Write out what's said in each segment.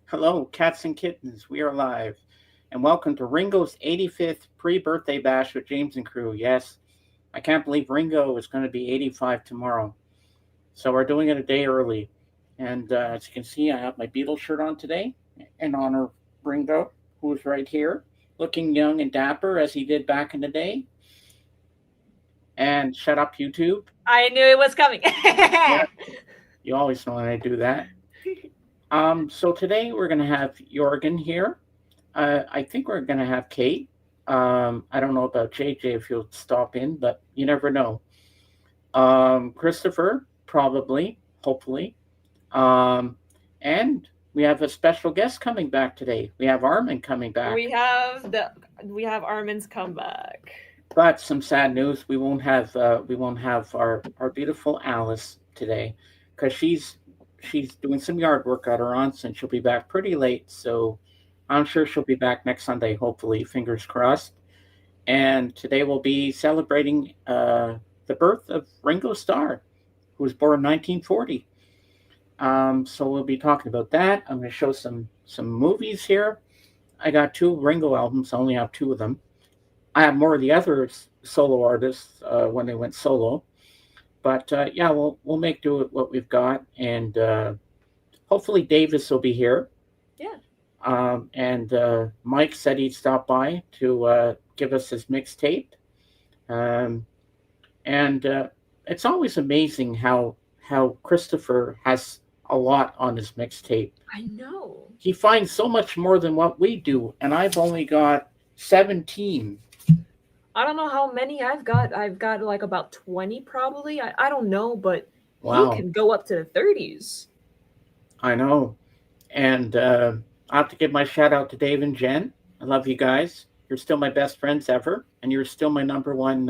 Hello, cats and kittens. We are live. And welcome to Ringo's 85th pre birthday bash with James and crew. Yes, I can't believe Ringo is going to be 85 tomorrow. So we're doing it a day early. And as you can see, I have my Beatles shirt on today in honor of Ringo, who is right here, looking young and dapper as he did back in the day. And shut up, YouTube. I knew it was coming. Yeah, you always know when I do that. So today we're going to have Jorgen here. I think we're going to have Kate. I don't know about JJ if he'll stop in, but you never know. Christopher, probably, hopefully. Um, and we have a special guest coming back today. We have Armin coming we back. have the we have Armin's comeback. But some sad news: we won't have our beautiful Alice today because she's doing some yard work at her aunt's and she'll be back pretty late. So I'm sure she'll be back next Sunday. Hopefully, fingers crossed. And today we'll be celebrating the birth of Ringo Starr, who was born in 1940. So we'll be talking about that. I'm going to show some movies here. I got two Ringo albums. I only have two of them. I have more of the other solo artists when they went solo. But yeah, we'll make do with what we've got, and hopefully Davis will be here. Yeah. And Mike said he'd stop by to give us his mixtape. Um, and it's always amazing how Christopher has a lot on his mixtape. I know. He finds so much more than what we do, and I've only got 17. I don't know how many I've got. I've got like about 20 probably. I don't know, but he Wow, can go up to the 30s. I know. And I have to give my shout out to Dave and Jen. I love you guys. You're still my best friends ever, and you're still my number one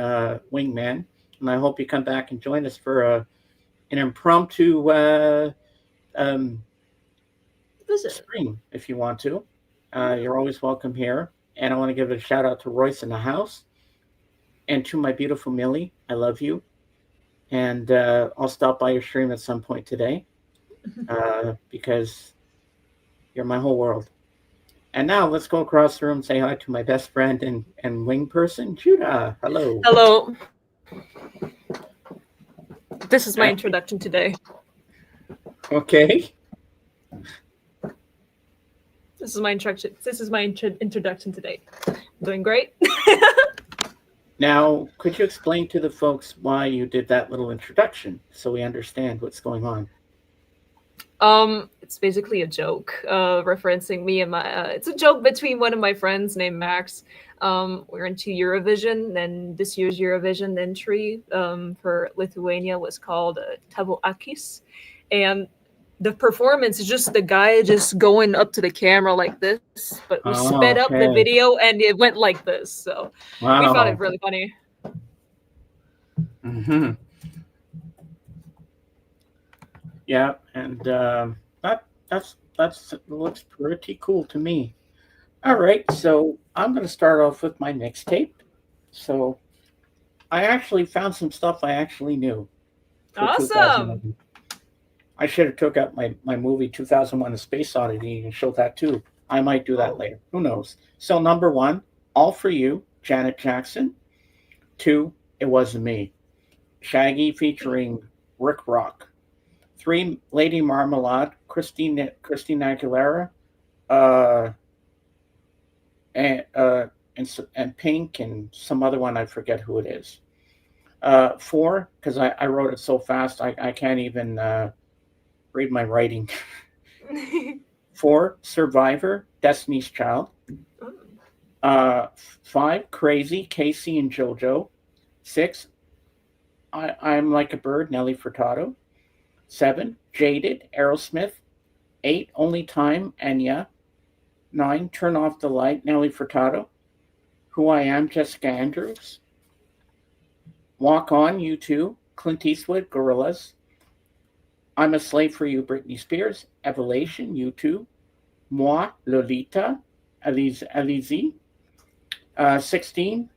wingman. And I hope you come back and join us for an impromptu um, Visit. stream if you want to. You're always welcome here. And I want to give a shout out to Royce in the house and to my beautiful Millie. I love you. And I'll stop by your stream at some point today because you're my whole world. And now let's go across the room and say hi to my best friend and wing person, Judah. Hello. Hello. This is my Uh, introduction today. okay. This is my introduction. This is my introduction today. Doing great. Now, could you explain to the folks why you did that little introduction so we understand what's going on? It's basically a joke, referencing me and my. It's a joke between one of my friends named Max. We're into Eurovision, and this year's Eurovision entry for Lithuania was called Tavo Akis, and the performance is just the guy just going up to the camera like this, but we Oh, sped up the okay. video and it went like this. So we found it Wow. really funny. Hmm. Yeah, and that looks pretty cool to me. All right, so I'm going to start off with my mixtape. So I actually found some stuff I actually knew for Awesome. 2011. I should have took out my movie 2001: A Space Odyssey and showed that too. I might do that Oh, later. Who knows? So number one, All for You, Janet Jackson. Two, It Wasn't Me, Shaggy featuring Rick Rock. Three, Lady Marmalade, Christina Aguilera, uh, and Pink and some other one I forget who it is. Four, because I wrote it so fast I can't even read my writing. Four, Survivor, Destiny's Child. Five, Crazy, Casey and JoJo. Six, I'm Like a Bird, Nelly Furtado. Seven, Jaded, Aerosmith. Eight, Only Time, Enya. Nine, Turn Off the Light, Nelly Furtado. Who I Am, Jessica Andrews. Walk On, U2, Clint Eastwood, Gorillaz. I'm a Slave for You, Britney Spears. Evolution, U2. Moi, Lolita, Alize. 16,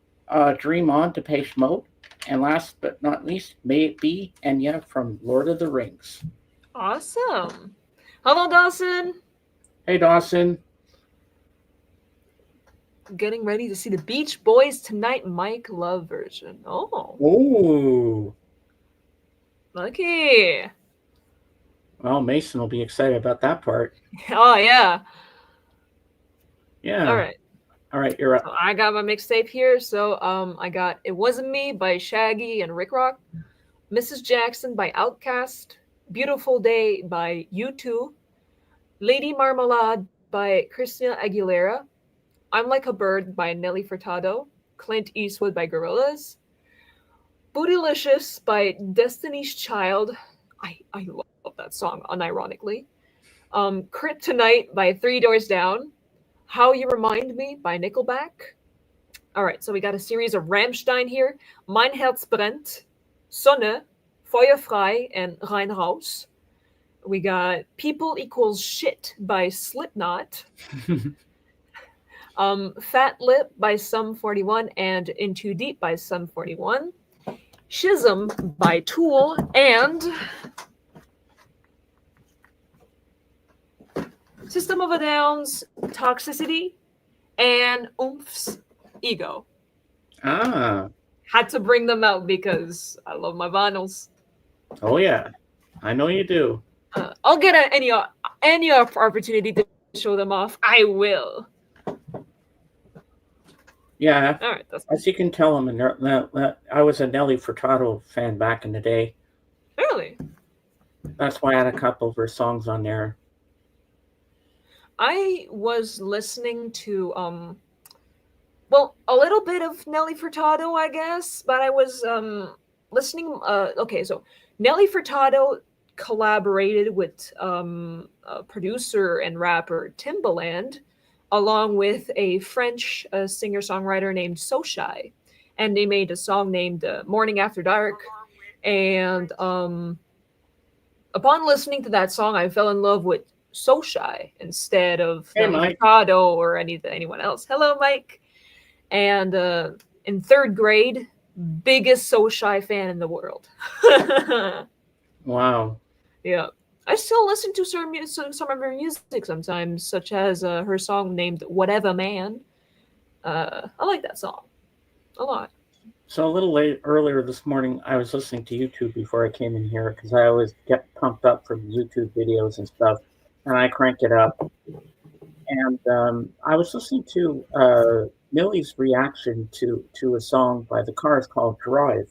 Dream On, Depeche Mode. And last but not least, May It Be, Enya from Lord of the Rings. Awesome. Hello, Dawson. Hey, Dawson. Getting ready to see the Beach Boys tonight, Mike Love version. Oh, Ooh. lucky. Well, Mason will be excited about that part. Oh, yeah. All Yeah. right. All right, you're up. So I got my mixtape here. So I got "It Wasn't Me" by Shaggy and Rick Rock, "Mrs. Jackson" by Outkast, "Beautiful Day" by U2, "Lady Marmalade" by Christina Aguilera, "I'm Like a Bird" by Nelly Furtado, "Clint Eastwood" by Gorillaz, "Bootylicious" by Destiny's Child. I love that song, unironically. "Kryptonite" by Three Doors Down, "How You Remind Me" by Nickelback. All right, so we got a series of Rammstein here. Mein Herz brennt, Sonne, Feuerfrei, and Rein raus. We got People Equals Shit by Slipknot, Fat Lip by Sum 41, and In Too Deep by Sum 41, Schism by Tool, and System of a Down's Toxicity, and Oomp's Ego. Ah. Had to bring them out because I love my vinyls. Oh, yeah. I know you do. I'll get any opportunity to show them off. I will. Yeah. All right, that's As you can tell, I was a Nelly Furtado fan back in the day. really. That's why I had a couple of her songs on there. I was listening to well, a little bit of Nelly Furtado, I guess, but I was listening. Okay, so Nelly Furtado collaborated with producer and rapper Timbaland, along with a French singer songwriter named Soshai, and they made a song named "Morning After Dark." And upon listening to that song, I fell in love with Soshai instead of Hey, Nelly Mike. Furtado or anyone else. Hello, Mike. And in third grade, biggest So Shy fan in the world. Wow. Yeah. I still listen to some of her music sometimes, such as her song named Whatever Man. I like that song a lot. So a little late earlier this morning, I was listening to YouTube before I came in here because I always get pumped up from YouTube videos and stuff, and I crank it up. And I was listening to Millie's reaction to a song by the Cars called "Drive,"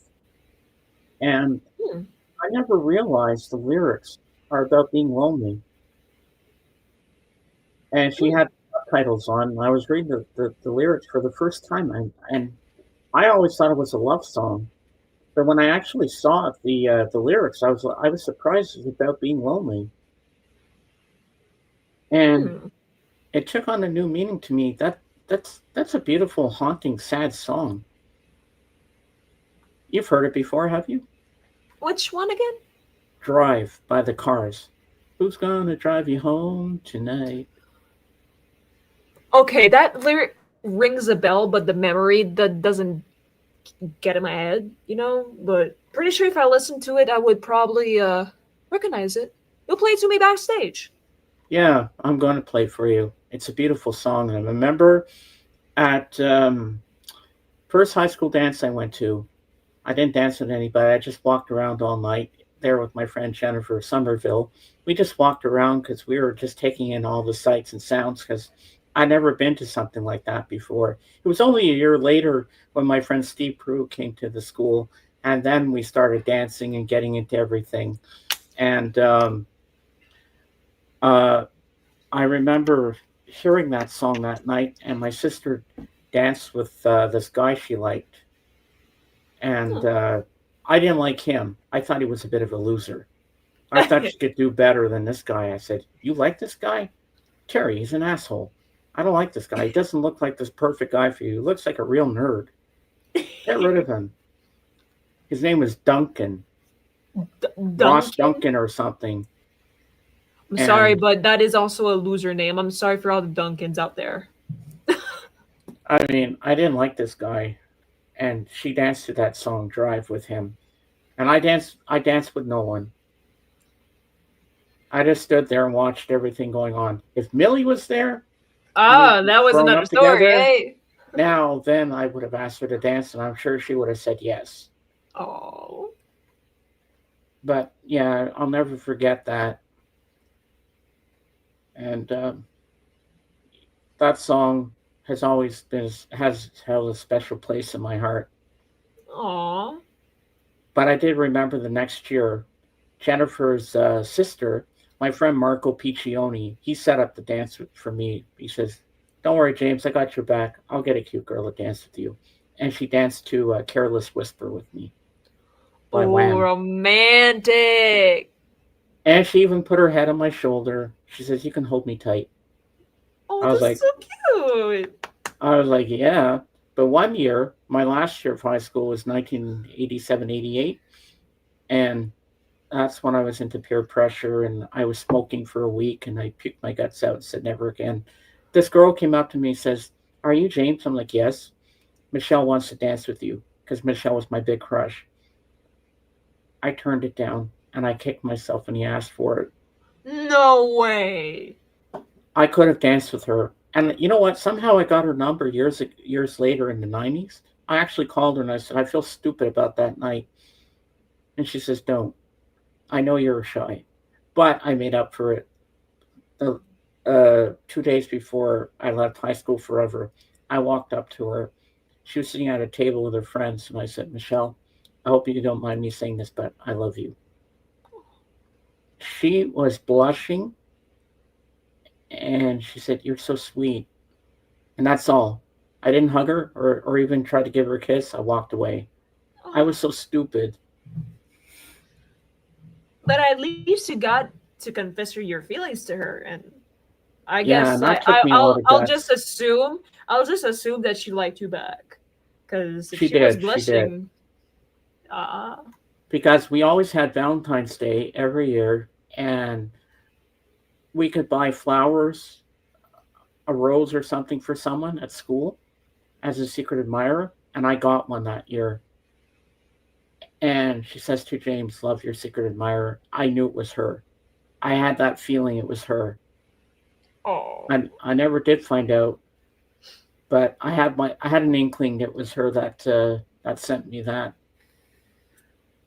and Hmm. I never realized the lyrics are about being lonely. And she Hmm. had subtitles on, and I was reading the lyrics for the first time, and I always thought it was a love song. But when I actually saw the lyrics, I was surprised it was about being lonely, and Hmm. it took on a new meaning to me. That's a beautiful, haunting, sad song. You've heard it before, have you? Which one again? "Drive" by the Cars. Who's gonna drive you home tonight? Okay, that lyric rings a bell, but the memory that doesn't get in my head, But pretty sure if I listened to it, I would probably recognize it. You'll play it to me backstage. Yeah, I'm going to play for you. It's a beautiful song. And I remember at first high school dance I went to, I didn't dance with anybody. I just walked around all night there with my friend Jennifer Somerville. We just walked around because we were just taking in all the sights and sounds because I'd never been to something like that before. It was only a year later when my friend Steve Prue came to the school, and then we started dancing and getting into everything. And uh, I remember hearing that song that night, and my sister danced with this guy she liked, and Hmm. I didn't like him. I thought he was a bit of a loser. I thought she could do better than this guy. I said, "You like this guy? Terry, he's an asshole. I don't like this guy. He doesn't look like this perfect guy for you. He looks like a real nerd. Get rid of him." His name was Duncan, Ross Duncan? Duncan or something. I'm sorry, And but that is also a loser name. I'm sorry for all the Duncans out there. I mean, I didn't like this guy. And she danced to that song "Drive" with him. And I danced with no one. I just stood there and watched everything going on. If Millie was there, we Ah, that was grown another up story, together, eh? now then I would have asked her to dance, and I'm sure she would have said yes. Oh. But yeah, I'll never forget that. And that song has always been has held a special place in my heart. Aw. But I did remember the next year, Jennifer's sister, my friend Marco Piccioni, he set up the dance for me. He says, "Don't worry, James, I got your back. I'll get a cute girl to dance with you." And she danced to "Careless Whisper" with me by Oh, Wham. romantic. And she even put her head on my shoulder. She says, "You can hold me tight." Oh, I was that's like, so cute. yeah. But one year, my last year of high school was 1987, 88. And that's when I was into peer pressure and I was smoking for a week and I puked my guts out and said never again. This girl came up to me and says, "Are you James?" I'm like, "Yes." "Michelle wants to dance with you," because Michelle was my big crush. I turned it down and I kicked myself in the ass for it. No way. I could have danced with her. And you know what? Somehow I got her number years later in the 90s. I actually called her and I said, "I feel stupid about that night." And she says, "Don't. I know you're shy." But I made up for it. The 2 days before I left high school forever, I walked up to her. She was sitting at a table with her friends, and I said, "Michelle, I hope you don't mind me saying this, but I love you." She was blushing, and she said, "You're so sweet." And that's all. I didn't hug her or even try to give her a kiss. I walked away. I Oh, was so stupid. but at least you got to confess your feelings to her, and I Yeah, guess and that took me a lot of guts. I'll just assume that she liked you back, because if She she was did. She did. blushing, uh, Because we always had Valentine's Day every year, and we could buy flowers, a rose or something for someone at school as a secret admirer, and I got one that year. And she says to James, "Love, your secret admirer." I knew it was her. I had that feeling it was her. oh, I never did find out, but I had an inkling it was her that sent me that.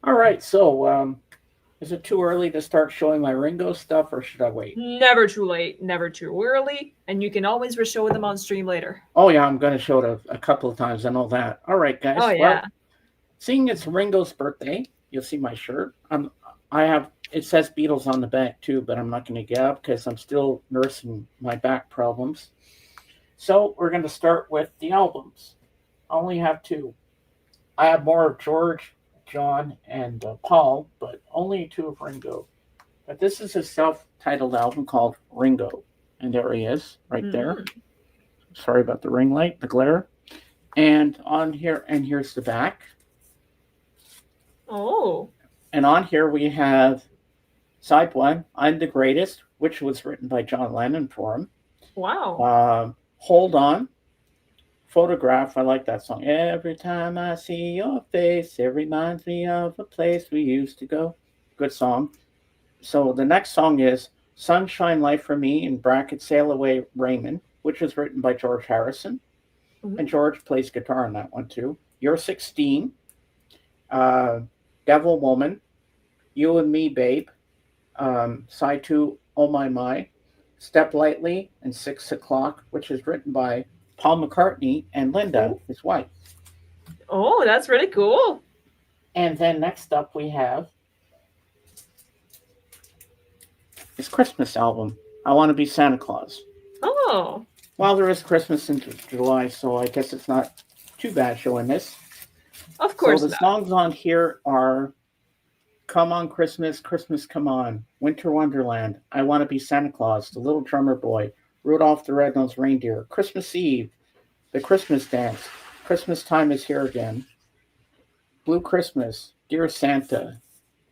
All right, so is it too early to start showing my Ringo stuff, or should I wait? never too late, never too early, and you can always re-show them on stream later. Oh yeah, I'm going to show it a couple of times. I know that. All right, Oh guys. Well, yeah. seeing it's Ringo's birthday, you'll see my shirt. I have it says Beatles on the back too, but I'm not going to get up because I'm still nursing my back problems. So we're going to start with the albums. I only have two. I have more of George, John, and Paul, but only two of Ringo. But this is a self-titled album called Ringo, and there he is, right there. Mm. Sorry about the ring light, the glare. And on here, and here's the back. Oh, And on here we have side one, "I'm the Greatest," which was written by John Lennon for him. wow. "Hold On," "Photograph." I like that song. "Every time I see your face, it reminds me of a place we used to go." Good song. So the next song is "Sunshine Life for Me," in brackets "Sail Away Raymond," which was written by George Harrison. And Mm. George plays guitar on that one too. "You're 16," uh, "Devil Woman," "You and Me, Babe," side two, "Oh My My," "Step Lightly," and "6 o'clock," which is written by Paul McCartney and Linda, Oh, his wife. oh, that's really cool. And then next up we have his Christmas album, "I Want to Be Santa Claus." Oh, Well, there is Christmas in July, so I guess it's not too bad showing this. of So course the not. songs on here are "Come on Christmas, Christmas Come On," "Winter Wonderland," "I Want to Be Santa Claus," "The Little Drummer Boy," "Rudolph the Red-Nosed Reindeer," "Christmas Eve," "The Christmas Dance," "Christmas Time Is Here Again," "Blue Christmas," "Dear Santa,"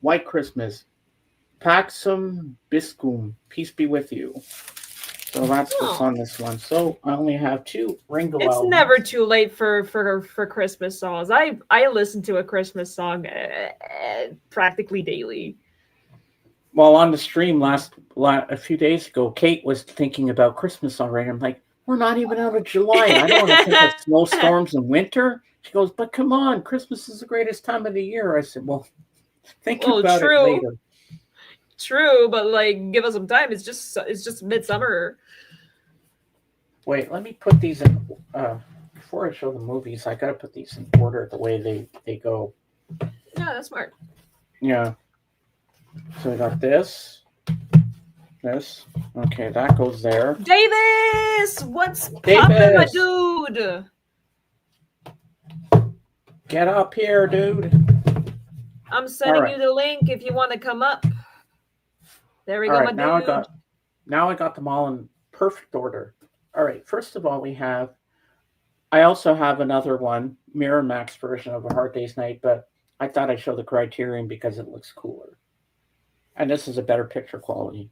"White Christmas," "Paxum Biscum," "Peace Be With You." So that's what's Oh, on this one. So I only have two Ringo it's never albums. too late for Christmas songs. I listen to a Christmas song practically daily. Well, on the stream a few days ago, Kate was thinking about Christmas already. I'm like, we're not even out of July. I don't want to think of snowstorms in winter. She goes, but come on, Christmas is the greatest time of the year. I said, well, think Well, about it true, later. true, but like, give us some time. It's just midsummer. Wait, let me put these in. Before I show the movies, I gotta put these in order the way they go. Yeah, that's smart. Yeah. So we got this, this. Okay, that goes there. Davis, what's poppin', my Davis, dude? get up here, dude. I'm All sending right, you the link if you want to come up. There we all go, my right. dude. Now I got them all in perfect order. All right. First of all, we have. I also have another one, Miramax version of A Hard Day's Night, but I thought I'd show the Criterion because it looks cooler, and this is a better picture quality.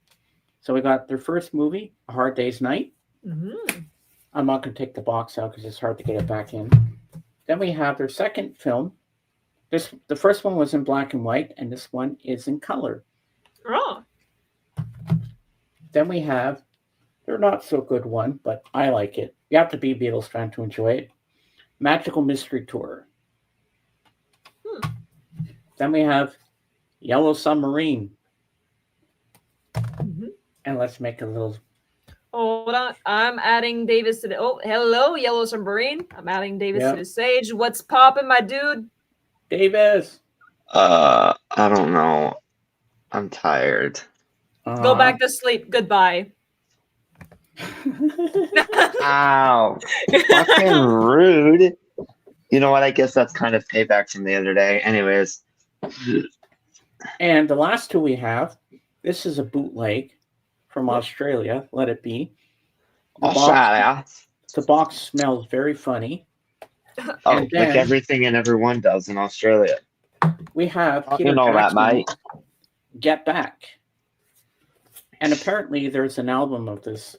So we got their first movie, A Hard Day's Night. Mm-hmm. I'm not going to take the box out because it's hard to get it back in. Then we have their second film. The first one was in black and white, and this one is in color. Oh. Then we have their not so good one, but I like it. You have to be a Beatles fan to enjoy it. Magical Mystery Tour. Hmm. Then we have Yellow Submarine. Mm-hmm. And let's make a little. Hold on. I'm adding Davis to the. Oh, hello, Yellow Submarine. I'm adding Davis to Yep. the stage. What's poppin', my dude? Davis. I don't know. I'm tired. Go back to sleep. Goodbye. Ow. Fucking rude. You know what? I guess that's kind of payback from the other day. Anyways. And the last two we have, this is a bootleg from Australia. Let it be. Australia. The box smells very funny. Oh, And like then everything and everyone does in Australia. we have You Peter know that, Jackson, mate. Get Back. And apparently there's an album of this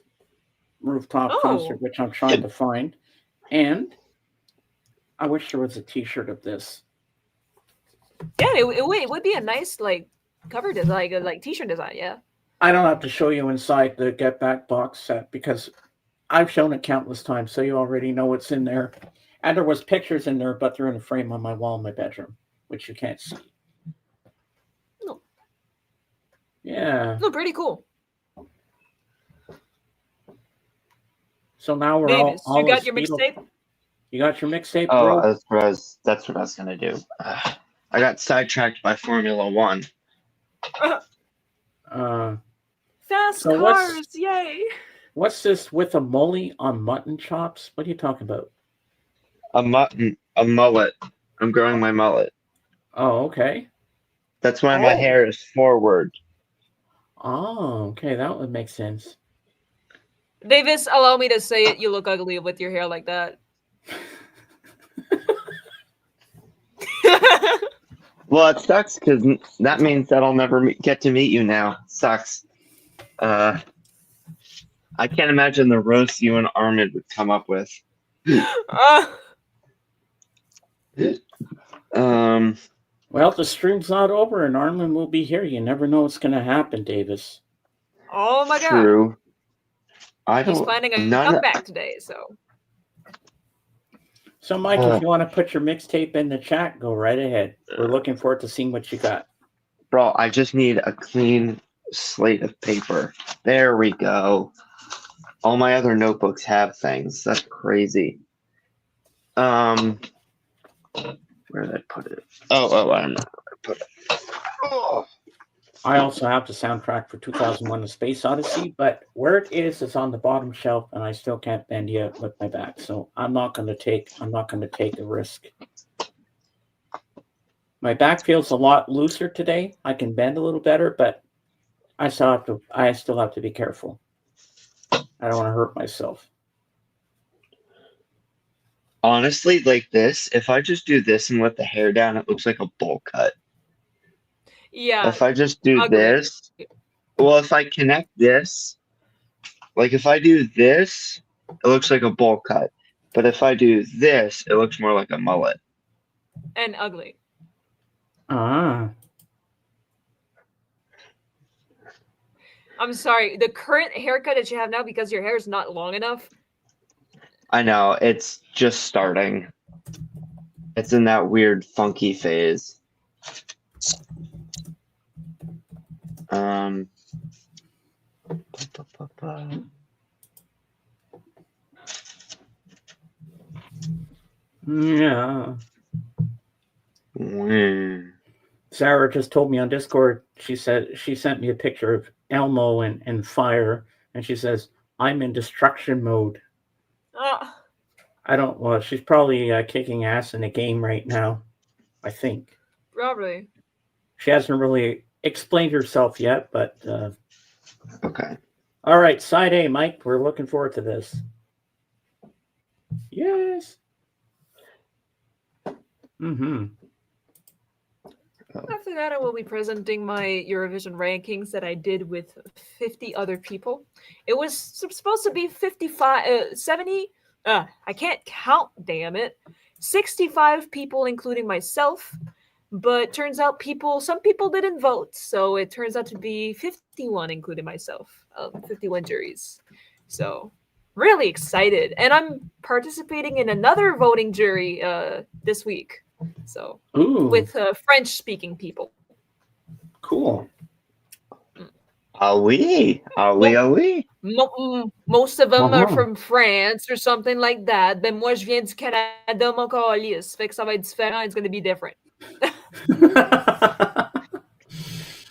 rooftop concert, which I'm trying to find. And I wish there was a t-shirt of this. Yeah, it would be a nice like cover design, like t-shirt design. Yeah. I don't have to show you inside the Get Back box set because I've shown it countless times, so you already know what's in there. And there was pictures in there, but they're in a frame on my wall in my bedroom, which you can't see. No. Yeah. No, pretty cool. So now we're Davis, all you got your mixtape? You got your mixtape, Oh, bro? that's what I was gonna do. I got sidetracked by Formula One. Fast so cars, yay! What's this with a molly on mutton chops? What are you talking about? A mullet. I'm growing my mullet. Oh, okay. That's why my hair is forward. Oh, okay, that would make sense. Davis, allow me to say it. You look ugly with your hair like that. Well, it sucks because that means that I'll never get to meet you now. Sucks. I can't imagine the roast you and Armin would come up with. Well, the stream's not over and Armin will be here. You never know what's going to happen, Davis. Oh my god. True. He's planning a comeback today, so. So, Mike, if you want to put your mixtape in the chat, go right ahead. We're looking forward to seeing what you got. Bro, I just need a clean slate of paper. There we go. All my other notebooks have things. That's crazy. Where did I put it? Oh, I don't know where I put it. Oh. I also have the soundtrack for 2001: A Space Odyssey, but where it is on the bottom shelf, and I still can't bend yet with my back. So I'm not going to take a risk. My back feels a lot looser today. I can bend a little better, but I still have to be careful. I don't want to hurt myself. Honestly, like this, if I just do this and let the hair down, it looks like a bowl cut. Yeah. If I just do this, well, if I connect this, like if I do this, it looks like a bowl cut. But if I do this, it looks more like a mullet. And ugly. Ah. I'm sorry. The current haircut that you have now, because your hair is not long enough. I know, it's just starting. It's in that weird funky phase. Um Yeah. mm. Sarah just told me on Discord. She said she sent me a picture of Elmo and fire, and she says I'm in destruction mode. Ah, I don't. Well, she's probably kicking ass in a game right now. I think probably. she hasn't really explained herself yet, but Okay. all right. Side A, Mike. We're looking forward to this. Yes. Mm-hmm. After that, I will be presenting my Eurovision rankings that I did with 50 other people. It was supposed to be 55, 70. I can't count, damn it. 65 people, including myself. But turns out some people didn't vote. So it turns out to be 51, including myself. 51 juries. So really excited. And I'm participating in another voting jury this week. So Ooh, with French speaking people. cool. Ah oui. Ah oui, ah oui. Most of them are Uh-huh. from France or something like that. Ben moi, je viens du Canada, mon calice. Fait que ça va être différent. It's going to be different.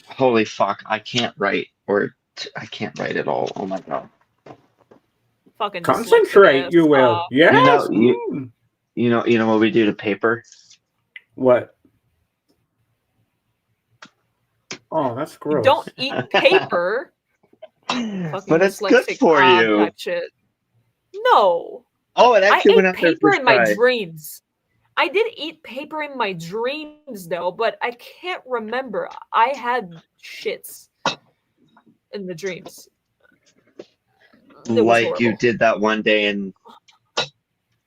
Holy fuck, I can't write I can't write at all. Oh my god. Fucking Concentrate, dyslexic you ass. will. You know Yes. you Mm. you know what we do to paper? What? Oh, that's You gross. don't eat paper. Fucking But it's good dyslexic for you. type shit. No. Oh, it I actually went ate out there paper first in my try. dreams. I did eat paper in my dreams though, but I can't remember. I had shits in the dreams. It was Like you horrible. did that one day in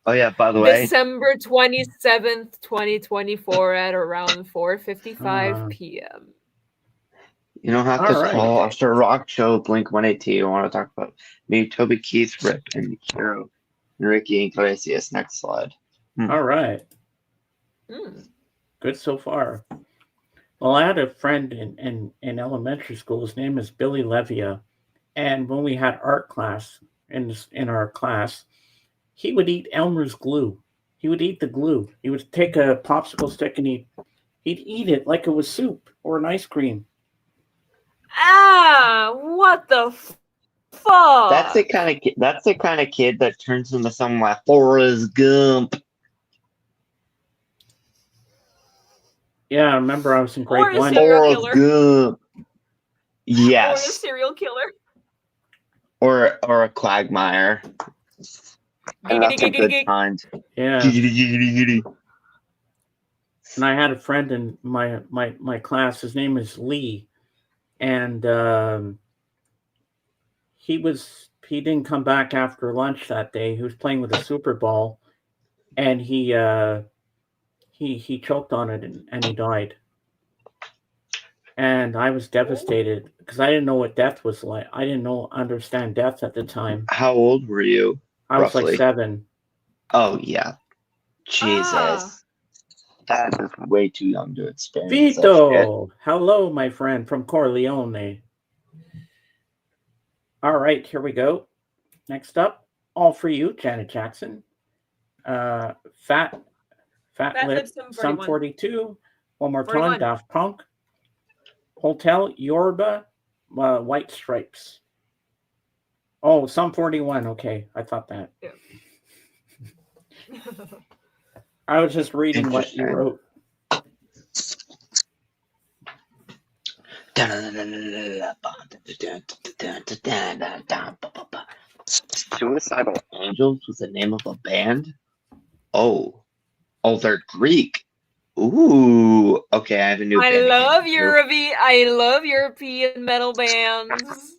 Oh yeah, by the way, December 27th, 2024 at around 4:55 Uh, p.m. you don't have all to right. call after Rock Show Blink 182. I want to talk about me, Toby Keith, Rip, and Hero, and Ricky Iglesias. Next slide. All right. Mm. Good so far. Well, I had a friend in elementary school. His name is Billy Levia, and when we had art class in our class, he would eat Elmer's glue. He would eat the glue. He would take a popsicle stick and he'd eat it like it was soup or an ice cream. Ah, what the That's fuck? the kind of that's the kind of kid that turns into something like Forrest Gump. Yeah, I remember I was in grade Or a one. serial Forrest killer. Gump. Or a Yes, serial killer. or a Quagmire. And that's a good kind. Yeah, Giggity, giggity, giggity. and I had a friend in my class. His name is Lee, and he didn't come back after lunch that day. He was playing with a Super Ball, and he choked on it and he died. And I was devastated because I didn't know what death was like. I didn't understand death at the time. How old were you, I was like roughly? 7. Oh yeah, Jesus, Ah. that is way too young to experience that shit. Vito, hello, my friend from Corleone. All right, here we go. Next up, all for you, Janet Jackson. Fat Lip, Sum 42. One more time, 41. Daft Punk. Hotel Yorba, White Stripes. Oh, Sum 41. Okay, I thought that. Yeah. I was just reading what you wrote. Suicidal Angels was the name of a band? Oh, they're Greek. Ooh, okay, I have a new I band. love European metal bands.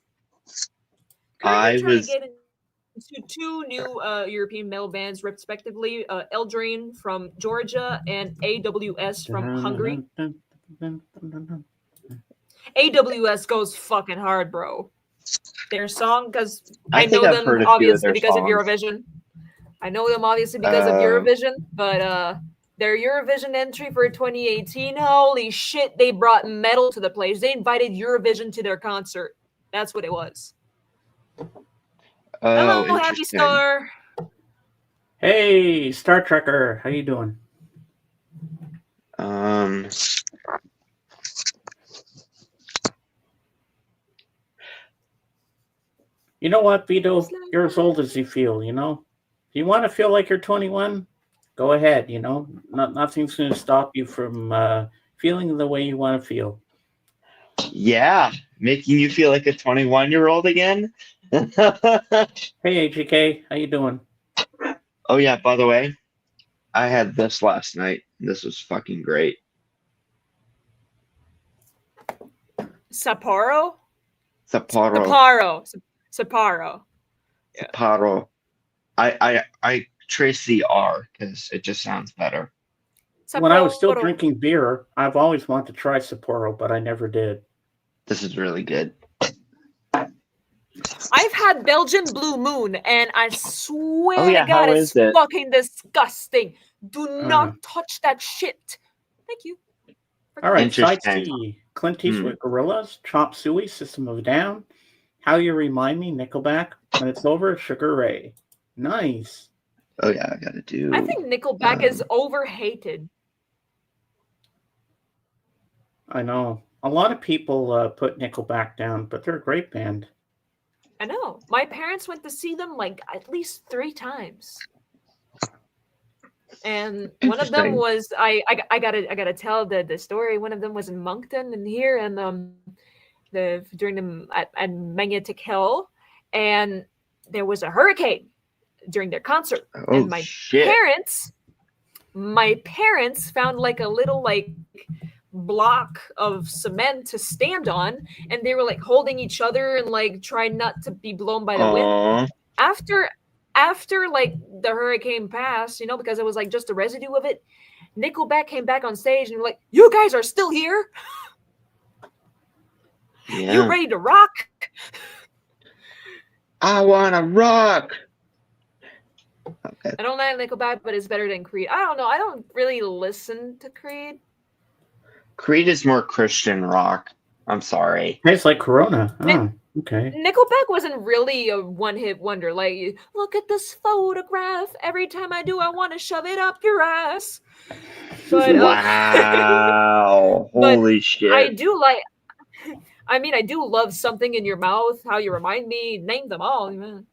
Currently trying to get into 2 new European metal bands, respectively. Eldrin from Georgia and AWS from Hungary. AWS goes fucking hard, bro. Their song, because I I think know I've them heard a few of obviously their because of songs. Eurovision. I know them obviously because of Uh, Eurovision, but their Eurovision entry for 2018, holy shit, they brought metal to the place. They invited Eurovision to their concert. That's what it was. oh, Hello, Happy interesting. Star. Hey, Star Trekker, how you doing? Um, You know what, Vito? You're as old as you feel. If you want to feel like you're 21, go ahead. Nothing's going to stop you from feeling the way you want to feel. yeah, making you feel like a 21-year-old again. Hey, AGK, how you doing? Oh yeah, by the way, I had this last night. This was fucking great. Sapporo? Sapporo. Sapporo. Yeah. Sapporo. I trace the R because it just sounds better. When I was still Sapporo. drinking beer, I've always wanted to try Sapporo, but I never did. This is really good. I've had Belgian Blue Moon, and I swear Oh yeah, to God, how it's is it? fucking disgusting. Do not touch that shit. Thank you. All right, Side Interesting. C, Clint Eastwood Gorillas, Chop Suey, System of a Down, How You Remind Me, Nickelback, When It's Over, Sugar Ray. Nice. Oh yeah, I gotta do. I think Nickelback is overhated. I know. A lot of people put Nickelback down, but they're a great band. I know. My parents went to see them like at least 3 times. And one of them was I gotta tell the story. One of them was in Moncton and here, and during them at Magnetic Hill, and there was a hurricane during their concert, and my parents found like a little like block of cement to stand on, and they were like holding each other and like trying not to be blown by the wind. After like the hurricane passed, because it was like just the residue of it, Nickelback came back on stage and were like, "You guys are still here? Yeah. You ready to rock? I wanna rock." Okay. I don't like Nickelback, but it's better than Creed. I don't know. I don't really listen to Creed. Creed is more Christian rock. I'm sorry. Tastes like Corona. Oh, okay. Nickelback wasn't really a one-hit wonder. Like, look at this photograph. Every time I do, I want to shove it up your ass. But, wow. Holy shit. I do love Something in Your Mouth, How You Remind Me, name them all, man.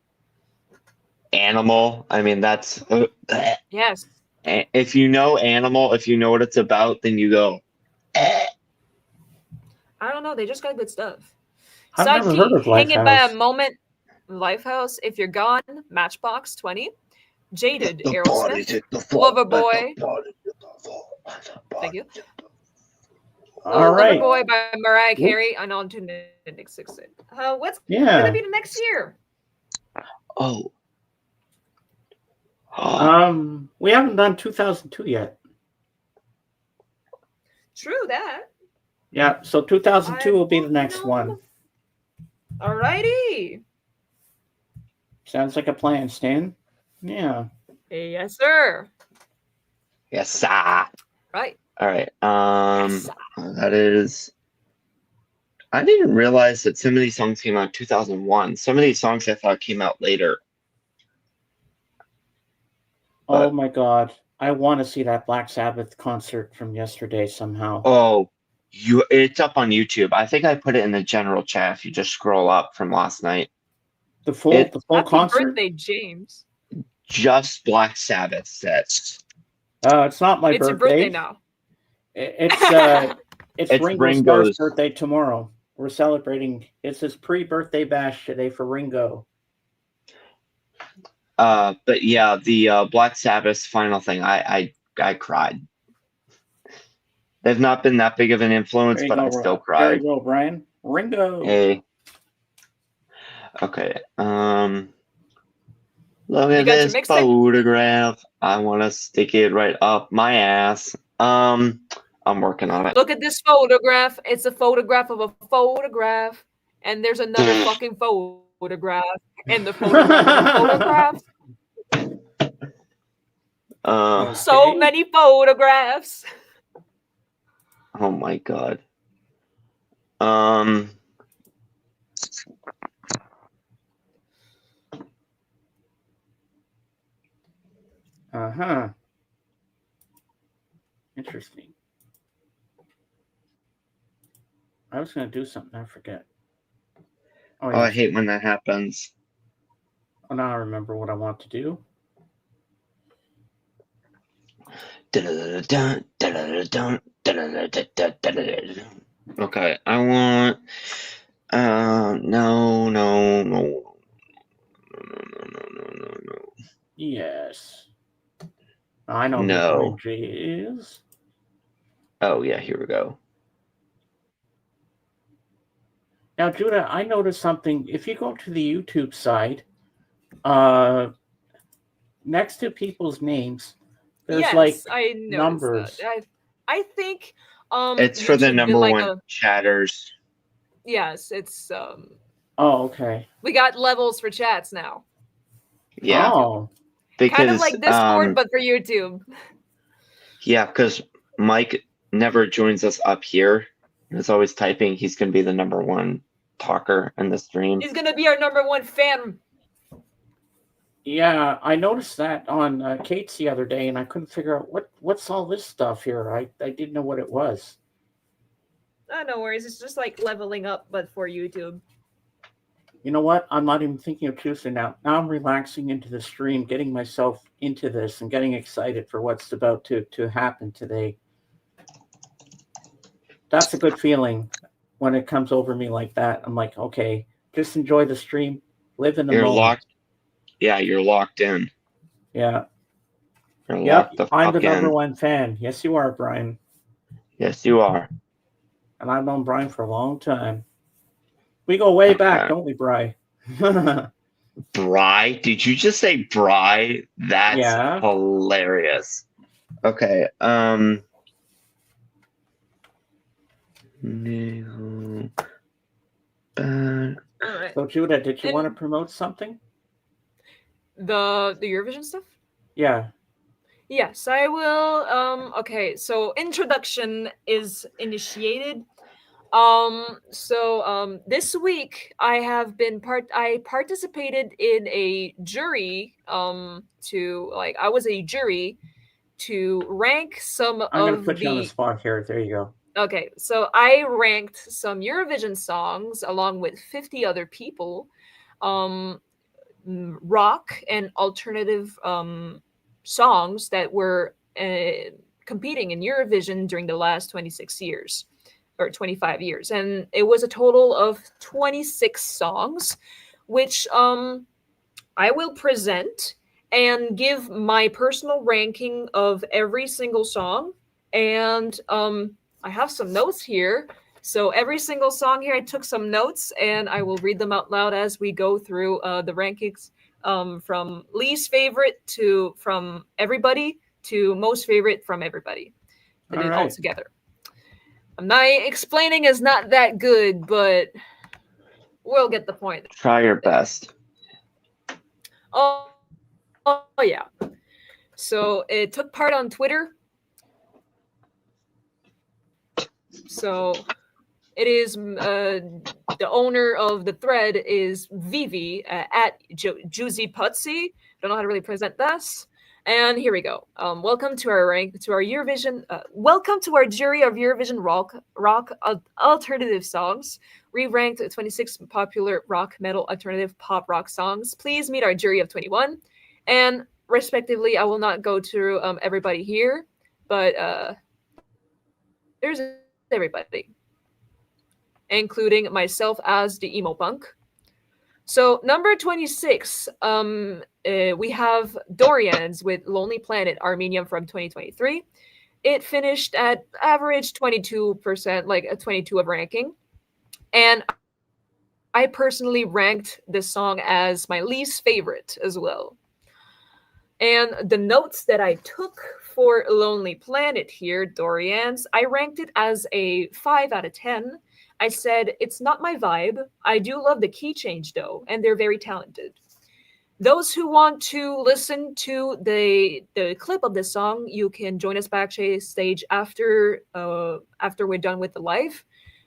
Animal. I mean, that's... yes. If you know Animal, if you know what it's about, then you go... I don't know. They just got good stuff. I've never heard of Lifehouse. Hanging by a Moment, Lifehouse. If You're Gone, Matchbox 20. Jaded, Aerosmith. Loverboy. Thank you. All right. Loverboy by Mariah Carey. I know I'm tuned in to 6. What's going to be the next year? Oh. We haven't done 2002 yet. True that. Yeah, so 2002 will be the next one. Alrighty. Sounds like a plan, Stan. Yeah. Yes, sir. Yes, sir. Right. All right. That is... I didn't realize that some of these songs came out in 2001. Some of these songs I thought came out later. Oh my God. I want to see that Black Sabbath concert from yesterday somehow. Oh, it's up on YouTube. I think I put it in the general chat if you just scroll up from last night. The full Happy concert? birthday, James. Just Black Sabbath sets. It's not my birthday. It's your birthday now. It's Ringo's birthday tomorrow. We're celebrating. It's his pre-birthday bash today for Ringo. But yeah, the Black Sabbath final thing, I cried. They've not been that big of an influence, but I still cried. There you go, Brian. Ringo. Hey. Okay. Look at this photograph. I want to stick it right up my ass. I'm working on it. Look at this photograph. It's a photograph of a photograph. and there's another fucking photograph, and the photographs. So Okay. many photographs. Oh my god. Um. Uh-huh. Interesting. I was going to do something. I forget. Oh, Oh, I yes. hate when that happens. Oh, now I remember what I want to do. Okay, I want. No, no, no, no, no. Yes. I know who No. Brian J is. Oh yeah, here we go. Now, Judah, I noticed something. If you go to the YouTube side, uh, next to people's names, there's like Yes, I noticed that. numbers. I think It's for the YouTube did number like one a chatters. yes, it's Oh, okay. we got levels for chats now. Yeah, Oh, Kind of because like Discord, but for YouTube. because Mike never joins us up here. He's always typing. He's gonna be the number one talker in the stream. He's gonna be our number one fan. yeah. I noticed that on Kate's the other day, and I couldn't figure out what's all this stuff here. I didn't know what it was. Oh, no worries. It's just like leveling up, but for YouTube. You know what? I'm not even thinking of choosing now. Now I'm relaxing into the stream, getting myself into this, and getting excited for what's about to happen today. That's a good feeling when it comes over me like that. I'm like, okay, just enjoy the stream, live in the You're moment. locked. Yeah, you're locked in. Yeah. You're Yep. locked the I'm fuck the number in. one fan. Yes, you are, Brian. Yes, you are. And I've known Brian for a long time. We go way back, Okay. don't we, Brian? Bry? Did you just say Bry? That's Yeah. hilarious. Okay. All right. So, Judah, did you And- want to promote something? The Eurovision stuff? Yeah. Yes, I will. Okay, so introduction is initiated. This week I participated in a jury I was a jury to rank some I'm going to of put you on the the spot here. There you go. okay, so I ranked some Eurovision songs along with 50 other people, rock and alternative songs that were competing in Eurovision during the last 26 years or 25 years. And it was a total of 26 songs, which I will present and give my personal ranking of every single song. And I have some notes here. So every single song here, I took some notes and I will read them out loud as we go through the rankings from least favorite to from everybody to most favorite from everybody. Put it all together. My explaining is not that good, but we'll get the point. Try your best. Oh yeah. So it took part on Twitter. So it is the owner of the thread is Vivi at Juicy Putsy. Don't know how to really present this. And here we go. Welcome to our Eurovision. Welcome to our jury of Eurovision rock alternative songs. We ranked 26 popular rock, metal, alternative, pop rock songs. Please meet our jury of 21. And respectively, I will not go through everybody here, but there's everybody, including myself as the emo punk. So number 26, we have Dorian's with Lonely Planet Armenia from 2023. It finished at average 22%, like a 22 of ranking. And I personally ranked this song as my least favorite as well. And the notes that I took for Lonely Planet here, Dorian's, I ranked it as a 5 out of 10. I said, it's not my vibe. I do love the key change though, and they're very talented. Those who want to listen to the clip of this song, you can join us backstage after we're done with the live.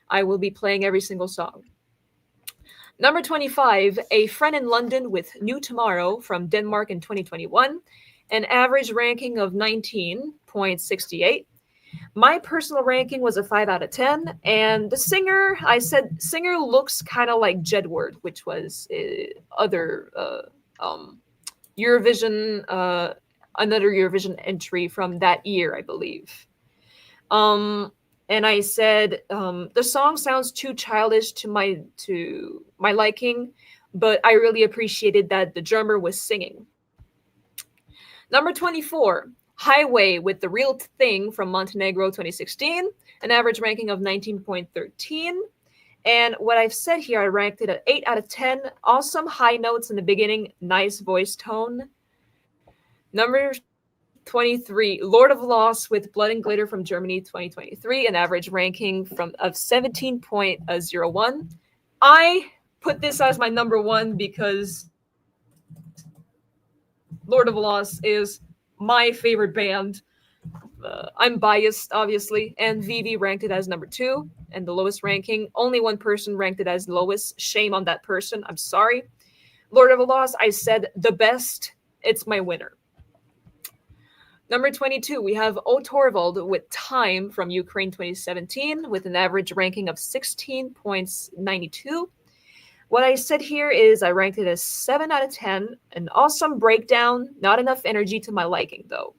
I will be playing every single song. Number 25, A Friend in London with New Tomorrow from Denmark in 2021, an average ranking of 19.68. My personal ranking was a 5 out of 10, and the singer, I said, singer looks kind of like Jedward, which was other Eurovision, another Eurovision entry from that year, I believe. And I said the song sounds too childish to my liking, but I really appreciated that the drummer was singing. Number 24, Highway with the Real Thing from Montenegro 2016, an average ranking of 19.13. And what I've said here, I ranked it at 8 out of 10. Awesome high notes in the beginning, nice voice tone. Number 23, Lord of Loss with Blood and Glitter from Germany 2023, an average ranking of 17.01. I put this as my number one because Lord of Loss is my favorite band. I'm biased, obviously, and Vivi ranked it as number 2, and the lowest ranking. Only one person ranked it as lowest. Shame on that person. I'm sorry. Lord of the Lost, I said the best. It's my winner. Number 22, we have O Torvald with Time from Ukraine 2017 with an average ranking of 16.92. What I said here is I ranked it as 7 out of 10. An awesome breakdown. Not enough energy to my liking, though.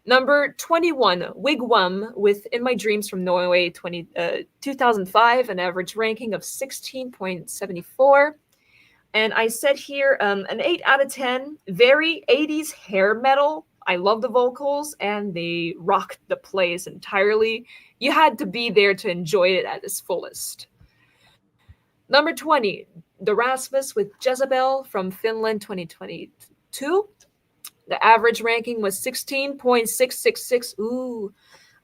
Number 21, Wigwam with In My Dreams from Norway 2005, an average ranking of 16.74. And I said here an 8 out of 10, very 80s hair metal. I love the vocals and they rocked the place entirely. You had to be there to enjoy it at its fullest. Number 20, The Rasmus with Jezebel from Finland 2022. The average ranking was 16.666. Ooh.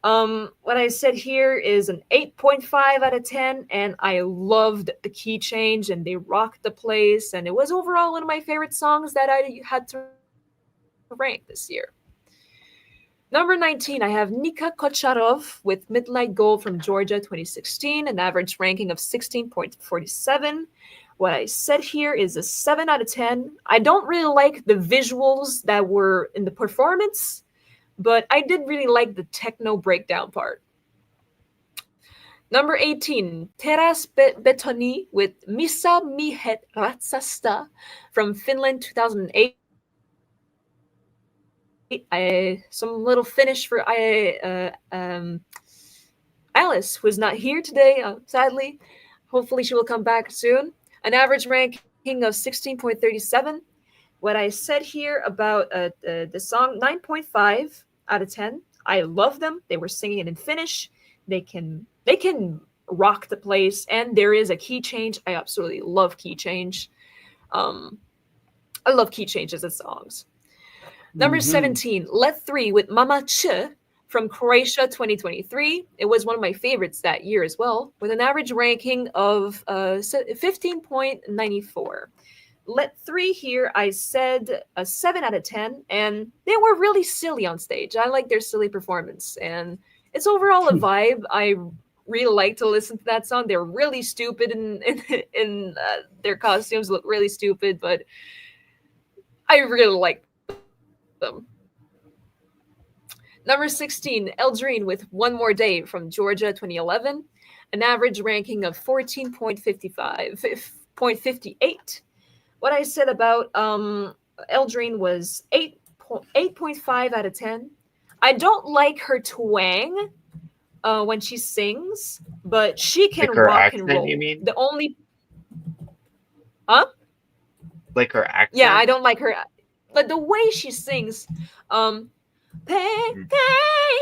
What I said here is an 8.5 out of 10, and I loved the key change, and they rocked the place, and it was overall one of my favorite songs that I had to rank this year. Number 19, I have Nika Kocharov with Midnight Gold from Georgia 2016, an average ranking of 16.47. What I said here is a 7 out of 10. I don't really like the visuals that were in the performance, but I did really like the techno breakdown part. Number 18, Teras Betoni with Missa Mihet Ratsasta from Finland 2008. Some little Finnish for Alice, who is not here today, sadly. Hopefully she will come back soon. An average ranking of 16.37. What I said here about the song, 9.5 out of 10. I love them. They were singing it in Finnish. They can rock the place, and there is a key change. I absolutely love key change. I love key changes in songs. Number 17, Let 3 with Mama Ch from Croatia 2023. It was one of my favorites that year as well, with an average ranking of 15.94. Let 3 here, I said a 7 out of 10, and they were really silly on stage. I like their silly performance, and it's overall a vibe. I really like to listen to that song. They're really stupid, in their costumes look really stupid, but I really like them. Number 16, Eldrine with One More Day from Georgia 2011, an average ranking of 14.58. What I said about Eldrine was 8.5 out of 10. I don't like her twang when she sings, but she can Like her rock accent, and roll. you mean? The only... Huh? Like her accent? Yeah, I don't like her... But the way she sings... Pay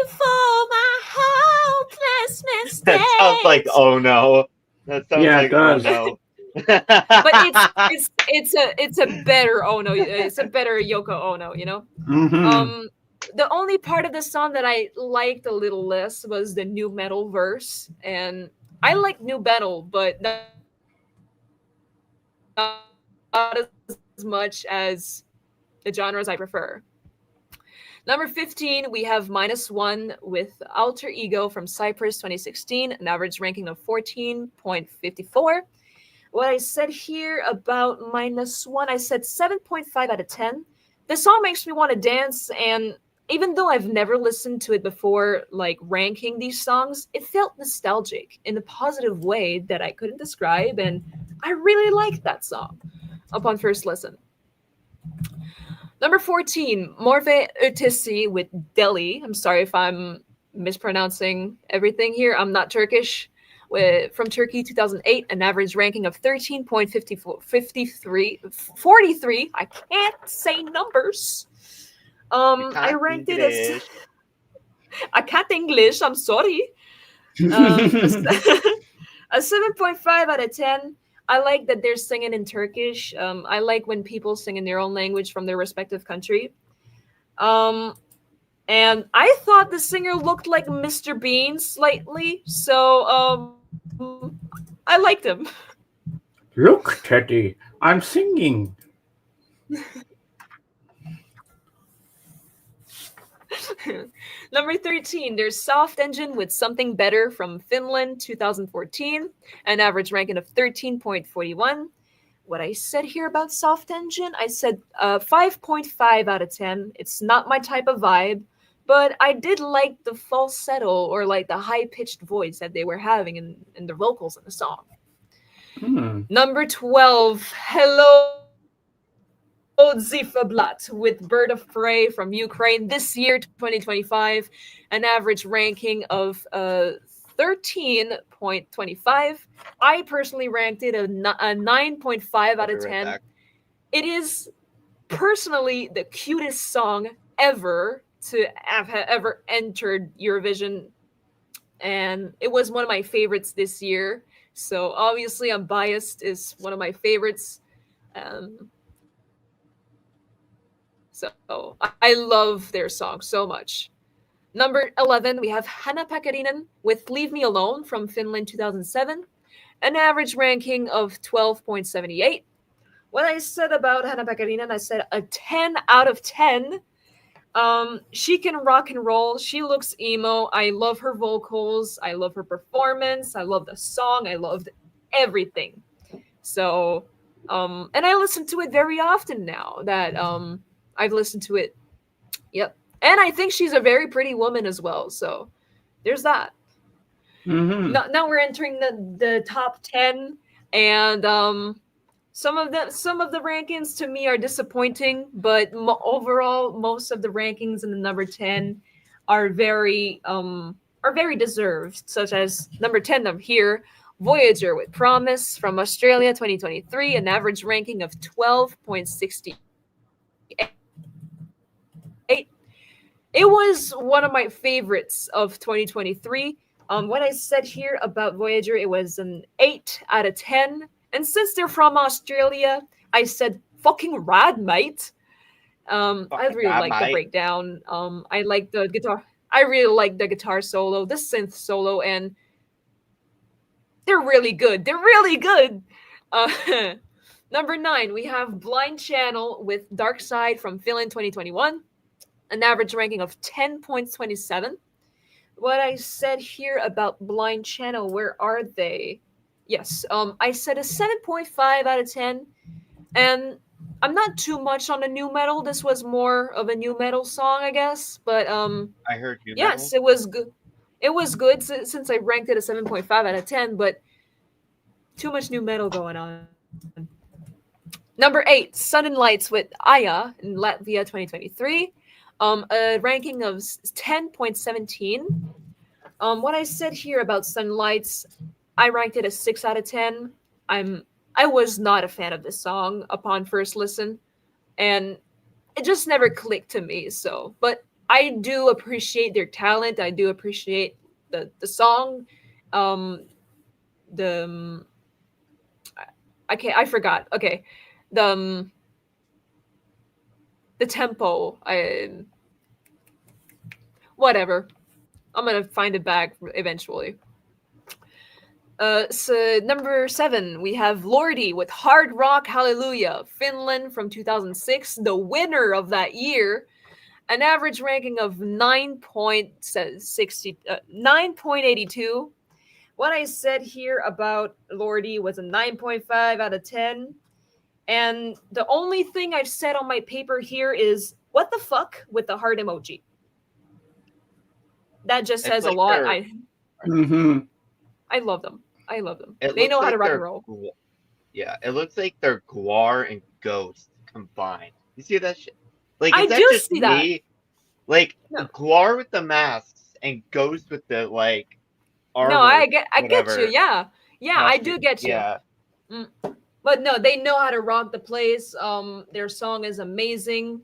for my hopeless mistakes. That sounds like Oh No. That sounds Yeah, it like does. Oh No. But it's a better Ono. It's a better Yoko Ono, you know. Mm-hmm. The only part of the song that I liked a little less was the new metal verse, and I like new metal, but not as much as the genres I prefer. Number 15, we have -1 with Alter Ego from Cyprus 2016, an average ranking of 14.54. What I said here about -1, I said 7.5 out of 10. The song makes me want to dance, and even though I've never listened to it before, like ranking these songs, it felt nostalgic in a positive way that I couldn't describe, and I really liked that song upon first listen. Number 14, Morve Ötesi with Delhi. I'm sorry if I'm mispronouncing everything here. I'm not Turkish. From Turkey, 2008, an average ranking of 13.54, 43. I can't say numbers. You I can't ranked it as English. I can't English. I'm sorry. A, a 7.5 out of 10. I like that they're singing in Turkish. I like when people sing in their own language from their respective country. Um, and I thought the singer looked like Mr. Bean slightly, so I liked him. Look, Teddy, I'm singing. Number 13, there's Soft Engine with Something Better from Finland 2014, an average ranking of 13.41. What I said here about Soft Engine, I said 5.5 out of 10. It's not my type of vibe, but I did like the falsetto or like the high pitched voice that they were having in the vocals in the song. Hmm. Number 12, Hello Zifablat with Bird of Prey from Ukraine this year, 2025, an average ranking of 13.25. I personally ranked it a 9.5 I'll out be of right 10. back. It is personally the cutest song ever to have ever entered Eurovision, and it was one of my favorites this year. So obviously, I'm biased. Is one of my favorites. So I love their song so much. Number 11, we have Hanna Pakarinen with Leave Me Alone from Finland 2007, an average ranking of 12.78. What I said about Hanna Pakarinen, I said a 10 out of 10. She can rock and roll. She looks emo. I love her vocals. I love her performance. I love the song. I loved everything. So, and I listen to it very often now that I've listened to it. Yep. And I think she's a very pretty woman as well. So there's that. Mm-hmm. Now we're entering the top 10, and some of the rankings to me are disappointing, but overall most of the rankings in the number 10 are very deserved, such as number 10 of here, Voyager with Promise from Australia 2023, an average ranking of 12.68. It was one of my favorites of 2023. What I said here about Voyager, it was an 8 out of 10. And since they're from Australia, I said, fucking rad, mate. I Fucking really god, like the mate. breakdown. I like the guitar. I really like the guitar solo, the synth solo, and they're really good. They're really good. Uh, Number 9, we have Blind Channel with Dark Side from Finland 2021, an average ranking of 10.27. What I said here about Blind Channel, where are they? Yes, I said a 7.5 out of 10, and I'm not too much on the new metal. This was more of a new metal song, I guess, but I heard you metal. yes, it was good. It was good since I ranked it a 7.5 out of 10, but too much new metal going on. Number 8, Sun and Lights with Aya in Latvia 2023. A ranking of 10.17. What I said here about Sunlights, I ranked it a 6 out of 10. I was not a fan of this song upon first listen, and it just never clicked to me. So, but I do appreciate their talent. I do appreciate the song. Um, the I forgot. Okay, the the tempo. I whatever. I'm gonna find it back eventually. So number 7, we have Lordi with Hard Rock Hallelujah, Finland from 2006, the winner of that year. An average ranking of 9.82. What I said here about Lordi was a 9.5 out of 10. And the only thing I've said on my paper here is, what the fuck with the heart emoji? That just It's says a like lot. they're. Mm-hmm. I love them. I love them. It They looks know how like to rock and they're. roll. Yeah, it looks like they're Guar and Ghost combined. You see that shit? Like, I is that do just see that. me? Like, No. Guar with the masks and Ghost with the like No, armor, I get you. whatever Yeah. Yeah, I do costume. get you. Yeah, But no, they know how to rock the place. Their song is amazing.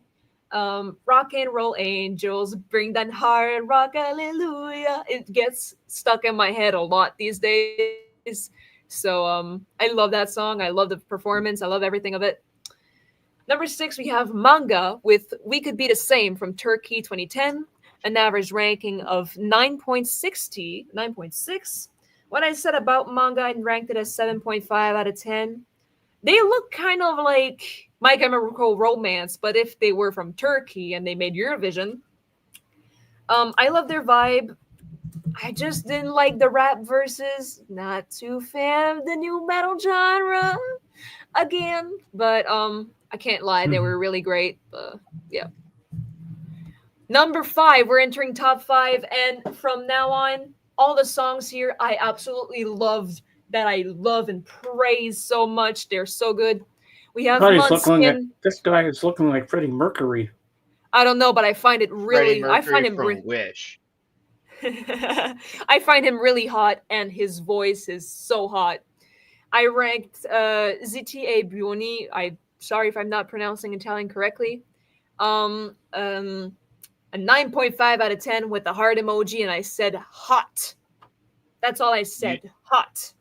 Rock and roll angels, bring that hard rock, hallelujah. It gets stuck in my head a lot these days. So I love that song. I love the performance. I love everything of it. Number 6, we have Manga with We Could Be the Same from Turkey 2010, an average ranking of 9.6. What I said about Manga, I ranked it as 7.5 out of 10. They look kind of like My Chemical Romance, but if they were from Turkey and they made Eurovision. I love their vibe. I just didn't like the rap verses. Not too fan of the new metal genre again, but I can't lie, they were really great. Yeah. Number 5, we're entering top 5, and from now on, all the songs here I absolutely loved, that I love and praise so much. They're so good. We have Munchkin. This guy is looking like Freddie Mercury. I don't know, but I find it Freddie really. I Mercury find him. from Wish. I find him really hot, and his voice is so hot. I ranked ZTA Buoni. I'm sorry if I'm not pronouncing Italian correctly. A 9.5 out of 10 with the heart emoji, and I said hot. That's all I said. Hot.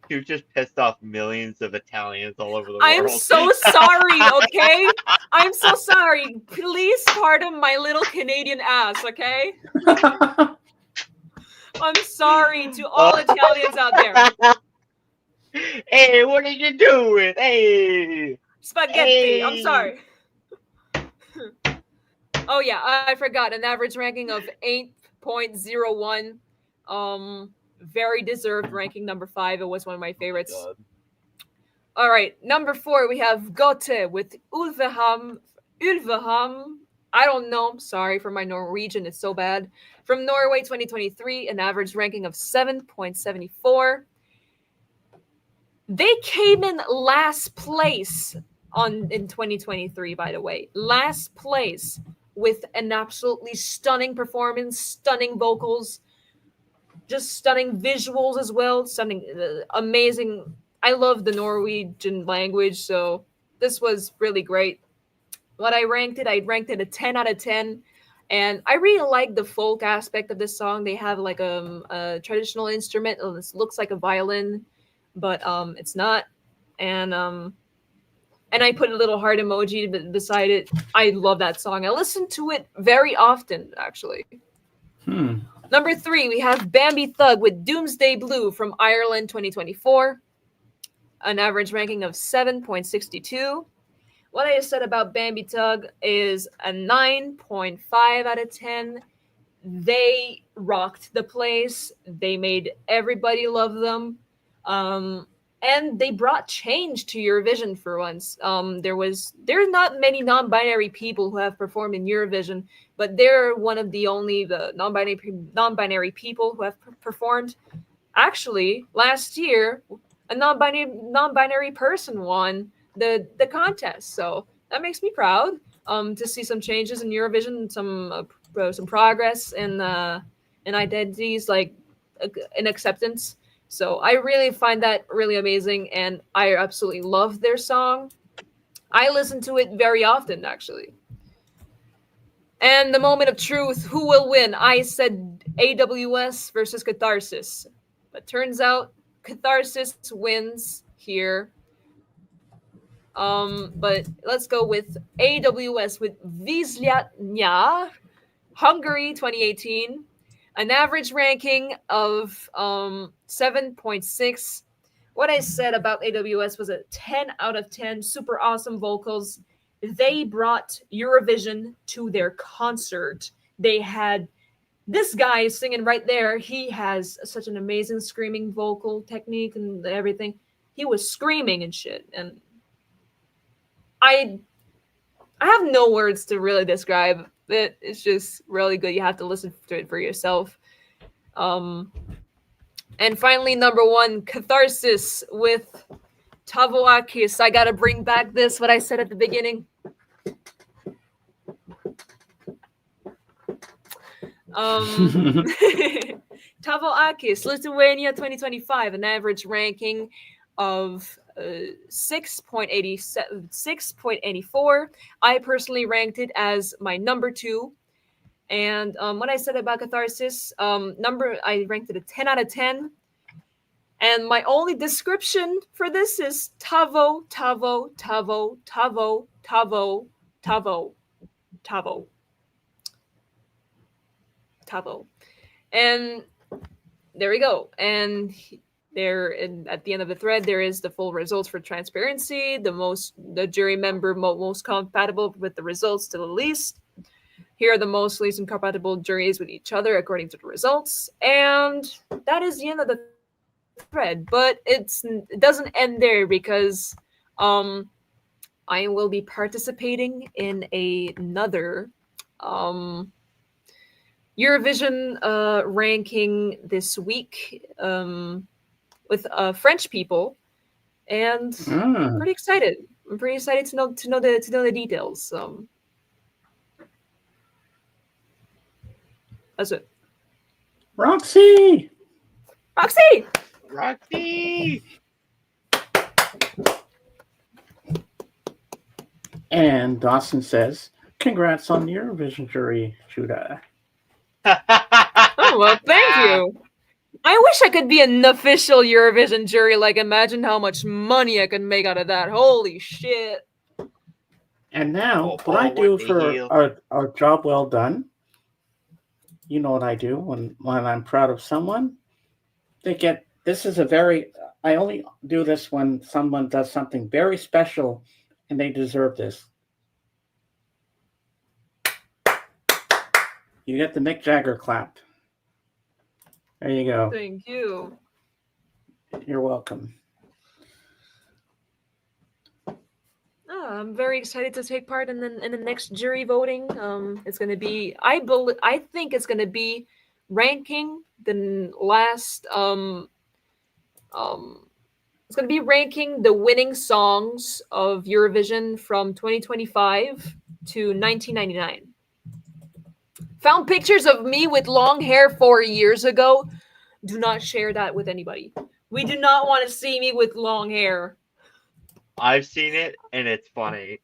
You just pissed off millions of Italians all over the world. I am so sorry, okay? I'm so sorry. Please pardon my little Canadian ass, okay? I'm sorry to all Italians out there. Hey, what are you doing? Hey! Spaghetti, I'm sorry. Oh yeah, I forgot. An average ranking of 8.01. Very deserved ranking. Number 5. It was one of my favorites. God. All right, number 4, we have Gote with Ulveham. I don't know. Sorry for my Norwegian. It's so bad. From Norway 2023, an average ranking of 7.74. They came in last place in 2023, by the way. Last place with an absolutely stunning performance, stunning vocals, just stunning visuals as well, stunning, amazing. I love the Norwegian language, so this was really great. What I ranked it a 10 out of 10. And I really like the folk aspect of this song. They have like a traditional instrument. This looks like a violin, but it's not. And I put a little heart emoji beside it. I love that song. I listen to it very often, actually. Number 3, we have Bambi Thug with Doomsday Blue from Ireland 2024. An average ranking of 7.62. What I said about Bambi Thug is a 9.5 out of 10. They rocked the place. They made everybody love them. And they brought change to Eurovision for once. There's not many non-binary people who have performed in Eurovision, but they're one of the only non-binary people who have performed. Actually, last year, a non-binary person won the contest, so that makes me proud. To see some changes in Eurovision, some progress in identities, like in acceptance. So I really find that really amazing, and I absolutely love their song. I listen to it very often, actually. And the moment of truth, who will win? I said AWS versus Catharsis. But turns out Catharsis wins here. But let's go with AWS with Vizslatnya, Hungary 2018. An average ranking of 7.6. What I said about AWS was a 10 out of 10. Super awesome vocals. They brought Eurovision to their concert. They had this guy singing right there. He has such an amazing screaming vocal technique and everything. He was screaming and shit, and I I have no words to really describe it. It's just really good. You have to listen to it for yourself. Um, and finally, number one, Catharsis with Tavoakis. I gotta bring back this, what I said at the beginning. Tavoakis, Lithuania 2025, an average ranking of 6.84. I personally ranked it as my number two. And what I said about Catharsis, I ranked it a 10 out of 10. And my only description for this is Tavo, Tavo, Tavo, Tavo, Tavo, Tavo, Tavo, Tavo. And there we go. And at the end of the thread, there is the full results for transparency. The jury member most compatible with the results to the least. Here are the most least incompatible juries with each other according to the results. And that is the end of the thread. But it doesn't end there because I will be participating in another Eurovision ranking this week with French people, and I'm pretty excited. I'm pretty excited to know the details. That's it. Roxy! Roxy! Roxy! And Dawson says, congrats on the Eurovision jury, Judah. Oh, well, thank you. I wish I could be an official Eurovision jury. Like, imagine how much money I could make out of that. Holy shit. And now, Oh, what I do what the for hell? our job well done, you know what I do when I'm proud of someone? I only do this when someone does something very special and they deserve this. You get the Mick Jagger clap. There you go. Thank you. You're welcome. Oh, I'm very excited to take part in the next jury voting. It's going to be I think it's going to be ranking the last it's going to be ranking the winning songs of Eurovision from 2025 to 1999. Found pictures of me with long hair 4 years ago. Do not share that with anybody. We do not want to see me with long hair. I've seen it, and it's funny.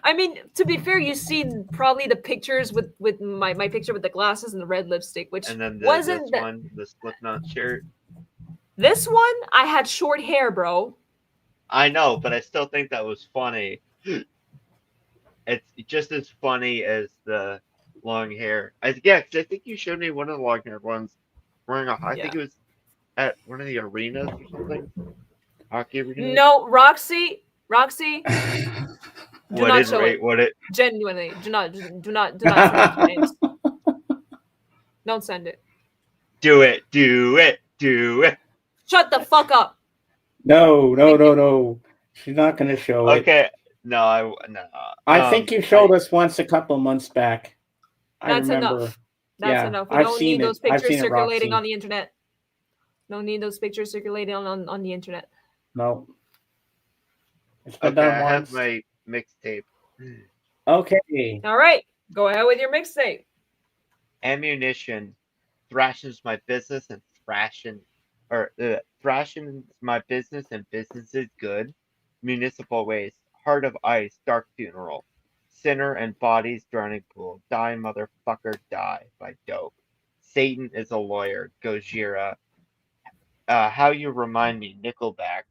I mean, to be fair, you've seen probably the pictures with my picture with the glasses and the red lipstick, which And then wasn't this one, the Slipknot shirt. This one, I had short hair, bro. I know, but I still think that was funny. It's just as funny as the long hair. Yeah, 'cause I think you showed me one of the long haired ones wearing I think it was at one of the arenas or something. Hockey arena. No, Roxy, do What not did show it. What it? Genuinely, do not send it to James. Don't send it. Do it. Shut the fuck up. No. She's not going to show it. Okay. No. I think you showed us once a couple months back. That's remember. enough. That's enough. We I've don't seen need those it. I've pictures seen it, circulating Roxy. on the internet. Don't need those pictures circulating on the internet. No. It's been Okay, done I once. have my mixtape. Okay. All right, go ahead with your mixtape. Ammunition. Thrashing's my business and thrashing is my business and business is good. Municipal waste. Heart of ice. Dark funeral. Sinner and bodies drowning pool. Die motherfucker die by dope. Satan is a lawyer. Gojira. How You Remind Me. Nickelback.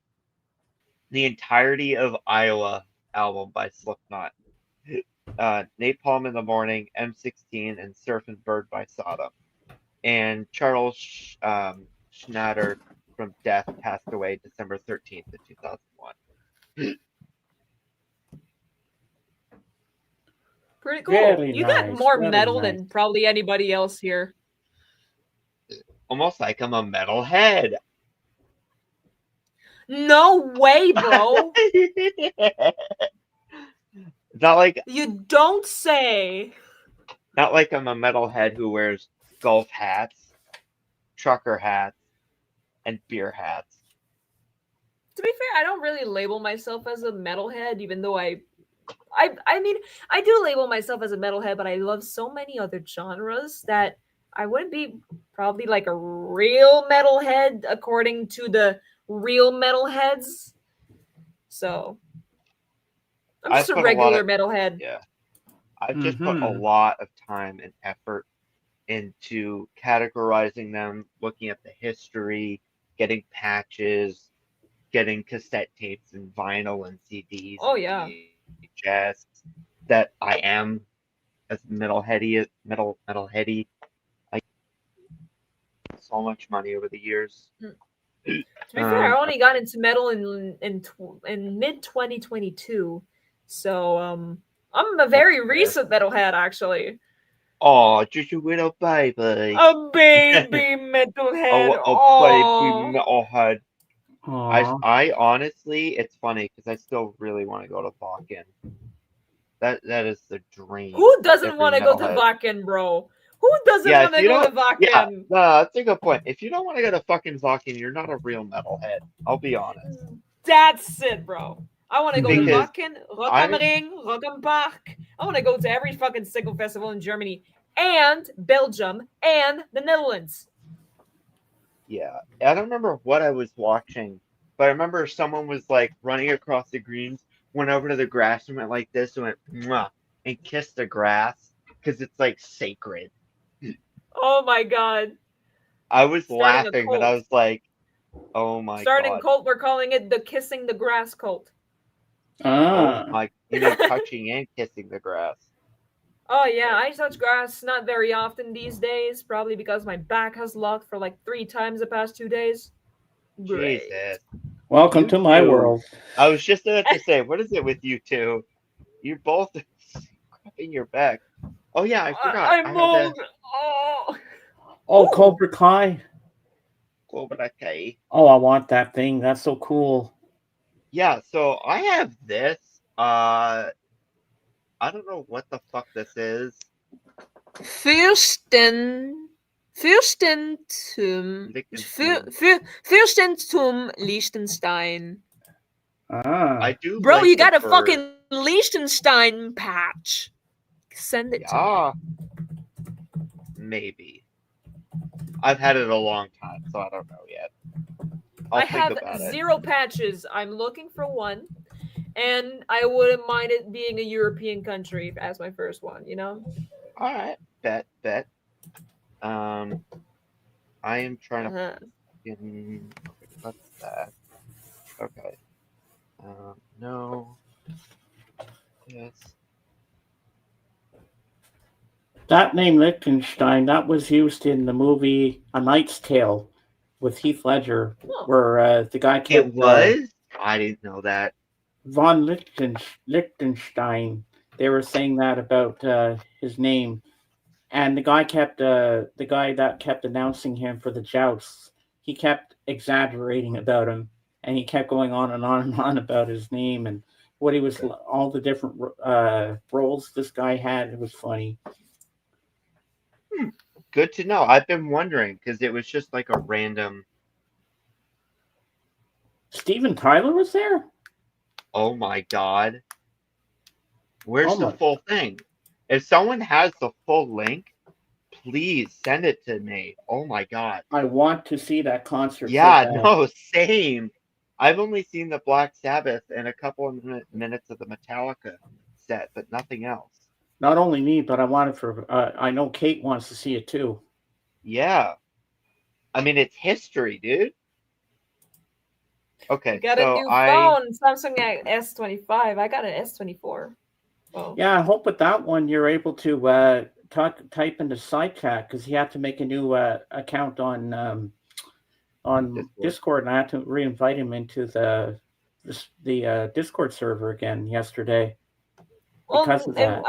The entirety of Iowa album by Slipknot. Napalm in the Morning, M16, and Surfing Bird by Sodom. and Charles Schnatter from death passed away December 13th of 2001. Pretty cool. Very You got nice. more Very metal nice. than probably anybody else here. Almost like I'm a metalhead. No way, bro. Not like You don't say. I'm a metalhead who wears golf hats, trucker hats, and beer hats. To be fair, I don't really label myself as a metalhead, even though I mean, I do label myself as a metalhead, but I love so many other genres that I wouldn't be probably like a real metalhead according to the real metalheads. So I'm I've just a put a lot regular of metalhead. yeah. I've just put a Mm-hmm. lot of time and effort into categorizing them, looking at the history, getting patches, getting cassette tapes and vinyl and CDs Oh and yeah. VHS. That I am as metalheady. I so much money over the years. To be fair, Um, I only got into metal in mid 2022, so I'm a very fair. recent metalhead actually. Oh, just a little baby. A baby metalhead. A baby Oh, metalhead. Aw. I honestly, it's funny because I still really want to go to Bakken. That is the dream who of doesn't every want to go to metalhead. Vakken, bro? Who doesn't Yeah, want if to you go to don't, yeah, Vakken? no, that's a good point. If you don't want to go to fucking Bakken, you're not a real metalhead. I'll be honest. That's it, bro. I want to go to Because Vakken, Rock am I, Ring, Rock am Park. I want to go to every fucking single festival in Germany and Belgium and the Netherlands. yeah, I don't remember what I was watching, but I remember someone was like running across the greens, went over to the grass and went like this and went mwah, and kissed the grass because it's like sacred. Oh my god. I was Starting a laughing, but I cult. was like, oh my Starting god. cult, we're calling it the Kissing the Grass cult. Oh Ah. my, you mean touching and kissing the grass. Oh yeah, I touch grass not very often these days, probably because my back has locked for like 3 times the past 2 days. Great. Jesus. Welcome You to my two. world. I was just about to say, what is it with you two? You're both crapping your back. Oh yeah, I forgot. I I'm had the old. Oh. Oh, Ooh. Cobra Kai. Cobra Kai. Oh, I want that thing. That's so cool. Yeah, so I have this. I don't know what the fuck this is. Fürstentum. Lichtenstein. Fürstentum Liechtenstein. Ah. I do Bro, like you the got a bird. fucking Liechtenstein patch. Send it to me. Yeah, maybe. I've had it a long time, so I don't know yet. I'll I think have about it. 0 patches. I'm looking for one. And I wouldn't mind it being a European country as my first one, you know? All right, bet. I am trying to Uh-huh. fucking. Okay, what's that? Okay. No. Yes. That name Liechtenstein, that was used in the movie A Knight's Tale with Heath Ledger, Oh. where the guy It kept was? I didn't know that. von Liechtenstein. They were saying that about his name, and the guy that kept announcing him for the jousts. He kept exaggerating about him, and he kept going on and on and on about his name and what he was, all the different roles this guy had. It was funny. Good to know. I've been wondering because it was just like a random. Steven Tyler was there. Oh my god. Where's Oh the my! full thing? If someone has the full link, please send it to me. Oh my god. I want to see that concert so Yeah, bad. no, same. I've only seen the Black Sabbath and a couple of minutes of the Metallica set, but nothing else. Not only me, but I want it for. I know Kate wants to see it too. Yeah. I mean, it's history, dude. Okay, Got a so new phone, Samsung S25. I got an S24. Oh. Yeah, I hope with that one you're able type into side chat because he had to make a new account on Discord, and I had to re-invite him into the Discord server again yesterday because of that.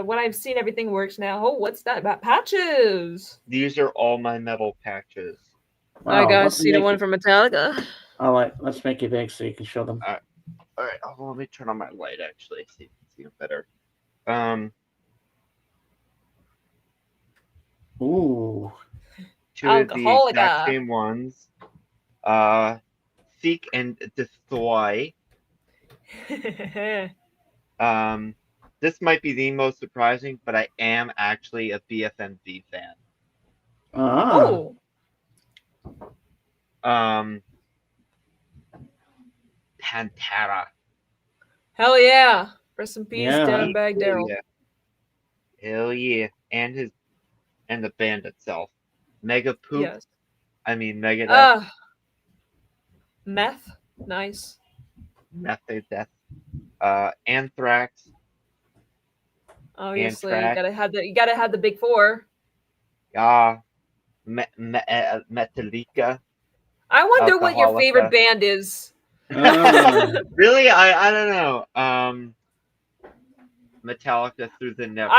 When I've seen everything works now. Oh, what's that about patches? These are all my metal patches. I Wow, gotta let's see the make one it, from Metallica. let's make it big so you can show them. All right, hold on, let me turn on my light actually, see it better. Ooh, Two of the exact Alcoholica. same ones. Seek and Destroy. This might be the most surprising, but I am actually a BFMV fan. Oh, Pantera. hell yeah! Rest in peace, Yeah. Darren Bag Hell Daryl. yeah. Hell yeah. And the band itself. Mega Poop. Yes. I mean Megadeth. Meth. Nice. Method Death. Anthrax. Obviously, Anthrax. you gotta have the big four. Metallica. I wonder what your favorite Alcoholica. band is. Really? I don't know. Metallica through the never.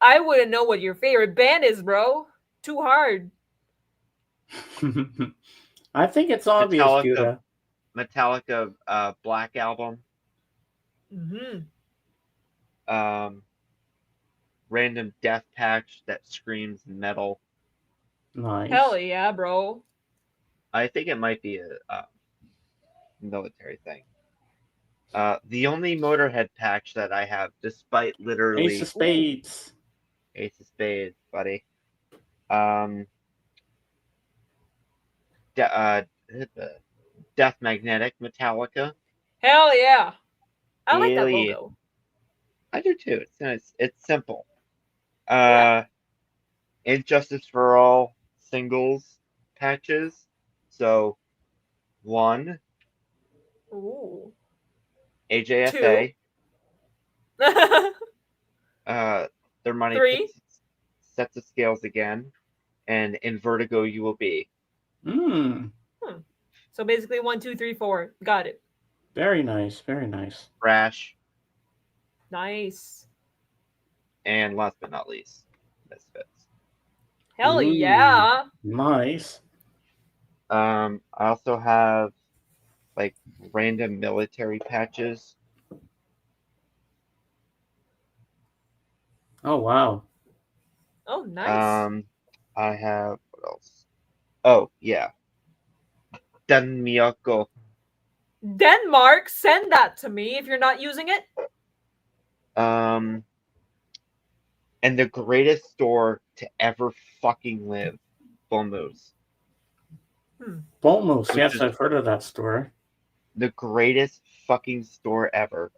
I wouldn't know what your favorite band is, bro. Too hard. I think it's obvious, Judah. Metallica Black Album. Mm-hmm. Random death patch that screams metal. Nice. Hell yeah, bro. I think it might be a military thing. The only Motorhead patch that I have, despite literally Ace of Spades. Ace of Spades, buddy. Death Magnetic Metallica. Hell yeah. I like that Hell yeah. logo. I do too. It's nice. It's simple. Yeah. Injustice for All singles patches. So, 1, Ooh. AJSA. 2. Their money 3. sets of scales again. And in Vertigo You Will Be. So basically 1, 2, 3, 4. Got it. Very nice. Very nice. Crash. Nice. And last but not least, Misfits. Hell yeah. Nice. I also have like random military patches. Oh wow. Oh, nice. I have what else? Oh yeah, Danmiyako. Denmark, send that to me if you're not using it. And the greatest store to ever fucking live, Bomos. Bomos, yes, I've heard of that store. The greatest fucking store ever.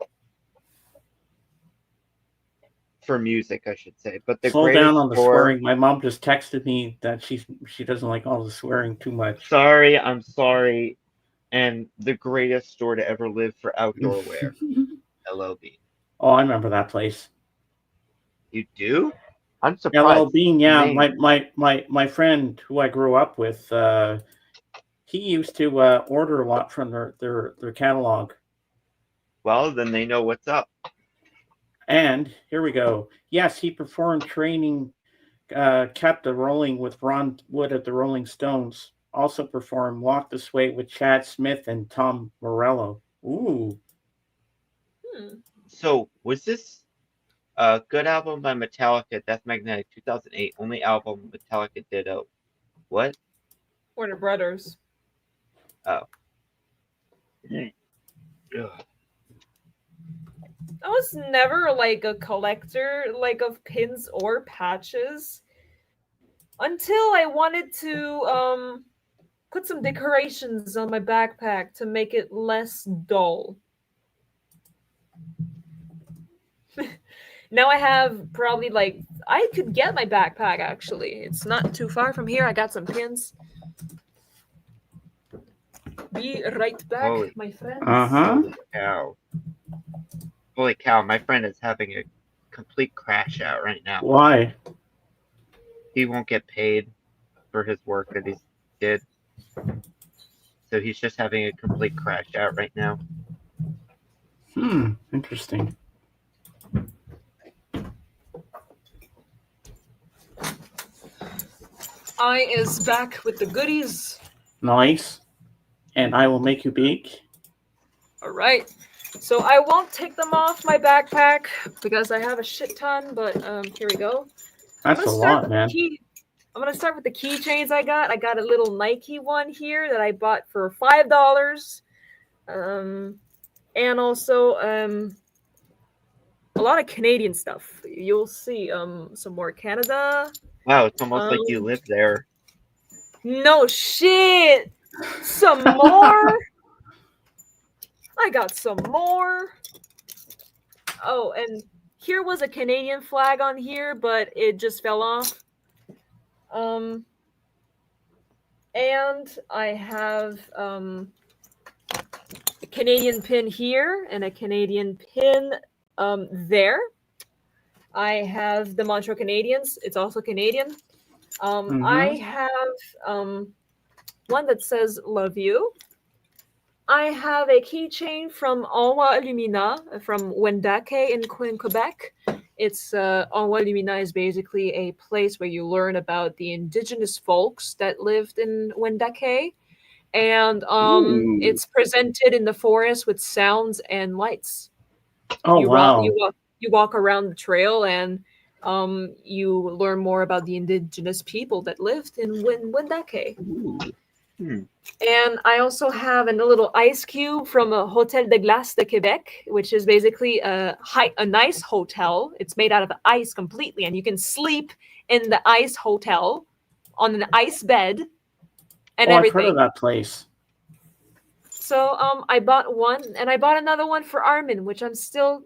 For music, I should say. But the Slow greatest down on the store... swearing. My mom just texted me that she doesn't like all the swearing too much. Sorry, I'm sorry. And the greatest store to ever live for outdoor wear. LL Bean. Oh, I remember that place. You do? I'm surprised. LL Bean, yeah. My friend who I grew up with, he used to order a lot from their catalog. Well, then they know what's up. And here we go. Yes, he performed training, kept the rolling with Ron Wood at the Rolling Stones. Also performed Walk This Way with Chad Smith and Tom Morello. Ooh. So, was this a good album by Metallica, Death Magnetic, 2008, only album Metallica did? What? Warner Brothers. Oh. I was never like a collector like of pins or patches until I wanted to put some decorations on my backpack to make it less dull. Now I have probably like I could get my backpack actually. It's not too far from here. I got some pins. Be right back, my friends. Uh-huh. Holy cow. Holy cow, my friend is having a complete crash out right now. Why? He won't get paid for his work that he did. So he's just having a complete crash out right now. Interesting. I is back with the goodies. Nice. And I will make you bake. All right. So I won't take them off my backpack because I have a shit ton, but here we go. That's a lot, man. I'm gonna start with the keychains I got. I got a little Nike one here that I bought for $5. And also a lot of Canadian stuff. You'll see some more Canada. Wow, it's almost like you live there. No shit. Some more. I got some more. Oh, and here was a Canadian flag on here, but it just fell off. And I have a Canadian pin here and a Canadian pin there. I have the Montreal Canadiens. It's also Canadian. I have one that says "Love You." I have a keychain from Envoi Lumina from Wendake in Quebec. It's Envoi Lumina is basically a place where you learn about the indigenous folks that lived in Wendake, and it's presented in the forest with sounds and lights. Oh, wow. You walk around the trail and you learn more about the indigenous people that lived in Wendake. And I also have a little ice cube from a Hôtel de Glace de Québec, which is basically a nice hotel. It's made out of ice completely, and you can sleep in the ice hotel on an ice bed and everything. I've heard of that place. So I bought one, and I bought another one for Armin, which I'm still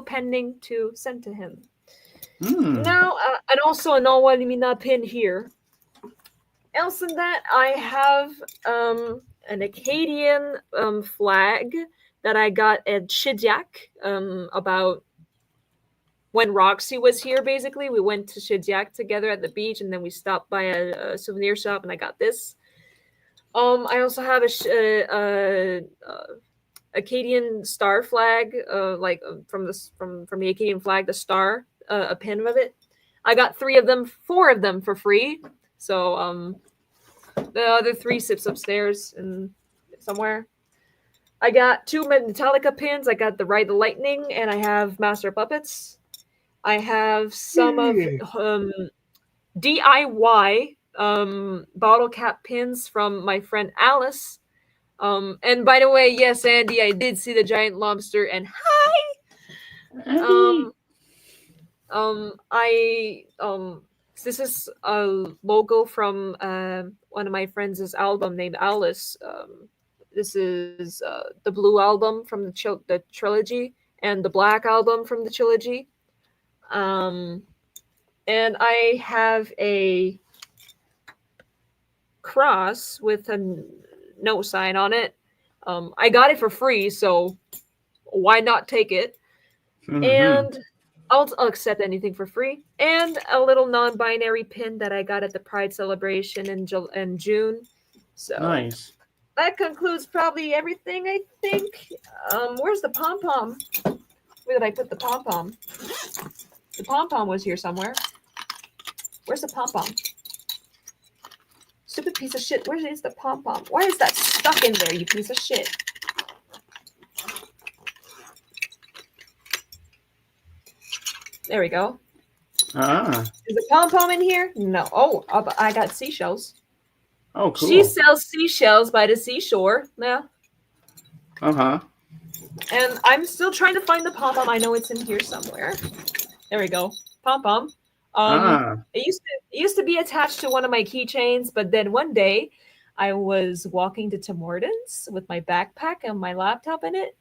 pending to send to him. Now, and also an Envoi Lumina pin here. Else than that, I have an Acadian flag that I got at Chidiac about when Roxy was here, basically. We went to Chidiac together at the beach, and then we stopped by a souvenir shop, and I got this. I also have a Acadian star flag, like from the Acadian flag, the star, a pin of it. I got 4 of them for free. So the other 3 sips upstairs and somewhere. I got 2 Metallica pins. I got the Ride the Lightning, and I have Master Puppets. I have some of DIY bottle cap pins from my friend Alice. And by the way, yes, Andy, I did see the giant lobster, and hi. This is a logo from one of my friends' album named Alice. This is the blue album from the trilogy and the black album from the trilogy. And I have a cross with a no sign on it. I got it for free, so why not take it? And I'll accept anything for free. And a little non-binary pin that I got at the Pride celebration in June. So nice. That concludes probably everything, I think. Where's the pom-pom? Where did I put the pom-pom? The pom-pom was here somewhere. Where's the pom-pom? Stupid piece of shit. Where is the pom-pom? Why is that stuck in there, you piece of shit? There we go. Is the pom-pom in here? No. Oh, I got seashells. Oh, cool. She sells seashells by the seashore. Yeah. And I'm still trying to find the pom-pom. I know it's in here somewhere. There we go. Pom-pom. It used to be attached to one of my keychains, but then one day I was walking to Tim Hortons with my backpack and my laptop in it.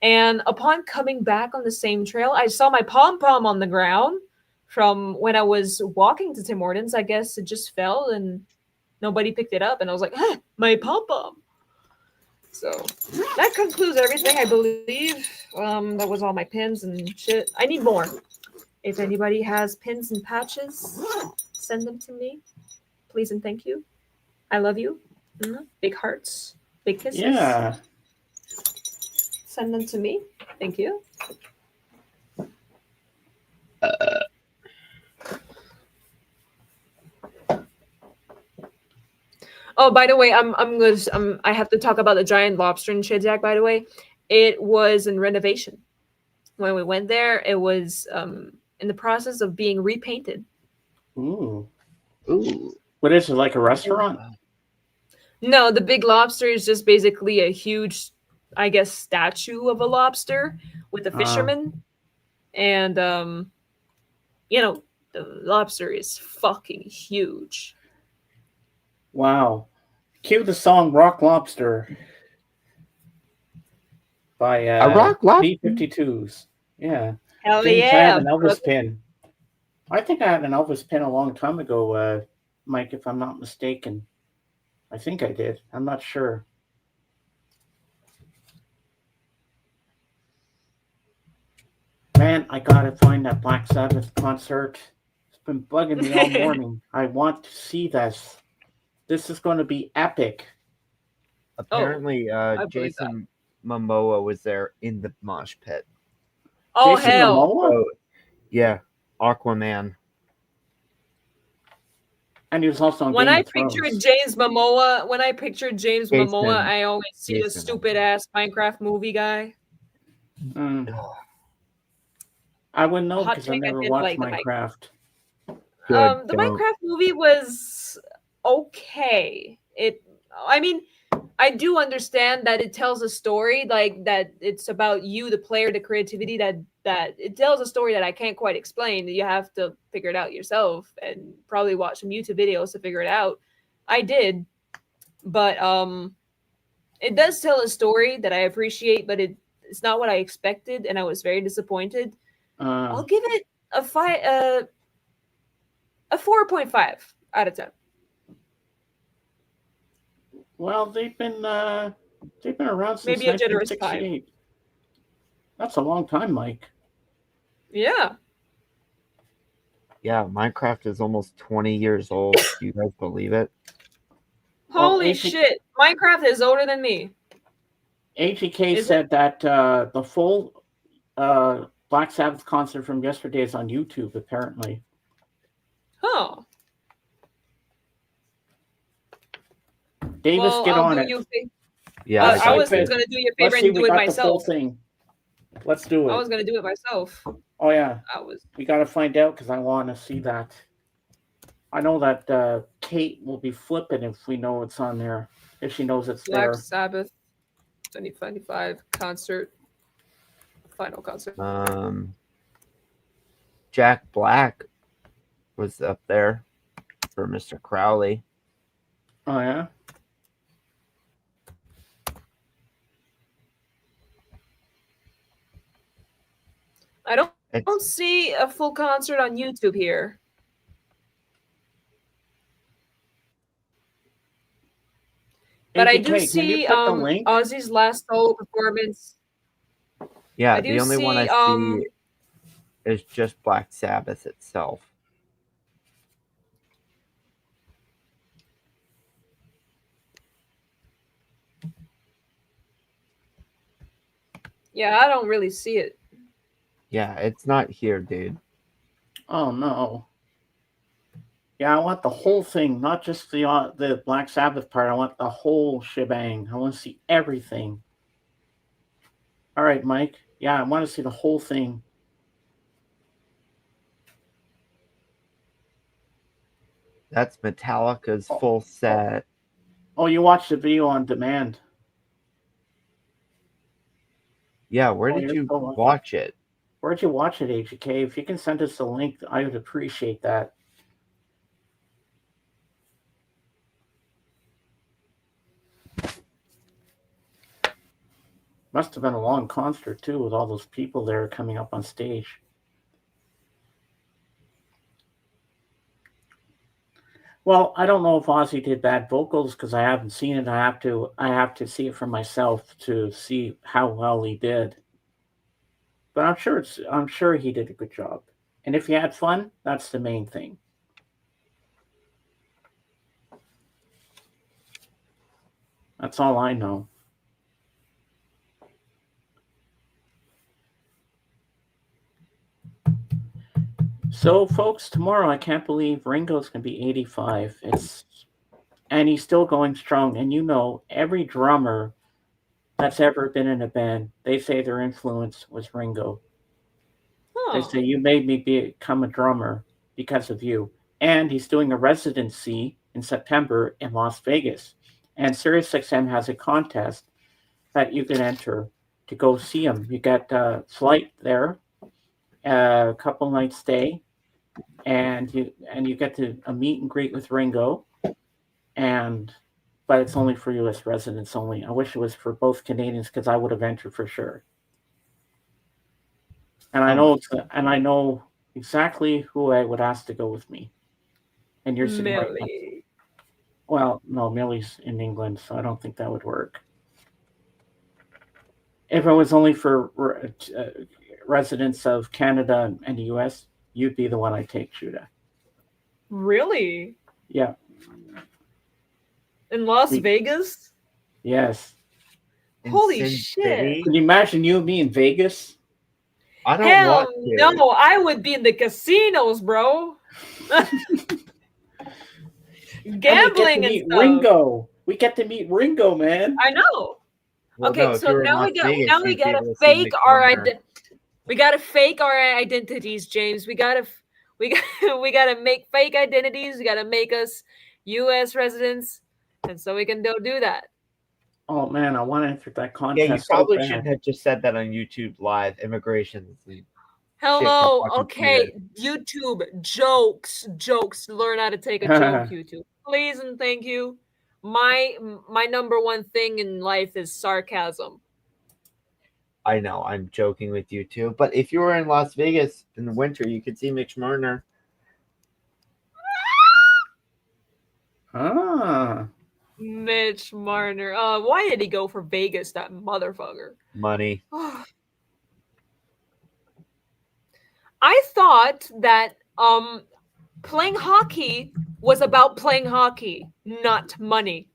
And upon coming back on the same trail, I saw my pom-pom on the ground from when I was walking to Tim Hortons. I guess it just fell and nobody picked it up. And I was like, my pom-pom. So that concludes everything, I believe. That was all my pins and shit. I need more. If anybody has pins and patches, send them to me, please and thank you. I love you. Big hearts, big kisses. Yeah. Send them to me. Thank you. Oh, by the way, I have to talk about the giant lobster in Shedjack. By the way, it was in renovation. When we went there, it was in the process of being repainted. Ooh. Ooh. What is it, like a restaurant? No, the big lobster is just basically a huge, I guess, statue of a lobster with a fisherman, and the lobster is fucking huge. Wow. Cue the song Rock Lobster by A rock lobster? B-52s. Yeah. Hell James, I have yeah! an Elvis pin. I think I had an Elvis pin a long time ago, Mike, if I'm not mistaken. I think I did. I'm not sure. Man, I gotta find that Black Sabbath concert. It's been bugging me all morning. I want to see this. This is going to be epic. Apparently, believe Jason Momoa was there in the mosh pit. Oh Jason hell! Momoa? Oh, yeah, Aquaman. And he was also on When Game I of Thrones. pictured James Momoa, I always see the Jason. stupid ass Minecraft movie guy. I wouldn't know Hot because I take, I never didn't watched like the Minecraft. Minecraft. Good. The don't. Minecraft movie was okay. I mean, I do understand that it tells a story like that. It's about you, the player, the creativity that it tells a story that I can't quite explain. You have to figure it out yourself and probably watch some YouTube videos to figure it out. I did, but it does tell a story that I appreciate, but it's not what I expected, and I was very disappointed. I'll give it a 4.5 out of 10. Well, they've been around since Maybe a generous 1968. That's a long time, Mike. Yeah. Yeah, Minecraft is almost 20 years old. Do you guys believe it? Holy Well, shit. Minecraft is older than me. AGK Is said that the full Black Sabbath concert from yesterday is on YouTube, apparently. Huh. Davis, Well, get I'll on do it. you. Yeah, Let's I was hype going it. to do you a Let's favor see, and we do it got the full myself. thing. Let's do I it. was going to do it myself. Oh yeah, I was. we got to find out because I want to see that. I know that Kate will be flipping if we know it's on there. If she knows it's Black there. Sabbath 2025 concert. Final concert. Jack Black was up there for Mr. Crowley. Oh yeah. I don't see a full concert on YouTube here. But I do AGK, can you see put the link? Ozzy's last solo performance. Yeah, I do the only one I see, see is just Black Sabbath itself. Yeah, I don't really see it. Yeah, it's not here, dude. Oh no. Yeah, I want the whole thing, not just the Black Sabbath part. I want the whole shebang. I want to see everything. All right, Mike. Yeah, I want to see the whole thing. That's Metallica's full set. Oh, you watched the video on demand. Yeah, where Oh, did you're you so lucky. watch it? Where'd you watch it, AGK? If you can send us the link, I would appreciate that. Must have been a long concert too, with all those people there coming up on stage. Well, I don't know if Ozzy did bad vocals because I haven't seen it. I have to see it for myself to see how well he did. But I'm sure he did a good job. And if he had fun, that's the main thing. That's all I know. So, folks, tomorrow I can't believe Ringo's gonna be 85. And he's still going strong. And every drummer that's ever been in a band, they say their influence was Ringo. They Oh, say you made me become a drummer because of you. And he's doing a residency in September in Las Vegas. And SiriusXM has a contest that you can enter to go see him. You get a flight there, a couple nights stay, and you get to a meet and greet with Ringo. And but it's only for U.S. residents only. I wish it was for both Canadians because I would have entered for sure. And I know exactly who I would ask to go with me. And you're sitting right next. Millie. Well, no, Millie's in England, so I don't think that would work. If it was only for residents of Canada and the U.S., you'd be the one I take, Judah. Really? Yeah. In Las We- Vegas? Yes. In Holy Sin shit. City? Can you imagine you and me in Vegas? I don't Hell want to. no, I would be in the casinos, bro. Gambling and meet stuff. Ringo. We get to meet Ringo, man. I know. Well, Okay, no, if so you were in now Las we Vegas, now we you'd be gotta able to see fake Mick our Jagger. we gotta fake our identities, James. We gotta we gotta make fake identities. We gotta make us U.S. residents, and so we can do that. Oh man, I want to enter that Yeah, contest. you so probably bad. shouldn't have just said that on YouTube Live. Immigration. Hello, fucking okay, YouTube jokes. Learn how to take a joke, YouTube, please and thank you. My number one thing in life is sarcasm. I know, I'm joking with you too. But if you were in Las Vegas in the winter, you could see Mitch Marner. Ah. Mitch Marner. Why did he go for Vegas, that motherfucker? Money. I thought that playing hockey was about playing hockey, not money.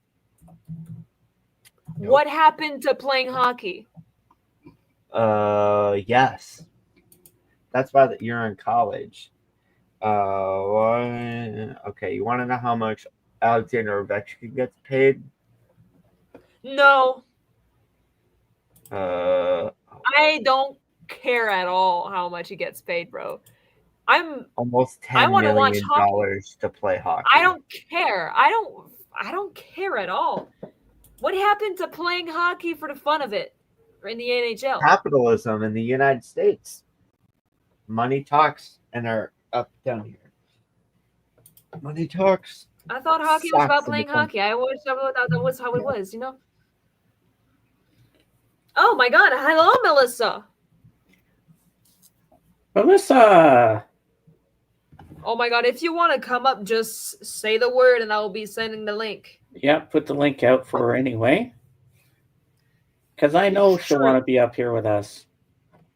Nope. What happened to playing hockey? Yes. That's why you're in college. Okay, you want to know how much Alexander Ovechkin gets paid? No, Uh, I don't care at all how much he gets paid, bro. almost I $10 wanna watch million hockey. to play hockey. I don't care. I don't care at all. What happened to playing hockey for the fun of it? Or in the NHL? Capitalism in the United States. Money talks and are up down here. Money talks. I thought hockey was Sucks about in the playing country. hockey. I always thought that was how it was, you know? Oh my god, hello, Melissa. Melissa. Oh my god, if you want to come up, just say the word and I will be sending the link. Yeah, put the link out for her anyway. Because I know she'll True. want to be up here with us.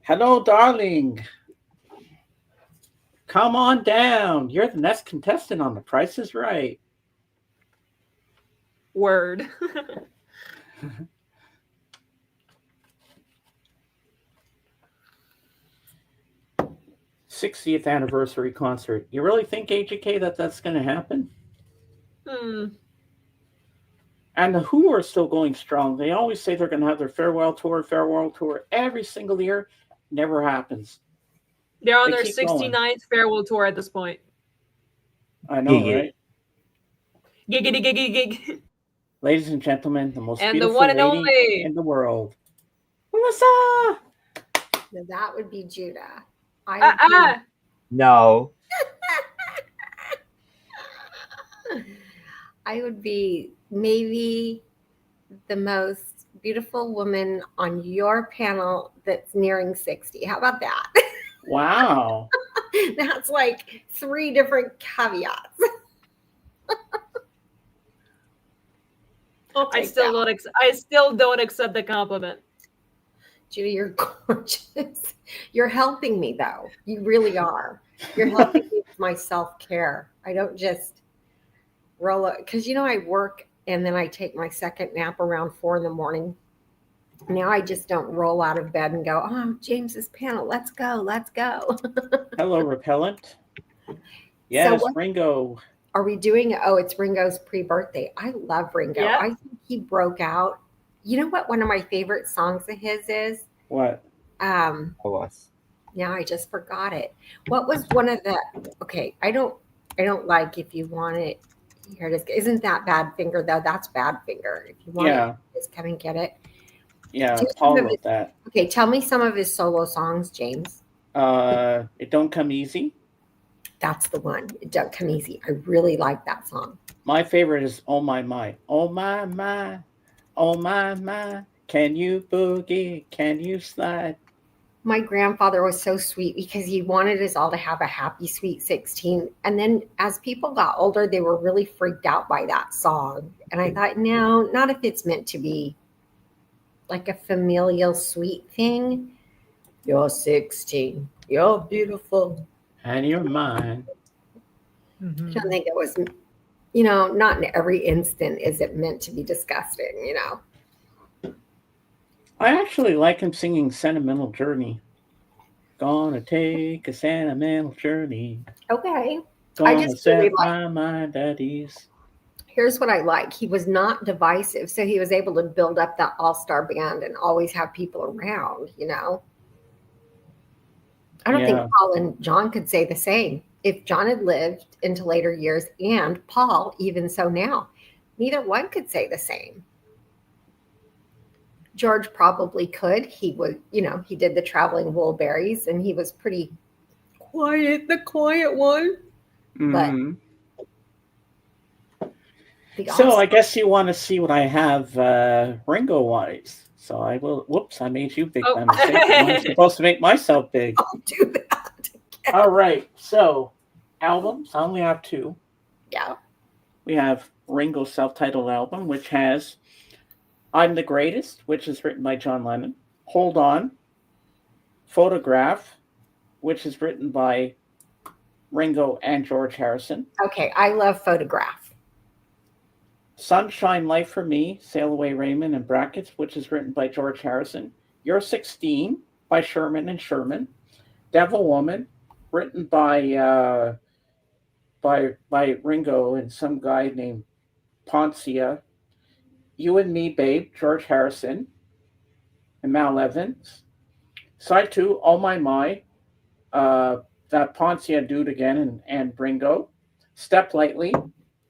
Hello, darling. Come on down. You're the next contestant on The Price is Right. Word. 60th anniversary concert. You really think, AJK, that's going to happen? And the Who are still going strong. They always say they're going to have their farewell tour every single year. Never happens. They're on They their keep going. 69th farewell tour at this point. I know, Giggity. right? Giggity, giggity, gig. Ladies and gentlemen, the most And the beautiful one and lady only. in the world. Melissa! Now that would be Judah. No. I would be maybe the most beautiful woman on your panel that's nearing 60. How about that? Wow. That's like 3 different caveats. I still don't accept the compliment. Judy, you're gorgeous. You're helping me though. You really are. You're helping me with my self-care. I don't just roll up because I work and then I take my second nap around 4 in the morning. Now I just don't roll out of bed and go, oh, James's panel. Let's go. Let's go. Hello, Repellent. So Yes, what Ringo. are we doing? Oh, it's Ringo's pre-birthday. I love Ringo. Yep. I think he broke out. You know what one of my favorite songs of his is? What? Tell us. Now I just forgot it. What was one of the okay, I don't like if you want it. Here it is. Isn't that Badfinger though? That's Badfinger. If you want Yeah. it, just come and get it. Yeah, Do Paul some of wrote that. Okay, tell me some of his solo songs, James. It Don't Come Easy. That's the one. It don't come easy. I really like that song. My favorite is Oh My My. Oh my my. Oh my my. Can you boogie? Can you slide? My grandfather was so sweet because he wanted us all to have a happy, sweet 16. And then as people got older, they were really freaked out by that song. And I thought, no, not if it's meant to be like a familial, sweet thing. You're 16. You're beautiful. And you're mine. I don't think it was, not in every instant is it meant to be disgusting, I actually like him singing Sentimental Journey. Gonna take a sentimental journey. Okay. Gonna just set really like- my mind at ease. Here's what I like. He was not divisive, so he was able to build up that all-star band and always have people around, I don't think Yeah. Paul and John could say the same. If John had lived into later years and Paul, even so now, neither one could say the same. George probably could. He would, he did the traveling Woolberries and he was pretty quiet, the quiet one. Mhm. The So I all-star- guess you want to see what I have Ringo wise. So I will. Whoops! I made you big Oh. by mistake. I'm supposed to make myself big. Don't do that. All right. So albums. I only have two. Yeah. We have Ringo's self-titled album, which has "I'm the Greatest," which is written by John Lennon. "Hold On," "Photograph," which is written by Ringo and George Harrison. Okay. I love Photograph. "Sunshine Life for Me," "Sail Away Raymond" in brackets, which is written by George Harrison. "You're 16" by Sherman and Sherman. "Devil Woman," written by Ringo and some guy named Poncia. "You and Me, Babe," George Harrison and Mal Evans. Side 2, "Oh My My," that Poncia dude again and Ringo. "Step Lightly,"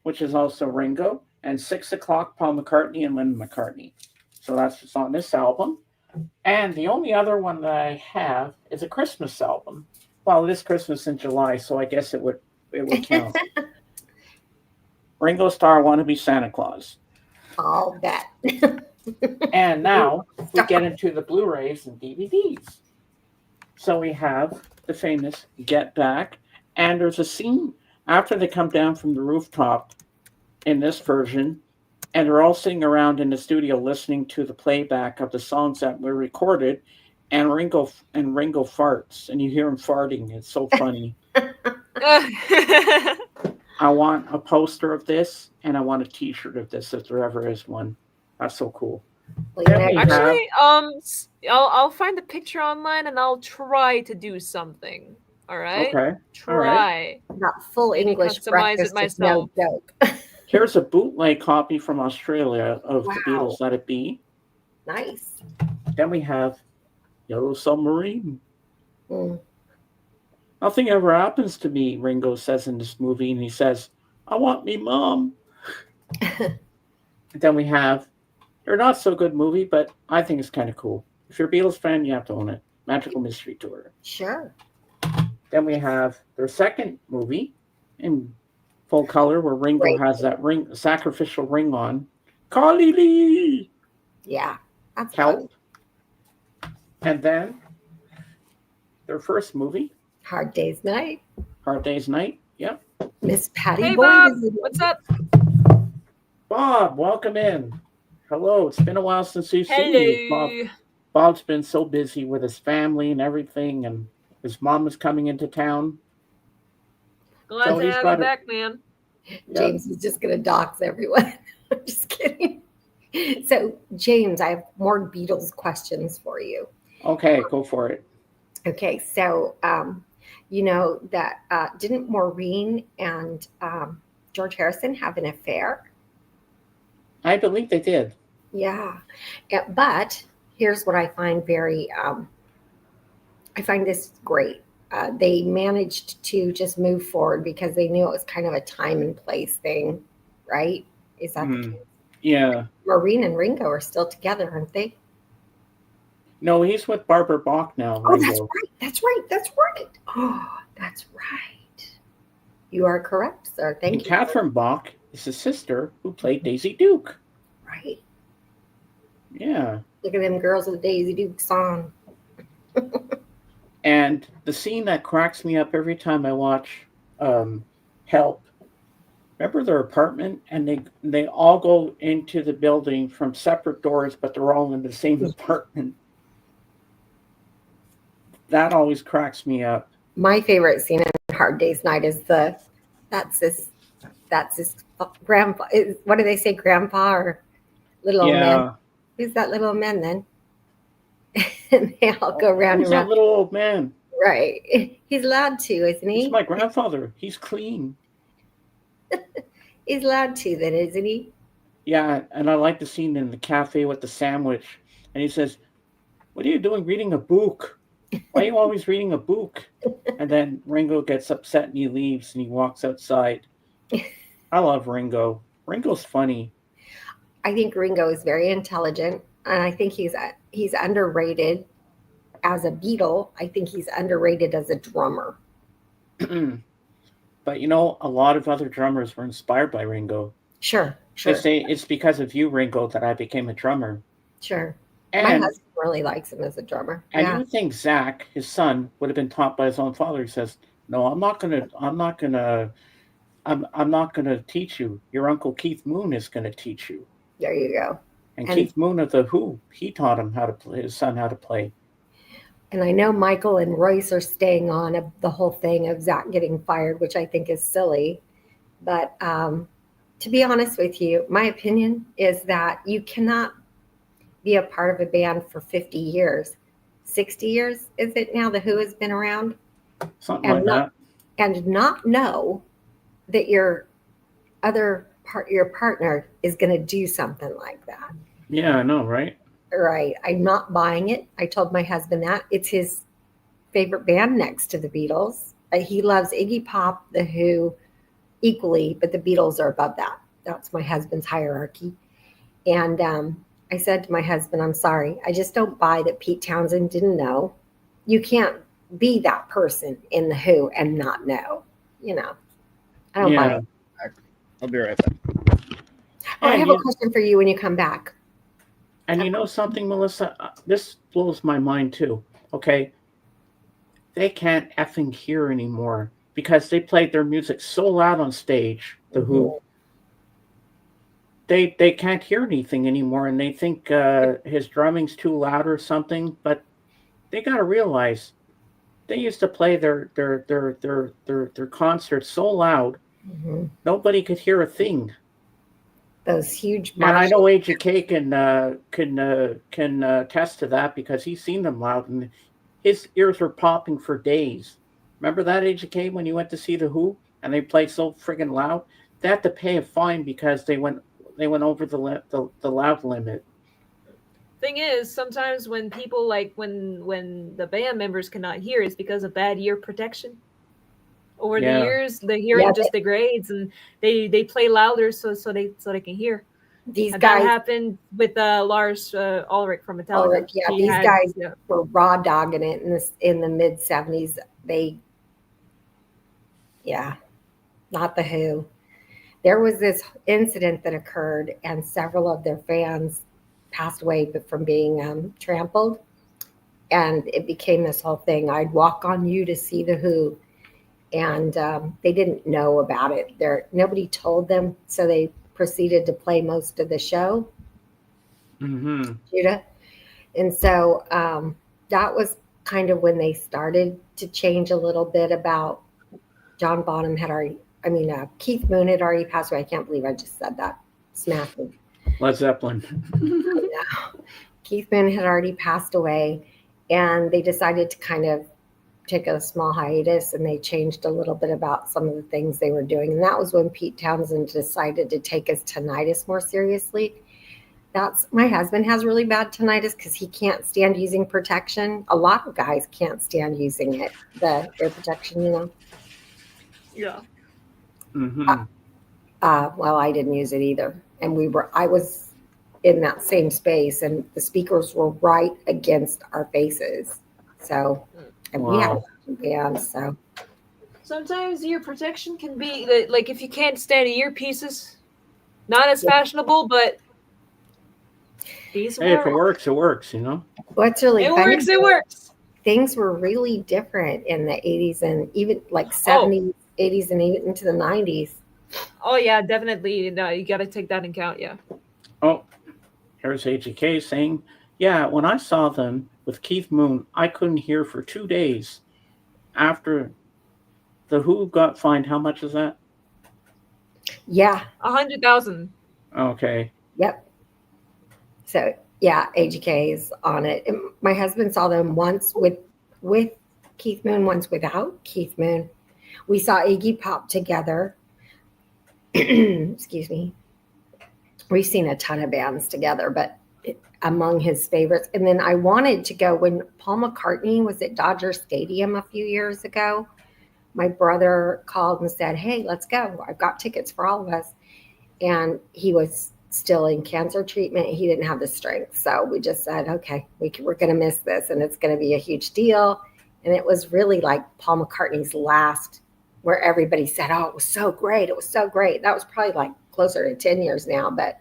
which is also Ringo. And "6 O'Clock," Paul McCartney and Lennon McCartney. So that's just on this album. And the only other one that I have is a Christmas album. Well, it is Christmas in July, so I guess it would count. "Ringo Starr, Wanna Be Santa Claus." I'll bet. And now we get into the Blu-rays and DVDs. So we have the famous "Get Back," and there's a scene after they come down from the rooftop in this version, and they're all sitting around in the studio listening to the playback of the songs that were recorded, and Ringo farts, and you hear him farting. It's so funny. I want a poster of this, and I want a T-shirt of this if there ever is one. That's so cool. Well, Yeah, we have- Actually, I'll find the picture online and I'll try to do something. All right. Okay. Try. All right. that full Maybe English customize it breakfast is no joke. Here's a bootleg copy from Australia of Wow. the Beatles' "Let It Be." Nice. Then we have "Yellow Submarine." Mm. "Nothing ever happens to me," Ringo says in this movie, and he says, "I want me mom." Then we have their not so good movie, but I think it's kind of cool. If you're a Beatles fan, you have to own it. "Magical Mystery Tour." Sure. Then we have their second movie in full color, where Ringo Great. has that sacrificial ring on. "Carly Lee." Yeah. That's Help. fun. And then their first movie, Hard Day's Night. "Hard Day's Night." Yep. Miss Patty Hey Boyd Bob, is in what's up? Bob, welcome in. Hello. It's been a while since we've seen you, Bob. Hello. Bob's been so busy with his family and everything, and his mom is coming into town. Glad So to he's have you got to, back, man. yep. James is just going to dox everyone. I'm just kidding. So, James, I have more Beatles questions for you. Okay, go for it. Okay, so you know that didn't Maureen and George Harrison have an affair? I believe they did. Yeah. But here's what I find I find this great. They managed to just move forward because they knew it was kind of a time and place thing, right? Is that the Hmm. case? Yeah. Maureen and Ringo are still together, aren't they? No, he's with Barbara Bach now, Oh, that's Ringo. right. That's right. That's right. Oh, that's right. You are correct, sir. And Thank you. Catherine Bach is his sister who played Daisy Duke. Right. Yeah. Look at them girls with Daisy Duke song. And the scene that cracks me up every time I watch Help. Remember their apartment, and they all go into the building from separate doors, but they're all in the same apartment. That always cracks me up. My favorite scene in Hard Day's Night is that's his that's his grandpa. What do they say, grandpa or little old man? Yeah. Who's that little old man then? And they all go round Who's and that round. little old man? Right. He's allowed to, isn't He's he? my grandfather. He's clean. He's allowed to then, isn't he? Yeah, and I like the scene in the cafe with the sandwich. And he says, "What are you doing reading a book? Why are you always reading a book?" And then Ringo gets upset and he leaves and he walks outside. I love Ringo. Ringo's funny. I think Ringo is very intelligent, and I think he's underrated as a Beatle. I think he's underrated as a drummer. But you know, a lot of other drummers were inspired by Ringo. Sure, They sure, say it's because of you, Ringo, that I became a drummer. sure. My And husband really likes him as a drummer. and Yeah. you think Zach, his son, would have been taught by his own father. He says, "No, I'm not gonna teach you. Your uncle Keith Moon is gonna teach you." There you go. And And Keith Moon of the Who, he taught him how to play, his son how to play. and I know Michael and Royce are staying on the whole thing of Zach getting fired, which I think is silly. But to be honest with you, my opinion is that you cannot be a part of a band for 50 years. 60 years is it now? The Who has been around, Something like and not that. know that your your partner is going to do something like that. Yeah, I know, right? Right. I'm not buying it. I told my husband that it's his favorite band next to the Beatles. He loves Iggy Pop, the Who equally, but the Beatles are above that. That's my husband's hierarchy. And I said to my husband, I'm sorry. I just don't buy that Pete Townsend didn't know. You can't be that person in the Who and not know. You know, I don't buy Yeah. it. I'll be right back. Oh, I And have a you, question for you when you come back. and you know something, Melissa? This blows my mind too. Okay, they can't effing hear anymore because they played their music so loud on stage. The Who, Mhm. they can't hear anything anymore, and they think his drumming's too loud or something. But they got to realize they used to play their concerts so loud Mhm. nobody could hear a thing. Those huge And I know Marshall. AJK can attest to that because he's seen them loud and his ears were popping for days. Remember that AJK when you went to see the Who and they played so friggin' loud? They had to pay a fine because they went over the loud limit. Thing is, sometimes when people like when the band members cannot hear, it's because of bad ear protection. Over the Yeah, years, the Yeah, hearing just degrades, and they play louder so they can hear. these And that guys, happened with Lars Ulrich from Metallica. Ulrich, yeah, He these had guys were raw dogging it in the mid 70s. They, yeah, not the Who. There was this incident that occurred, and several of their fans passed away from being trampled. And it became this whole thing. I'd walk on you to see the Who, and they didn't know about it. Nobody told them, so they proceeded to play most of the show. mm-hmm. Judah, And so that was kind of when they started to change a little bit about John Bonham had already, Keith Moon had already passed away. I can't believe I just said that. It's massive. Led Zeppelin. Keith Moon had already passed away, and they decided to kind of take a small hiatus, and they changed a little bit about some of the things they were doing. And that was when Pete Townsend decided to take his tinnitus more seriously. My husband has really bad tinnitus because he can't stand using protection. A lot of guys can't stand using it, the ear protection, Yeah. Mm-hmm. Well, I didn't use it either. And I was in that same space, and the speakers were right against our faces. So, and we had bands, so. Sometimes ear protection can be like if you can't stand earpieces, not as fashionable, but these Hey, if it work. works, it works. What's really It funny, works. It works. things were really different in the 80s and even like 70s, 80s, and even into the 90s. Oh yeah, definitely. No, you got to take that in account. Yeah. Oh, here's AGK saying, yeah, when I saw them with Keith Moon, I couldn't hear for 2 days. After the Who got fined, how much is that? Yeah. 100,000. Okay. Yep. So yeah, AGK is on it. And my husband saw them once with Keith Moon, once without Keith Moon. We saw Iggy Pop together. Excuse me. We've seen a ton of bands together, but among his favorites. And then I wanted to go when Paul McCartney was at Dodger Stadium a few years ago. My brother called and said, hey, let's go. I've got tickets for all of us. And he was still in cancer treatment. He didn't have the strength. So we just said, okay, we're going to miss this, and it's going to be a huge deal. And it was really like Paul McCartney's last, where everybody said, oh, it was so great. It was so great. That was probably like closer to 10 years now. But,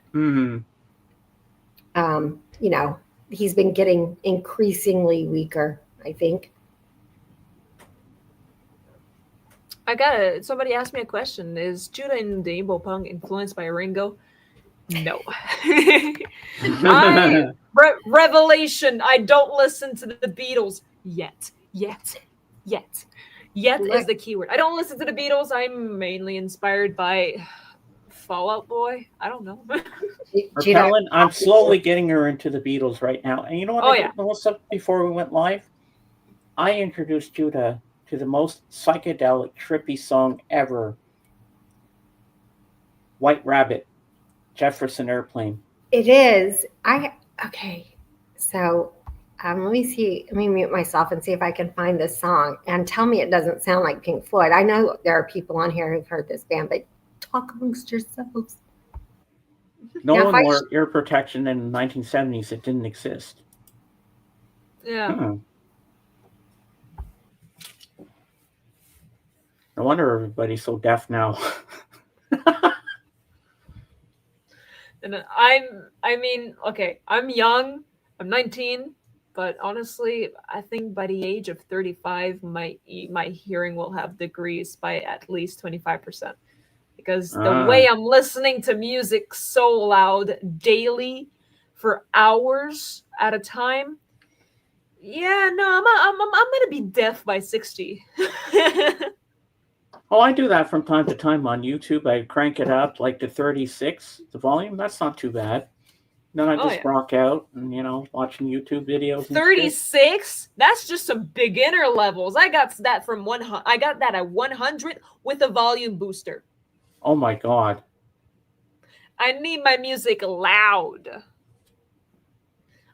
he's been getting increasingly weaker, I think. Somebody asked me a question. Is Judah and the Emo Punk influenced by Ringo? No. Revelation. I don't listen to the Beatles yet. Yet is the keyword. I don't listen to the Beatles. I'm mainly inspired by Fall Out Boy. I don't know. Repellent, I'm slowly getting her into the Beatles right now. And you know what I did, Melissa, before we went live? I introduced Judah to the most psychedelic, trippy song ever. White Rabbit, Jefferson Airplane. It is. Okay. So let me see. Let me mute myself and see if I can find this song. And tell me it doesn't sound like Pink Floyd. I know there are people on here who've heard this band, but talk amongst yourselves. No one wore ear protection in the 1970s. It didn't exist. Yeah. No wonder everybody's so deaf now. And I'm young. I'm 19, but honestly, I think by the age of 35, my hearing will have decreased by at least 25%. Because the way I'm listening to music so loud daily for hours at a time, I'm gonna be deaf by 60. Oh, I do that from time to time on YouTube. I crank it up like to 36, the volume. That's not too bad. Then I just rock out and, watching YouTube videos. 36? That's just some beginner levels. I got that I got that at 100 with a volume booster. Oh my God. I need my music loud.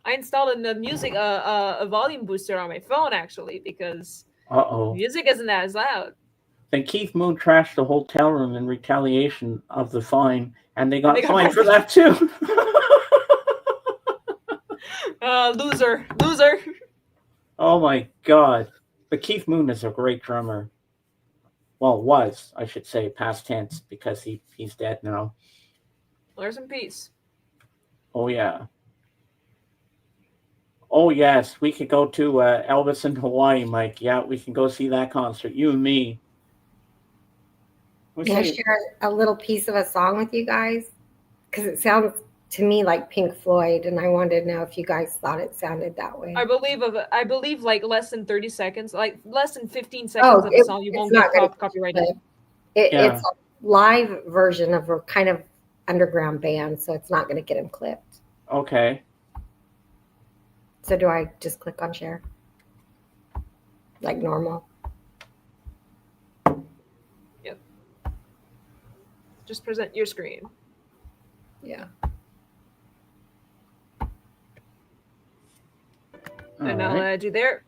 I installed a volume booster on my phone actually because music isn't as loud. Then Keith Moon trashed the hotel room in retaliation of the fine, and they got fined for that too. Loser. Oh my God. But Keith Moon is a great drummer. Well, was, I should say, past tense, because he's dead now. Rest in peace. Oh, yeah. Oh, yes. We could go to Elvis in Hawaii, Mike. Yeah, we can go see that concert. You and me. Can I share a little piece of a song with you guys? Because it sounds to me like Pink Floyd, and I wanted to know if you guys thought it sounded that way. I believe like less than 30 seconds, like less than 15 Oh, seconds of a song, you it's won't not get going to copyrighted. Yeah. It's a live version of a kind of underground band, so it's not going to get them clipped. Okay. So do I just click on share? Like normal? Yep. Just present your screen. Yeah. And All I'll right. add you there.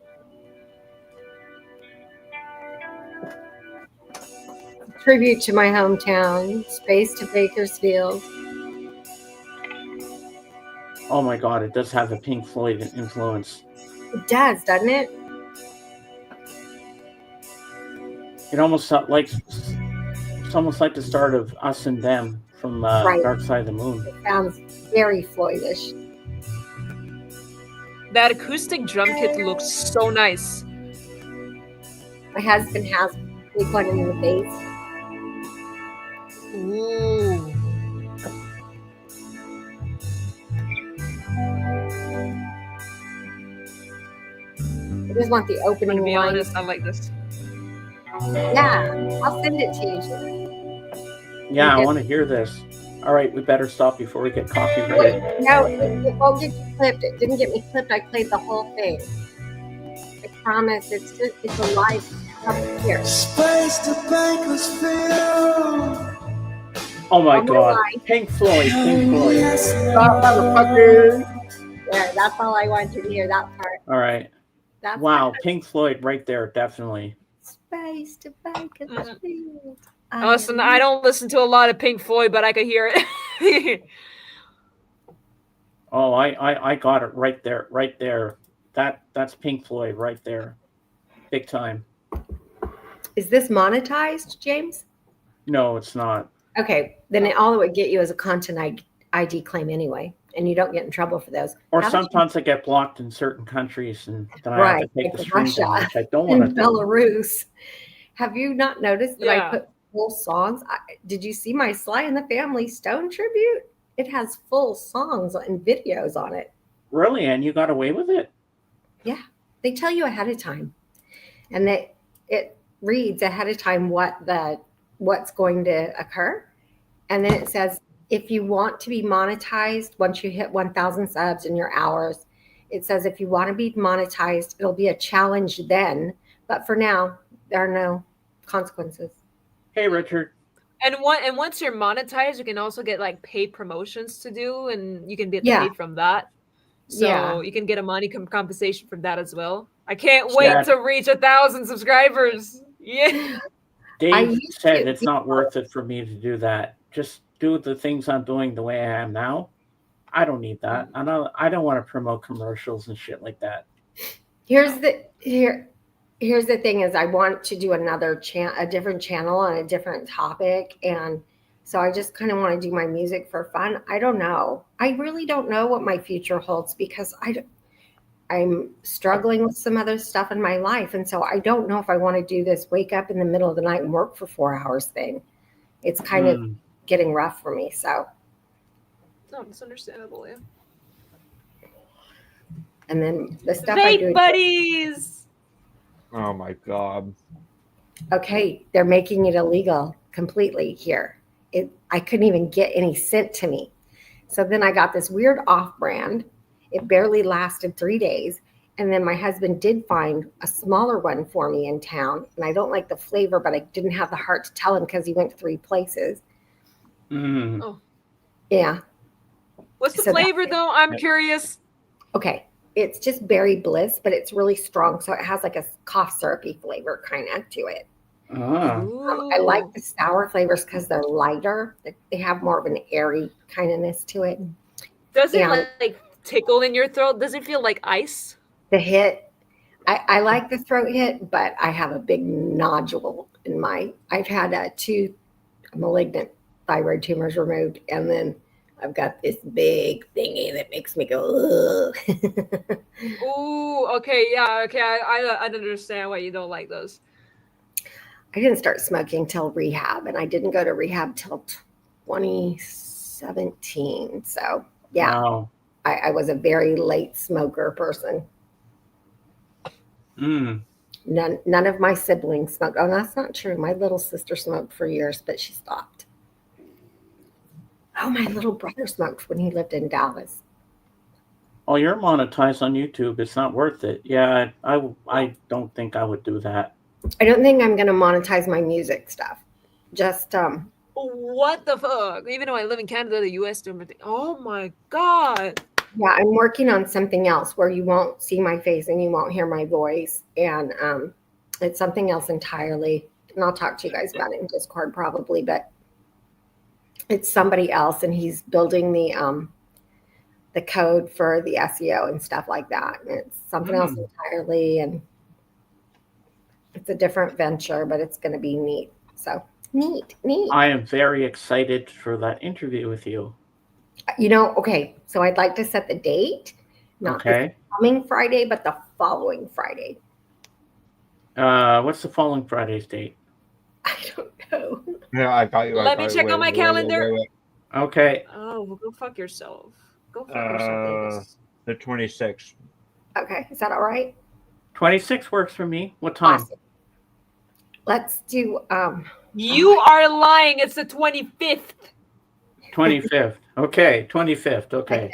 Tribute to my hometown, Space to Bakersfield. Oh my God, it does have a Pink Floyd influence. It does, doesn't it? It almost it's almost like the start of Us and Them from Right. Dark Side of the Moon. It sounds very Floydish. That acoustic drum kit looks so nice. My husband has a big one in the bass. Ooh. I just want the I'm opening gonna be line. honest, I like this. Yeah, I'll send it to you. Yeah, I Okay. want to hear this. All right, we better stop before we get copyrighted. No, it won't get you clipped. It didn't get me clipped. I played the whole thing. I promise. It's a live up here. Space to Bakersfield. Oh my One more God, line. Pink Floyd, Pink Floyd. There, that's all I wanted you to hear. That part. All right. That's Wow, Pink Floyd right there, definitely. Space to Bakersfield. Listen, I don't listen to a lot of Pink Floyd, but I could hear it. Oh, I got it right there, right there. That's Pink Floyd right there, big time. Is this monetized, James? No, it's not. Okay, then all it would get you is a content ID claim anyway, and you don't get in trouble for those. Or Haven't you- sometimes I get blocked in certain countries, and then I have Right, to take like the stream down, Russia which I don't want to in do. Belarus. Have you not noticed that I Yeah. put full songs? Did you see my Sly and the Family Stone tribute? It has full songs and videos on it. Really, and you got away with it? They tell you ahead of time, and it reads ahead of time what's going to occur, and then it says if you want to be monetized once you hit 1,000 subs in your hours, it says if you want to be monetized, it'll be a challenge then, but for now there are no consequences. Hey, Richard. And once you're monetized, you can also get like paid promotions to do, and you can get Yeah. paid from that. So Yeah. you can get a money compensation from that as well. I can't wait Yeah. to reach 1,000 subscribers. Yeah. Dave used said to it's be- not worth it for me to do that. Just do the things I'm doing the way I am now. I don't need that. I don't want to promote commercials and shit like that. Here's the thing is I want to do a different channel on a different topic, and so I just kind of want to do my music for fun. I don't know. I really don't know what my future holds because I'm struggling with some other stuff in my life, and so I don't know if I want to do this wake up in the middle of the night and work for 4 hours thing. It's kind of getting rough for me. So, No, it's understandable. Yeah. and then the stuff I do. Vape buddies. Oh my god. Okay, they're making it illegal completely here. I couldn't even get any sent to me. So then I got this weird off-brand. It barely lasted 3 days. And then my husband did find a smaller one for me in town. And I don't like the flavor, but I didn't have the heart to tell him because he went to 3 places. Mm. Yeah. What's the So that- flavor though? I'm curious. Okay. It's just berry bliss, but it's really strong. So it has like a cough syrupy flavor kind of to it. Ah. I like the sour flavors because they're lighter. They have more of an airy kindness to it. Does it Yeah. like tickle in your throat? Does it feel like ice? The hit, I like the throat hit, but I have a big nodule in I've had 2 malignant thyroid tumors removed, and then I've got this big thingy that makes me go, ugh. Ooh, okay, yeah, okay. I understand why you don't like those. I didn't start smoking till rehab, and I didn't go to rehab till 20 17. So yeah, Wow. I was a very late smoker person. Mm. None of my siblings smoked. Oh, that's not true. My little sister smoked for years, but she stopped. Oh, my little brother smoked when he lived in Dallas. Well, you're monetized on YouTube. It's not worth it. Yeah, I don't think I would do that. I don't think I'm going to monetize my music stuff. Just What the fuck? Even though I live in Canada, the US, oh my god. yeah, I'm working on something else where you won't see my face and you won't hear my voice, and it's something else entirely. And I'll talk to you guys about it in Discord probably, but it's somebody else, and he's building the code for the SEO and stuff like that. And it's something else entirely, and it's a different venture, but it's going to be neat. So neat. I am very excited for that interview with you. Okay, so I'd like to set the date, not this Okay. coming Friday, but the following Friday. What's the following Friday's date? I don't know. Yeah, I got you. Let me check on my calendar. Okay. Oh, well, go fuck yourself. Go fuck yourself, Davis. The 26th. Okay, is that all right? 26 works for me. What time? Awesome. Let's do You are lying. It's the 25th. 25th. Okay, 25th. Okay.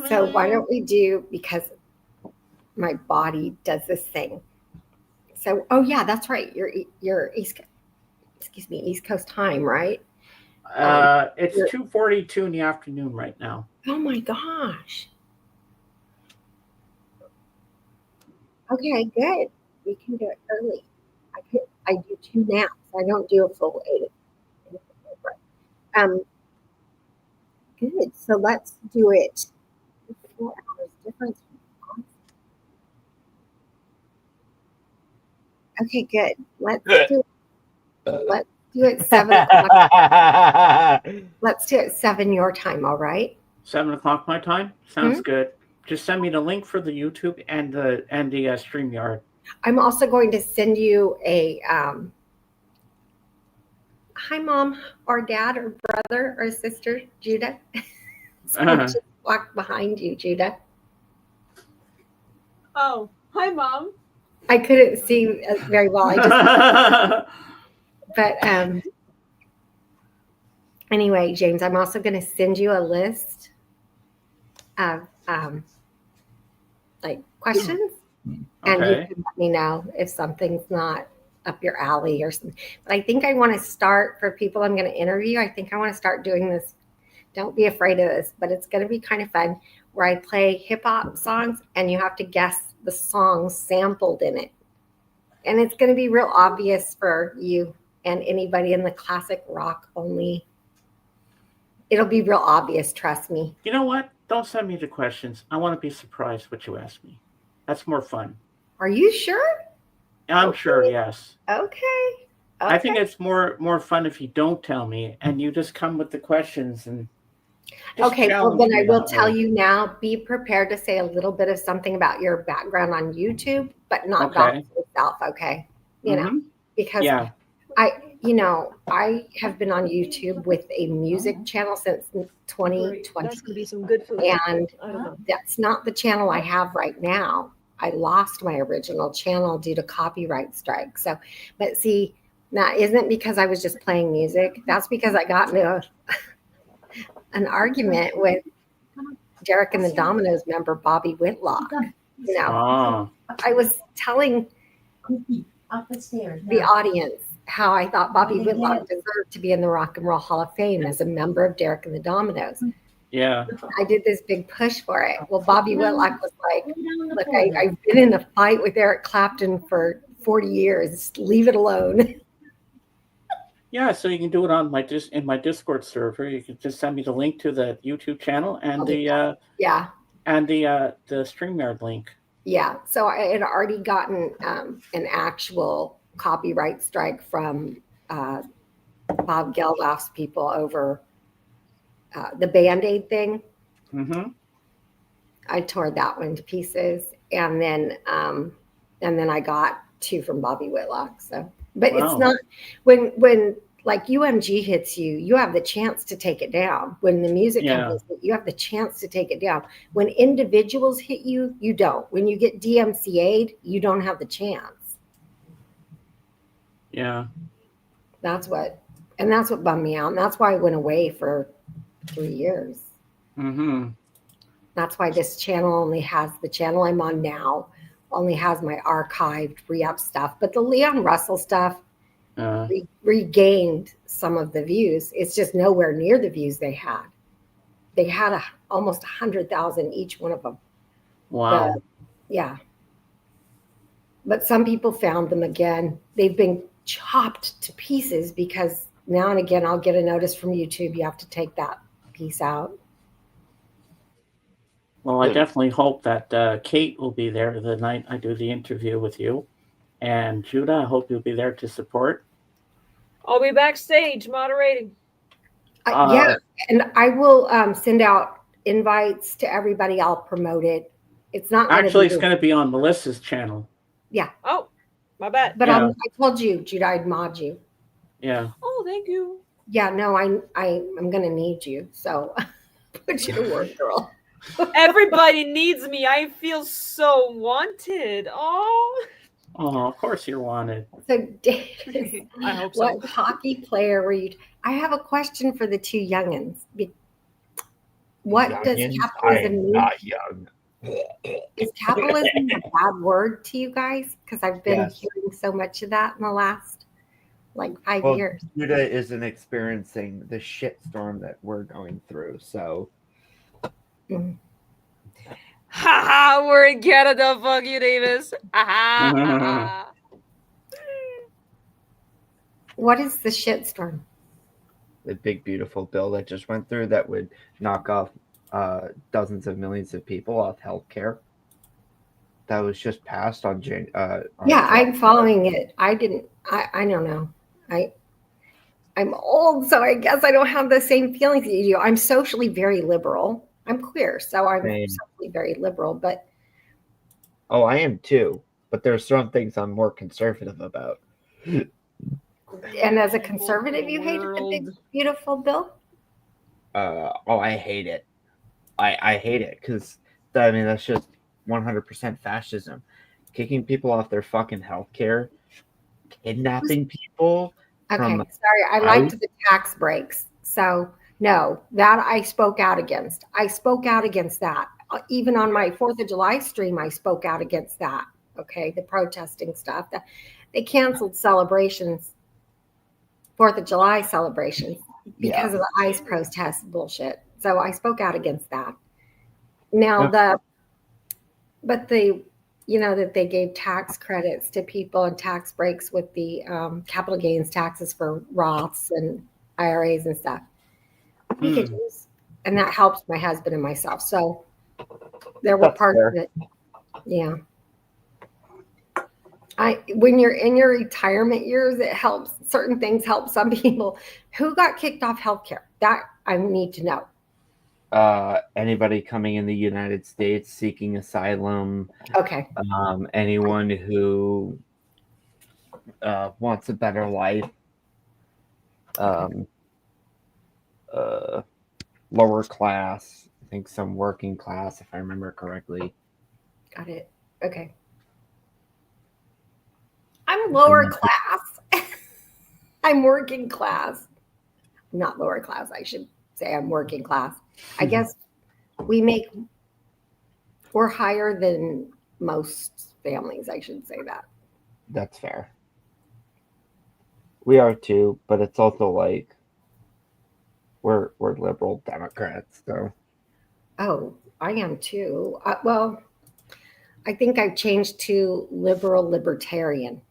So why don't we do, because my body does this thing. So yeah, that's right. You're East Coast time, right? It's 2:42 in the afternoon right now. Oh my gosh. Okay, good. We can do it early. I do 2 naps. I don't do a full 8. Good. So let's do it. 4 hours difference. Okay, good. Let's do it 7 o'clock. Let's do it 7 your time, all right? 7 o'clock my time? Sounds good. Just send me the link for the YouTube and the StreamYard. I'm also going to send you a hi, mom, or dad, or brother, or sister, Judah. Just walk behind you, Judah. Oh, hi, Mom. I couldn't see very well. But anyway, James, I'm also going to send you a list of like questions, and you can let me know if something's not up your alley or something. But I think I want to start, for people I'm going to interview, I think I want to start doing this. Don't be afraid of this, but it's going to be kind of fun, where I play hip hop songs and you have to guess the songs sampled in it. And it's going to be real obvious for you and anybody in the classic rock only. It'll be real obvious, trust me. You know what? Don't send me the questions. I want to be surprised what you ask me. That's more fun. Are you sure? I'm sure, yes. Okay. I think it's more fun if you don't tell me and you just come with the questions and okay, well then I will tell you now, be prepared to say a little bit of something about your background on YouTube, but not about yourself, okay? You know, because I have been on YouTube with a music channel since 2020. That's gonna be some good food. And that's not the channel I have right now. I lost my original channel due to copyright strike. So, but see, that isn't because I was just playing music. That's because I got into an argument with Derek and the Dominoes member, Bobby Whitlock. You know, I was telling the audience how I thought Bobby Whitlock deserved to be in the Rock and Roll Hall of Fame as a member of Derek and the Dominoes. Yeah. I did this big push for it. Well, Bobby Whitlock was like, look, I've been in a fight with Eric Clapton for 40 years. Leave it alone. Yeah, so you can do it on in my Discord server. You can just send me the link to the YouTube channel and the StreamYard link. Yeah. So I had already gotten an actual copyright strike from Bob Geldof's people over the Band-Aid thing. Mm-hmm. I tore that one to pieces, and then I got 2 from Bobby Whitlock. So, but it's not when like UMG hits you, you have the chance to take it down. When the music Yeah. companies hit you have the chance to take it down. When individuals hit you, you don't. When you get DMCA'd, you don't have the chance. Yeah. That's what bummed me out. And that's why I went away for 3 years. Mm-hmm. That's why this channel only has the channel I'm on now, only has my archived re-up stuff. But the Leon Russell stuff regained some of the views. It's just nowhere near the views they had. They had almost 100,000 each one of them. Wow. Yeah. But some people found them again. They've been chopped to pieces because now and again I'll get a notice from YouTube. You have to take that piece out. Well, I definitely hope that Kate will be there the night I do the interview with you. And Judah, I hope you'll be there to support. I'll be backstage moderating. Yeah, and I will send out invites to everybody. I'll promote it. It's not going to Actually, be. it's going to be on Melissa's channel. Yeah. Oh, my bad. But Yeah. I told you, Judah, I'd mod you. Yeah. Oh, thank you. Yeah, no, I'm going to need you. So put you to work, girl. Everybody needs me. I feel so wanted. Oh. Oh, of course you're wanted. So, Davis, I hope so. what hockey player were you? I have a question for the two youngins. What does Youngins? capitalism I am mean? not young. Is capitalism a bad word to you guys? Because I've been Yes. hearing so much of that in the last 5 Well, years. Judah isn't experiencing the shitstorm that we're going through, so Haha, we're in Canada. Fuck you, Davis. Ha What is the shitstorm? the big beautiful bill that just went through that would knock off dozens of millions of people off healthcare. That was just passed on Yeah, I'm following it. I don't know. I'm old, so I guess I don't have the same feelings that you do. I'm socially very liberal. I'm queer, so I'm Same. socially very liberal. But Oh, I am too. But there's some things I'm more conservative about. and as a conservative, you hated the big beautiful bill? Oh, I hate it. I hate it because I mean that's just 100% fascism, kicking people off their fucking healthcare, kidnapping people. Okay, from sorry. I ICE. liked the tax breaks. So no, that I spoke out against. I spoke out against that. Even on my 4th of July stream, I spoke out against that. Okay, the protesting stuff. They canceled celebrations, 4th of July celebrations, because of the ICE protest bullshit. So I spoke out against that. Now that they gave tax credits to people and tax breaks with the capital gains taxes for Roths and IRAs and stuff. We could use, and that helps my husband and myself. So there were parts of it. Yeah. When you're in your retirement years, it helps. Certain things help some people. Who got kicked off healthcare? That I need to know. Anybody coming in the United States seeking asylum. Okay. Anyone who wants a better life. Lower class. I think some working class, if I remember correctly. Got it. Okay. I'm lower class. I'm working class. Not lower class. I should say I'm working class. I guess we're higher than most families. I should say that. That's fair. We are too, but it's also like we're liberal Democrats, so. Oh, I am too. Well, I think I've changed to liberal libertarian.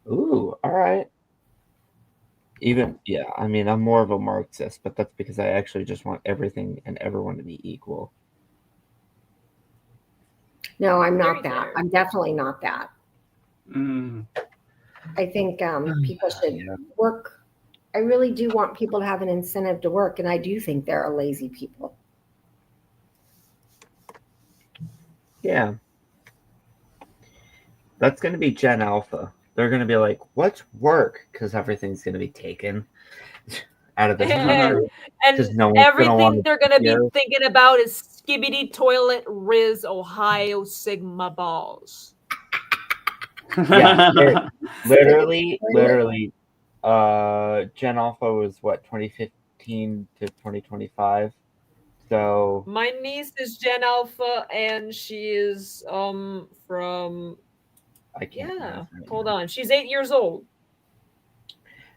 Ooh, all right. I mean, I'm more of a Marxist, but that's because I actually just want everything and everyone to be equal. No, I'm not that. I'm definitely not that. I think people should work. I really do want people to have an incentive to work, and I do think there are lazy people. Yeah. That's going to be Gen Alpha. they're gonna be like, "What's work?" Because everything's gonna be taken out of this country. Because And no one's gonna want everything to they're gonna be hear. thinking about is Skibidi Toilet Riz Ohio Sigma balls. Yeah, literally, Toilet. Gen Alpha was what 2015 to 2025. So My niece is Gen Alpha, and she is from I can't. yeah. Right Hold now. on, she's 8 years old.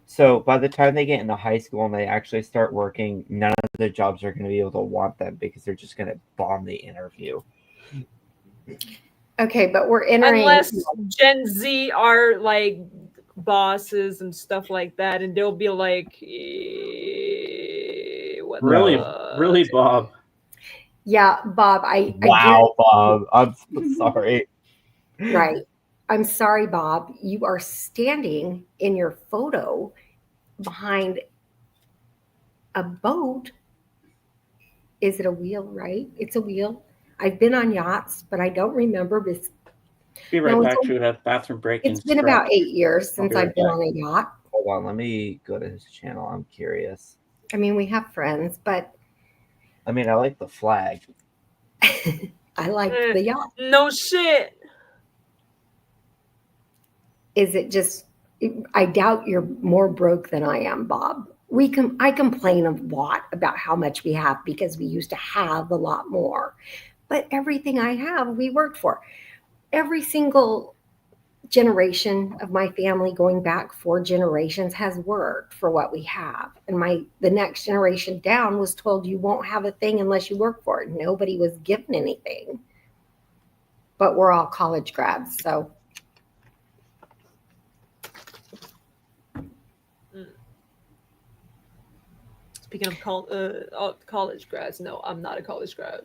So by the time they get into high school and they actually start working, none of the jobs are going to be able to want them because they're just going to bomb the interview. Okay, but we're entering. Unless Gen Z are like bosses and stuff like that, and they'll be like, what really, the- really, Bob. Yeah, Bob, I Wow, Bob, I'm so sorry. right. I'm sorry, Bob. You are standing in your photo behind a boat. Is it a wheel, right? It's a wheel. I've been on yachts, but I don't remember this. Be right No, back to that bathroom break. it's and been scrap. about 8 years I'll since be right I've been back. on a yacht. Hold on, let me go to his channel. I'm curious. I mean, we have friends, but I mean, I like the flag. I like the yacht. No shit. Is it just, I doubt you're more broke than I am, Bob. I complain a lot about how much we have because we used to have a lot more. But everything I have, we worked for. Every single generation of my family going back 4 generations has worked for what we have. And the next generation down was told you won't have a thing unless you work for it. Nobody was given anything. But we're all college grads, so Speaking of college grads, no, I'm not a college grad.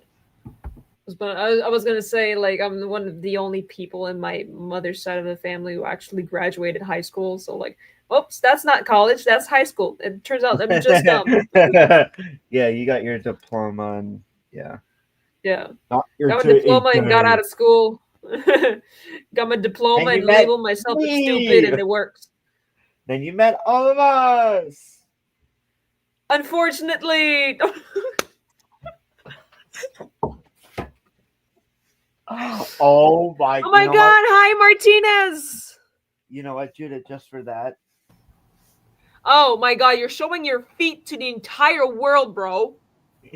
But I was gonna say, like, I'm one of the only people in my mother's side of the family who actually graduated high school. So, like, oops, that's not college, that's high school. It turns out I'm just dumb. Yeah, you got your diploma and yeah. Yeah, Not your got my diploma and got out of school. Got my diploma And you and met labeled myself as me. stupid, and it works. Then you met all of us. Unfortunately. Oh my! Oh my you know god! What? Hi, Martinez. You know what, Judith? Just for that. Oh my god! You're showing your feet to the entire world, bro.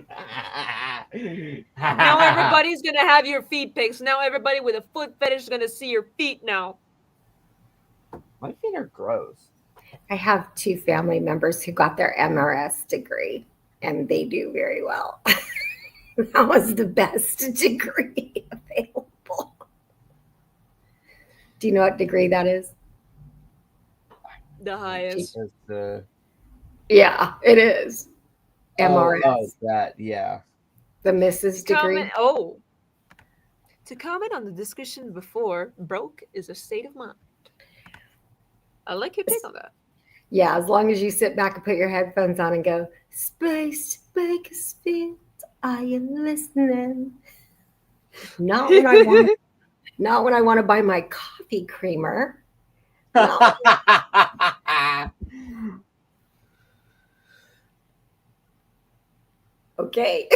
Now everybody's gonna have your feet pics. Now everybody with a foot fetish is gonna see your feet now. My feet are gross. I have 2 family members who got their MRS degree, and they do very well. That was the best degree available. Do you know what degree that is? The highest. Yeah, it is. MRS, Oh, that, yeah. the Mrs. degree. To comment on the discussion before, broke is a state of mind. I like your take on that. Yeah, as long as you sit back and put your headphones on and go, Space Bakersfield, are you listening? Not when I want to buy my coffee creamer. No. Okay.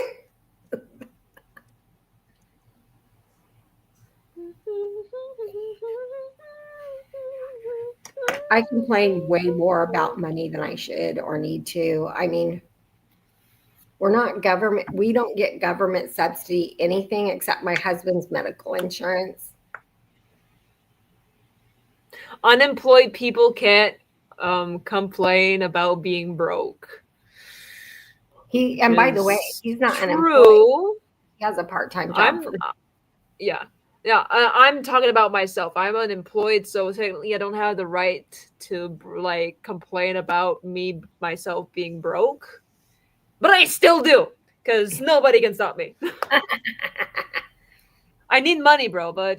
I complain way more about money than I should or need to. I mean, we're not government. We don't get government subsidy, anything except my husband's medical insurance. Unemployed people can't complain about being broke. And by the way, he's not true. unemployed. He has a part-time job. Yeah. I'm talking about myself. I'm unemployed, so technically I don't have the right to like complain about myself being broke. But I still do, because nobody can stop me. I need money, bro, but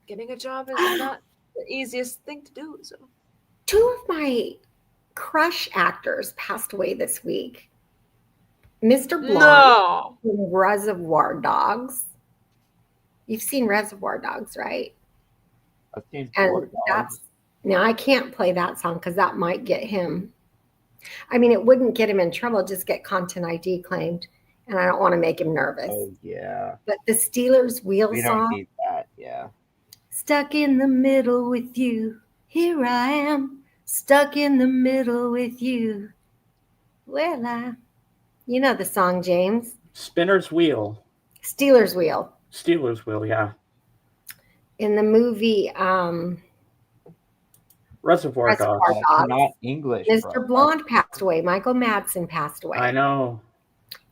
getting a job is not the easiest thing to do. So 2 of my crush actors passed away this week. Mr. Blonde from Reservoir Dogs. You've seen Reservoir Dogs, right? I've seen And 4 dogs. Now I can't play that song because that might get him. I mean, it wouldn't get him in trouble, just get content ID claimed, and I don't want to make him nervous. Oh yeah. But the Steelers Wheel We don't song, need that. Yeah. stuck in the middle with you. Here I am, stuck in the middle with you. Well, you know the song, James. Spinner's Wheel. Steelers Wheel. Steelers Wheel, yeah. In the movie Reservoir Reservoir Dogs. Dogs, Not English. Mr. Bro. Blonde passed away. Michael Madsen passed away. I know.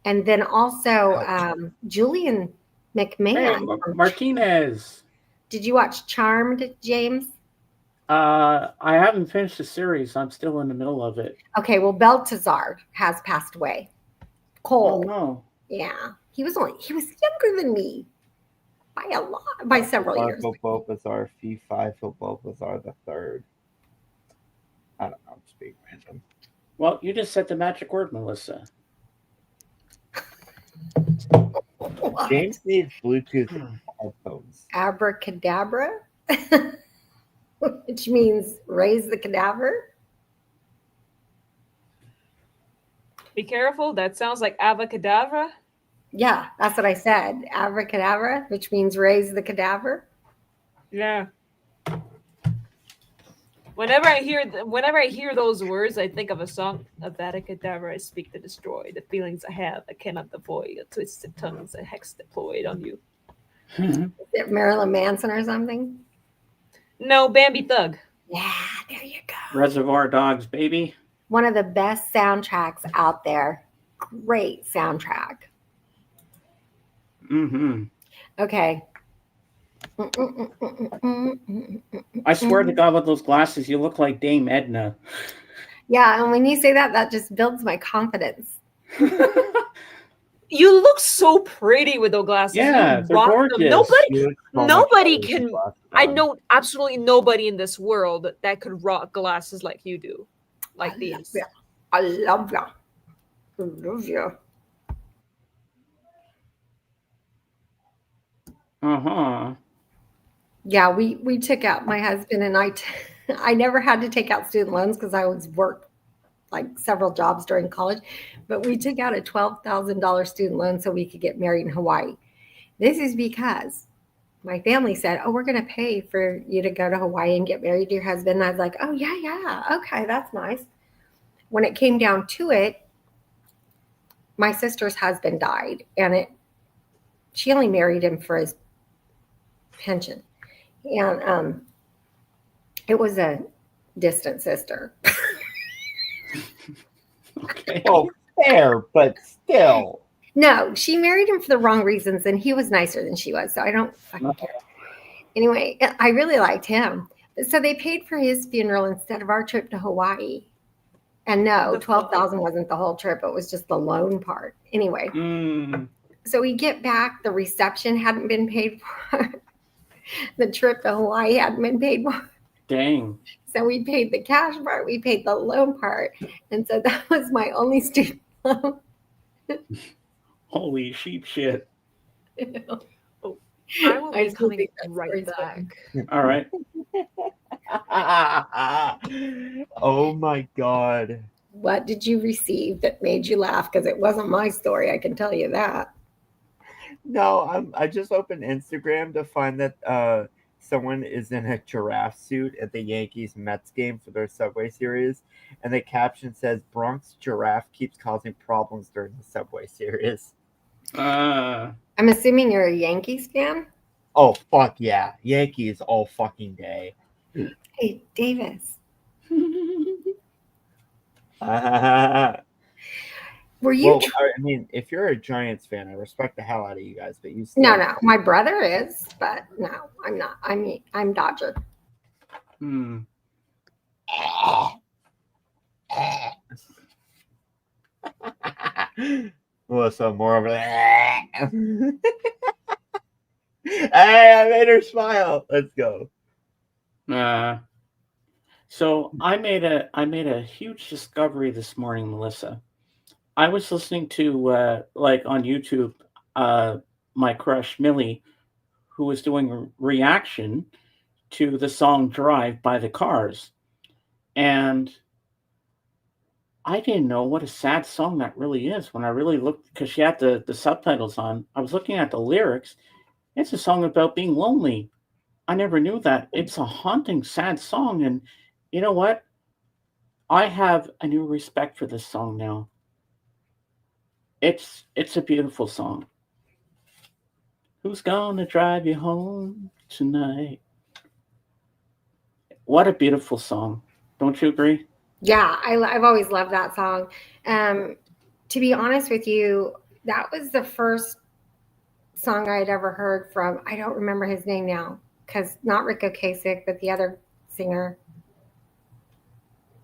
And then also Ouch. Julian Hey, McMahon. Martinez. Did you watch Charmed, James? I haven't finished the series. I'm still in the middle of it. Okay, well, Baltazar has passed away. Oh Cole. no. Yeah. He was younger than me by a lot, by several years. Bulbasaur, Fee Fi Bulbasaur the third. I don't know. I'm just being random. Well, you just said the magic word, Melissa. James needs Bluetooth headphones. Abracadabra, which means raise the cadaver. Be careful. That sounds like avacadabra. Yeah, that's what I said. Abracadabra, which means raise the cadaver. Yeah. Whenever I hear those words, I think of a song, Avada-Kedavra, I speak to destroy. The feelings I have, I cannot avoid. The twisted tongues, a hex deployed on you. Is it Marilyn Manson or something? No, Bambi Thug. Yeah, there you go. Reservoir Dogs, baby. One of the best soundtracks out there. Great soundtrack. Mm-hmm. Okay. I swear to God, with those glasses, you look like Dame Edna. Yeah, and when you say that, that just builds my confidence. You look so pretty with those glasses. Yeah, You they're rock them. gorgeous. You look so much Nobody better can- with glasses I on. know absolutely nobody in this world that could rock glasses like you do. Like I love these. you. I love you. I love you. Uh-huh. Yeah, we took out, my husband and I. I never had to take out student loans because I was worked like several jobs during college, but we took out a $12,000 student loan so we could get married in Hawaii. This is because my family said, "Oh, we're going to pay for you to go to Hawaii and get married to your husband." And I was like, "Oh yeah, okay, that's nice." When it came down to it, my sister's husband died, and she only married him for his pension, and it was a distant sister. Okay. Well, fair, but still. No, she married him for the wrong reasons, and he was nicer than she was, so I don't fucking care. Anyway, I really liked him. So they paid for his funeral instead of our trip to Hawaii. And no, The 12,000 wasn't the whole trip, it was just the loan part. Anyway, Mm. so we get back, the reception hadn't been paid for. The trip to Hawaii hadn't been paid for. Dang. So we paid the cash part, we paid the loan part. And so that was my only student loan. Holy sheep shit. I will I be still coming think that right story's back. All right. Oh my god. What did you receive that made you laugh? Because it wasn't my story, I can tell you that. No, I just opened Instagram to find that someone is in a giraffe suit at the Yankees Mets game for their Subway Series, and the caption says Bronx giraffe keeps causing problems during the Subway Series. Uh, I'm assuming you're a Yankees fan? Oh fuck yeah. Yankees all fucking day. Hey, Davis, Well, were you? I mean, if you're a Giants fan, I respect the hell out of you guys, but you still No, my brother is, but no, I'm not. I'm Dodger. hmm. Melissa, more of a hey, I made her smile. Let's go. So I made a huge discovery this morning, Melissa. I was listening to like on YouTube, my crush Millie, who was doing a reaction to the song Drive by the Cars. And I didn't know what a sad song that really is when I really looked, because she had the subtitles on. I was looking at the lyrics. It's a song about being lonely. I never knew that. It's a haunting, sad song. And you know what? I have a new respect for this song now. It's a beautiful song. Who's gonna drive you home tonight? What a beautiful song. Don't you agree? Yeah, I've always loved that song. To be honest with you, that was the first song I had ever heard from. I don't remember his name now, because not Rick Ocasek, but the other singer.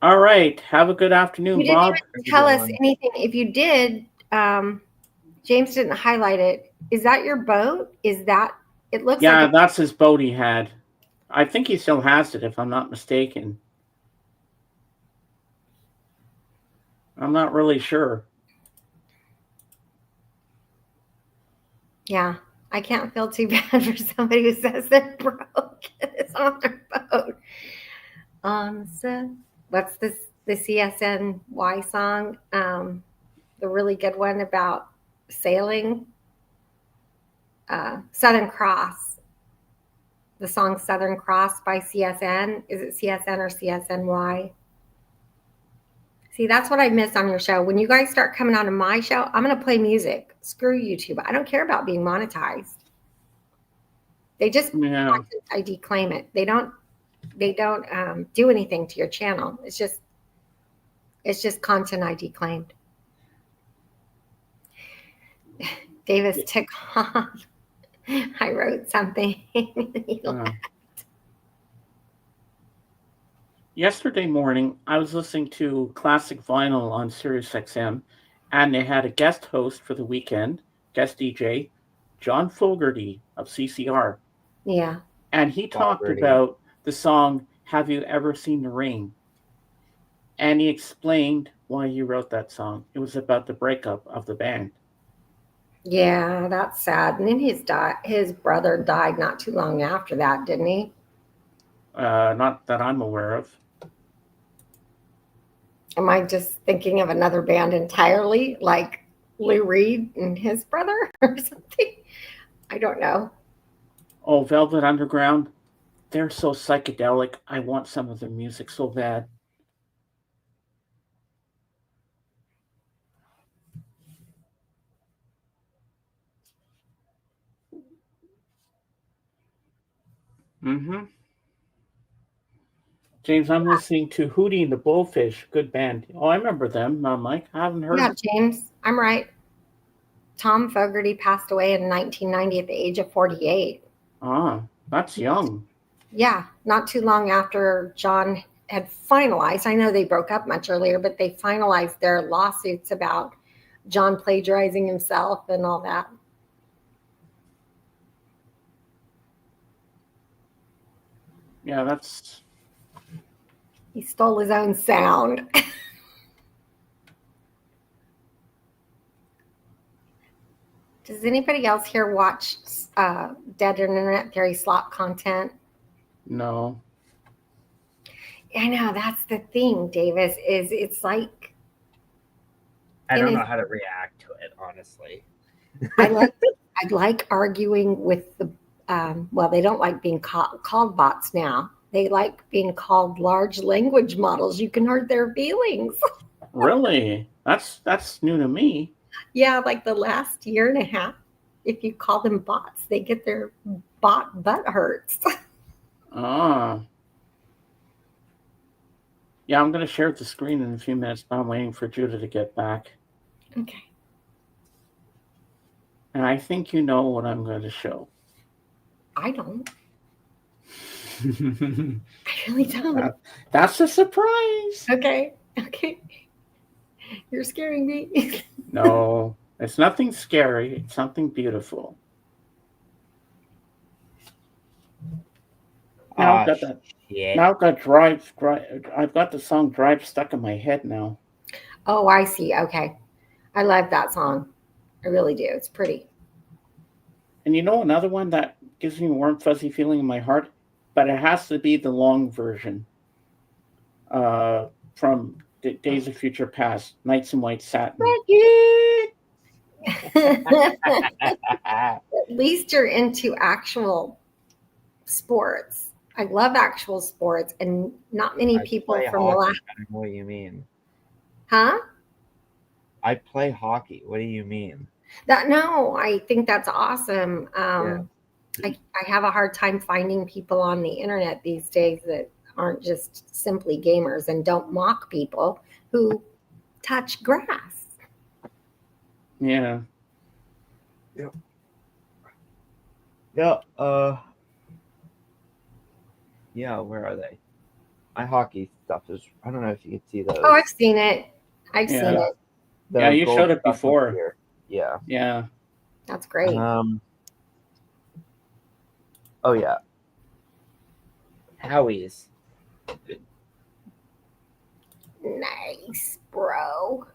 All right. Have a good afternoon, You didn't Bob. even tell us Everyone. anything. If you did, James didn't highlight it. Is that your boat? Is that? It looks Yeah, like. that's his boat he had. I think he still has it, if I'm not mistaken. I'm not really sure. Yeah, I can't feel too bad for somebody who says they're broke and is on their boat. So what's this? The CSNY song, the really good one about sailing. Southern Cross. The song Southern Cross by CSN. Is it CSN or CSNY? See, that's what I miss on your show. When you guys start coming on to my show, I'm going to play music. Screw YouTube. I don't care about being monetized. They just Yeah. ID claim it. They don't do anything to your channel. It's just content ID claimed. Davis took off. I wrote something. Yesterday morning, I was listening to Classic Vinyl on SiriusXM, and they had a guest host for the weekend, guest DJ, John Fogerty of CCR. Yeah. And he talked Fogerty. about the song Have You Ever Seen the Rain? And he explained why he wrote that song. It was about the breakup of the band. Yeah, that's sad. And then his brother died not too long after that, didn't he? Not that I'm aware of. Am I just thinking of another band entirely, like Lou Reed and his brother or something? I don't know. Oh, Velvet Underground. They're so psychedelic. I want some of their music so bad. Mm-hmm. James, I'm listening to Hootie and the Blowfish. Good band. Oh, I remember them, Mike. I haven't heard. Yeah, James, I'm right. Tom Fogerty passed away in 1990 at the age of 48. Ah, that's young. Yeah, not too long after John had finalized. I know they broke up much earlier, but they finalized their lawsuits about John plagiarizing himself and all that. Yeah, that's. He stole his own sound. Does anybody else here watch Dead Internet Theory slop content? No. I know that's the thing, Davis. Is it's like I don't It know is- how to react to it, honestly. I like arguing with the well, they don't like being called bots now. They like being called large language models. You can hurt their feelings. Really? That's new to me. Yeah, like the last year and a half, if you call them bots, they get their bot butt hurts. Ah. Yeah, I'm going to share the screen in a few minutes, but I'm waiting for Judah to get back. Okay. And I think you know what I'm going to show. I don't. I really don't. That's a surprise. Okay. Okay. You're scaring me. No, it's nothing scary. It's something beautiful. Now I've got that. Yeah. Now I've got drive. I've got the song "Drive" stuck in my head now. Oh, I see. Okay. I love that song. I really do. It's pretty. And you know another one that gives me a warm, fuzzy feeling in my heart? but it has to be the long version from Days of Future Past, Nights in White Satin. At least you're into actual sports. I love actual sports, and not many I people play from the hockey. last. I don't know what you mean. Huh? I play hockey. What do you mean? No, I think that's awesome. Yeah. I have a hard time finding people on the internet these days that aren't just simply gamers and don't mock people who touch grass. Yeah. Yeah. Yeah. Where are they? My hockey stuff is. I don't know if you can see those. Oh, I've seen it. I've Yeah. seen it. The Yeah, you gold showed it stuff up before. here. Yeah. Yeah. That's great. Oh yeah. Howie's. Nice, bro.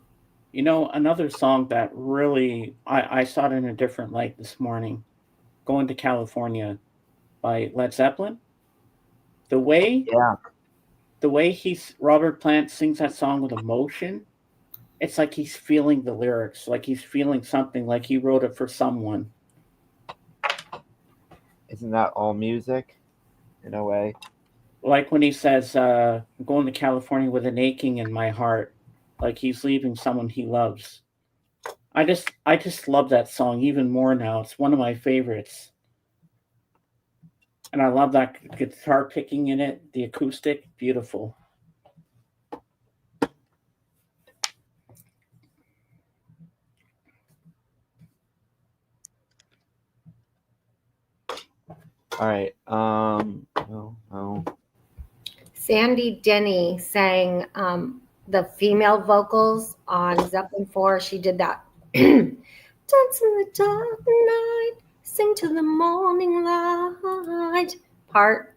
You know, another song that really I saw it in a different light this morning, Going to California by Led Zeppelin. The way Yeah. Robert Plant sings that song with emotion, it's like he's feeling the lyrics, like he's feeling something, like he wrote it for someone. Isn't that all music? In a way. Like when he says, I'm going to California with an aching in my heart, like he's leaving someone he loves. I just love that song even more now. It's one of my favorites. And I love that guitar picking in it, the acoustic, beautiful. All right. No. Sandy Denny sang the female vocals on Zeppelin 4. She did that. Dance in the dark night, sing to the morning light part.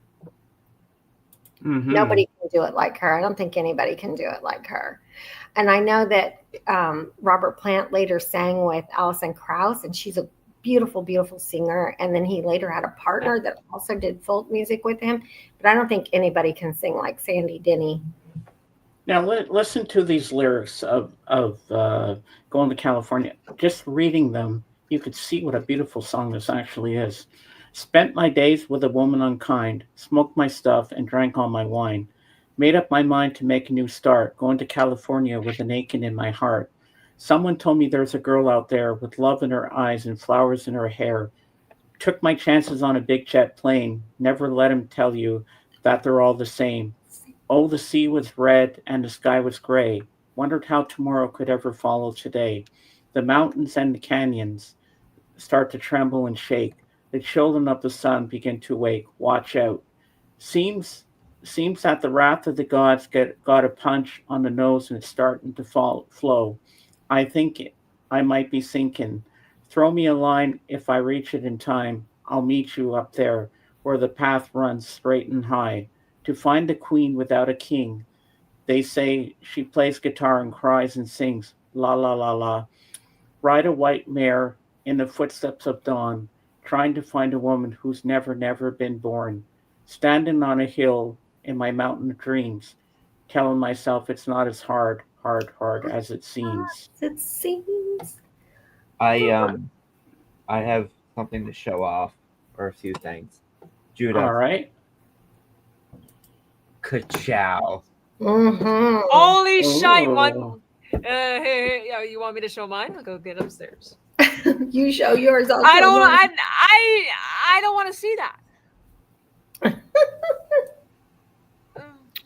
Mm-hmm. Nobody can do it like her. I don't think anybody can do it like her. And I know that Robert Plant later sang with Alison Krauss, and she's a beautiful, beautiful singer. And then he later had a partner that also did folk music with him. But I don't think anybody can sing like Sandy Denny. Now listen to these lyrics of Going to California. Just reading them, you could see what a beautiful song this actually is. Spent my days with a woman unkind, smoked my stuff and drank all my wine. Made up my mind to make a new start, going to California with an aching in my heart. Someone told me there's a girl out there with love in her eyes and flowers in her hair. Took my chances on a big jet plane. Never let him tell you that they're all the same. Oh, the sea was red and the sky was gray. Wondered how tomorrow could ever follow today. The mountains and the canyons start to tremble and shake. The children of the sun begin to wake. Watch out. Seems seems that the wrath of the gods got a punch on the nose and it's starting to flow. I think I might be sinking. Throw me a line if I reach it in time. I'll meet you up there where the path runs straight and high. To find a queen without a king. They say she plays guitar and cries and sings la la la la. Ride a white mare in the footsteps of dawn, trying to find a woman who's never been born. Standing on a hill in my mountain of dreams, telling myself it's not as hard as it seems. It seems. I have something to show off, or a few things. Judah. All right. Ka-chow. Mm-hmm. Holy shite! One. Oh. Hey, yeah, you want me to show mine? I'll go get upstairs. You show yours. I'll I show don't. mine. I don't want to see that.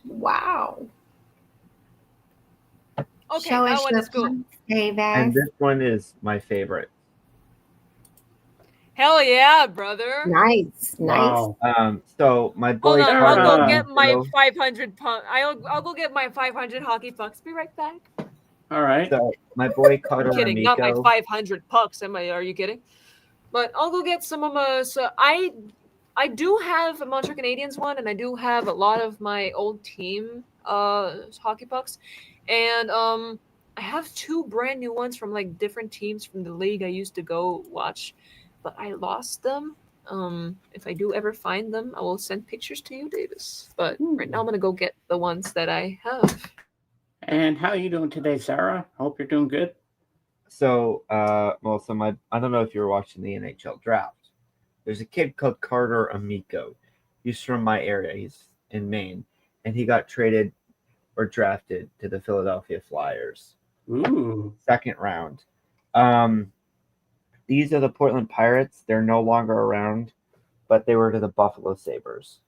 Wow. Okay, Show that us one your is cool. punks, Davis. And this one is my favorite. Hell yeah, brother. Nice. Wow. So my boy Hold on, Carter I'll go Ringo. get my 500 puck. I'll go get my 500 hockey pucks. Be right back. All right. So my boy Carter I'm kidding, not my Amico. 500 pucks. Are you kidding? But I'll go get some of my. So I do have a Montreal Canadiens one, and I do have a lot of my old team hockey pucks, and I have two brand new ones from like different teams from the league I used to go watch, but I lost them. If I do ever find them, I will send pictures to you, Davis. But right now, I'm gonna go get the ones that I have. And how are you doing today, Sarah? Hope you're doing good. So, Melissa, I don't know if you were watching the NHL draft. There's a kid called Carter Amico. He's from my area. He's in Maine, and he got traded or drafted to the Philadelphia Flyers, Ooh. second round. These are the Portland Pirates. They're no longer around, but they were to the Buffalo Sabres.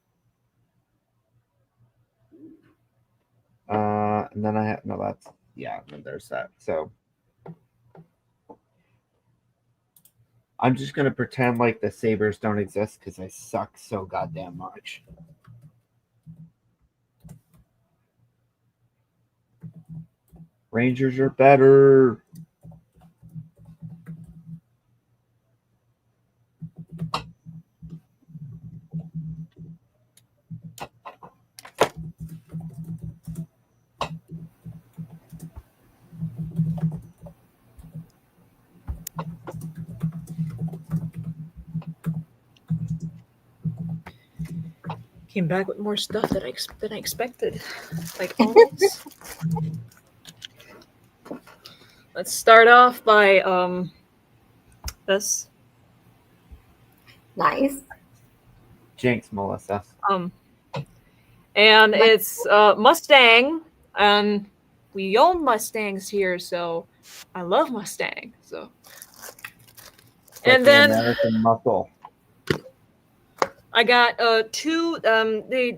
And then I have and there's that. So I'm just gonna pretend like the Sabres don't exist because I suck so goddamn much. Rangers are better. Came back with more stuff than I expected. Like always. Let's start off by this. Nice. Jinx, Melissa. And it's Mustang, and we own Mustangs here, so I love Mustang. So, and The then American Muscle. I got two.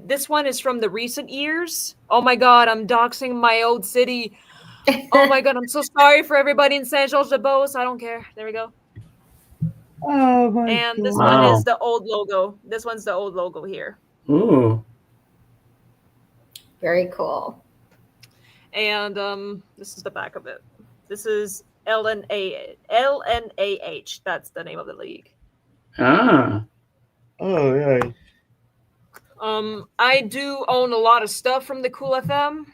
This one is from the recent years. Oh my god, I'm doxing my old city. Oh my god, I'm so sorry for everybody in Saint Georges de Beauce. I don't care. There we go. Oh my And god. this one is the old logo. This one's the old logo here. Ooh. Very cool. And this is the back of it. This is LNAH. That's the name of the league. Ah. Oh yeah. I do own a lot of stuff from the Cool FM.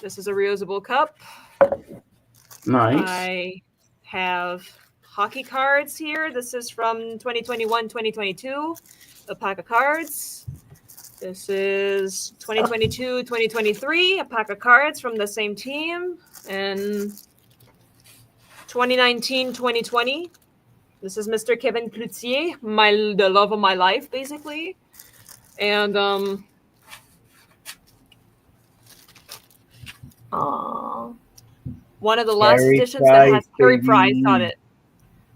This is a reusable cup. Nice. I have hockey cards here. This is from 2021-2022, a pack of cards. This is 2022-2023, a pack of cards from the same team. And 2019-2020, this is Mr. Kevin Cloutier, the love of my life, basically. And Aww. one of the last Carey editions that has Carey Price baby. on it.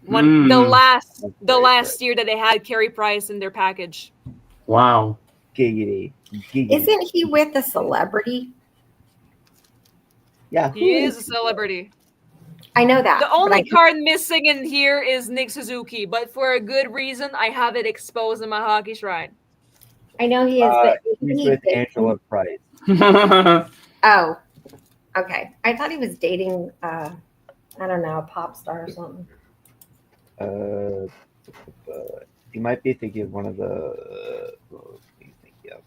The last year that they had Carey Price in their package. Wow. Giggity. Isn't he with a celebrity? Yeah. He is a celebrity. I know that. The but only I- card missing in here is Nick Suzuki, but for a good reason, I have it exposed in my hockey shrine. I know he is, but isn't He's he with dating- Angela Price. Oh, okay. I thought he was dating, I don't know, a pop star or something. You might be thinking of one of the. What are you thinking of?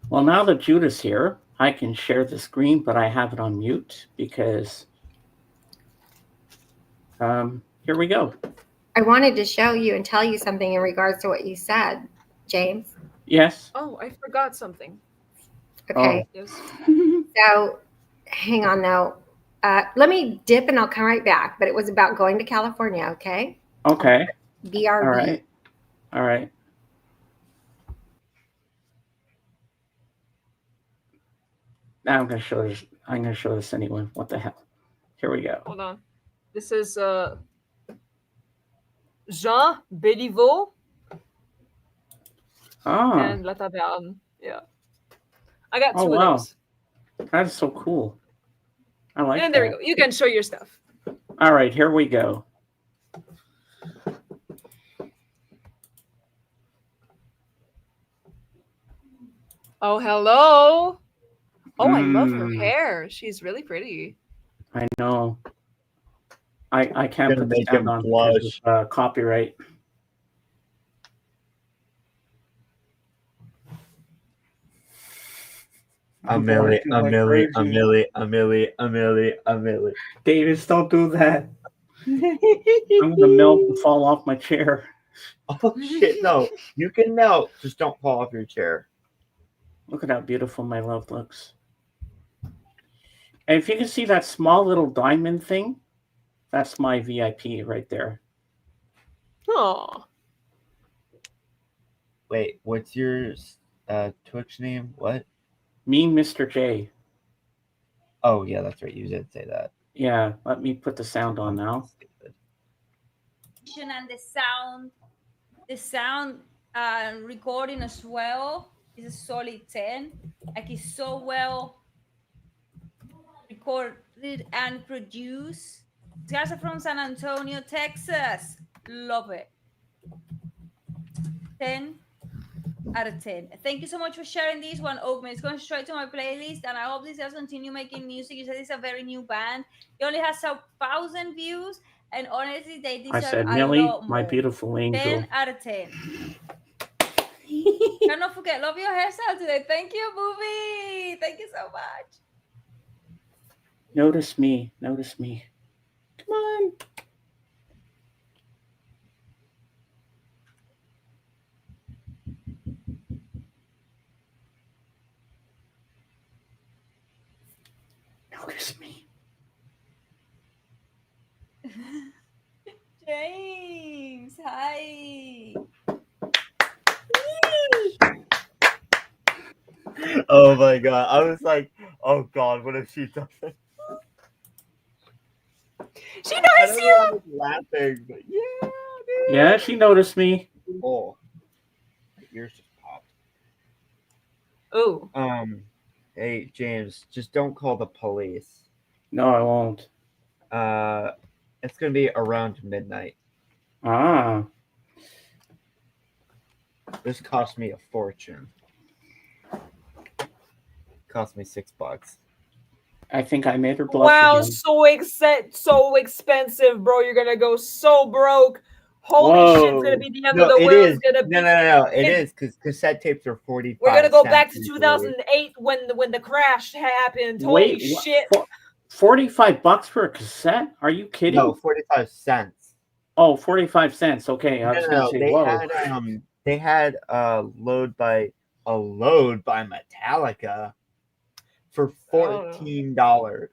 Well, now that Judah's here, I can share the screen, but I have it on mute because here we go. I wanted to show you and tell you something in regards to what you said, James. Yes. Oh, I forgot something. Okay. Yes. So hang on though. Let me dip and I'll come right back. But it was about going to California, okay? Okay. BRB. All right. All right. Now I'm gonna show this. I'm gonna show this anyway. What the hell? Here we go. Hold on. This is Jean Béliveau Ah, and La Taverne. Yeah. I got two Oh, of wow. those. that's so cool. I like And that. there you go. You can show your stuff. All right, here we go. Oh, hello. Oh, I love her Mm. hair. She's really pretty. I know. I can't Gonna put the make sound him on because blush. of copyright. A I'm milli, barking a like milli, a crazy. milli, a milli, a milli, a milli. Davis, don't do that. I'm gonna melt and fall off my chair. Oh shit, no. You can melt, just don't fall off your chair. Look at how beautiful my love looks. And if you can see that small little diamond thing, that's my VIP right there. Oh, Wait, what's your Twitch name? What? Me, Mr. J. Oh yeah, that's right. You did say that. Yeah, let me put the sound on now. Stupid. And the sound recording as well is a solid 10. Like it's so well recorded and produced. These guys are from San Antonio, Texas. Love it. 10 out of 10. Thank you so much for sharing this one, Oakman. It's going straight to my playlist, and I hope this guys continue making music. You said it's a very new band. It only has 1,000 views, and honestly, they I deserve said, a Millie, lot my more. beautiful angel. 10 out of 10. Cannot forget, love your hairstyle today. Thank you, movie. Thank you so much. Notice me. Notice me. Come on. Notice me. James, hi. Oh my god. I was like, oh god, what if she doesn't? she I noticed don't you. know, I was laughing, but yeah, dude. Yeah, she noticed me. Oh, my ears just popped. Oh, Hey James, just don't call the police. No, I won't. It's gonna be around midnight. Ah, This cost me a fortune. Cost me $6. I think I made her blush wow, again. so expensive, bro. You're gonna go so broke. Holy shit, it's gonna Whoa. be the end No, of the it world. is. It's gonna be. No. It it- is because cassette tapes are 45. We're gonna go back to cents usually. 2008 when the crash happened. Wait, Holy shit. 45 bucks for a cassette? Are you kidding? No, 45 cents. Oh, 45 cents. Okay, I was gonna say, whoa. They had a load by Metallica for $14.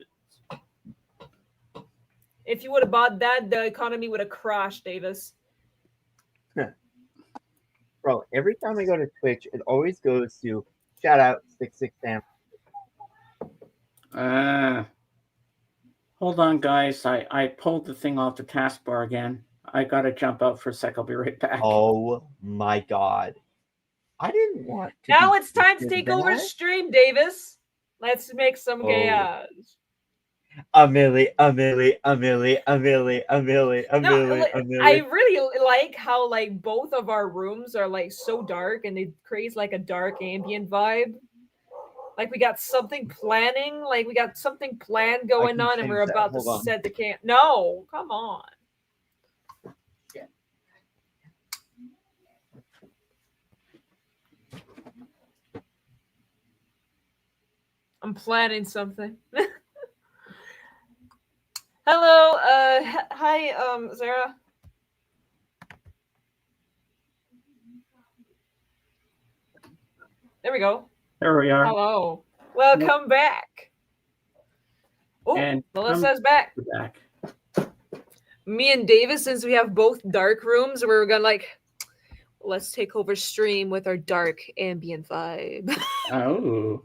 If you would have bought that, the economy would have crashed, Davis. Bro, every time I go to Twitch, it always goes to shout out 66 Sam. Hold on, guys. I pulled the thing off the taskbar again. I gotta jump out for a sec. I'll be right back. Oh my god. I didn't want to. Now be it's time to twisted take over that. stream, Davis. Let's make some chaos. A milli, a milli, a milli, a milli, a milli, a No, milli, a milli. I really like how like both of our rooms are like so dark and it creates like a dark ambient vibe. Like we got something planning, like we got something planned going can on, and change we're that. about Hold to on. set the camp. No, come on. I'm planning something. Hello, hi, Sarah. There we go. There we are. Hello. Welcome back. Oh, And Melissa's back. we're back. Me and Davis, since we have both dark rooms, we're gonna like, let's take over stream with our dark ambient vibe. Oh.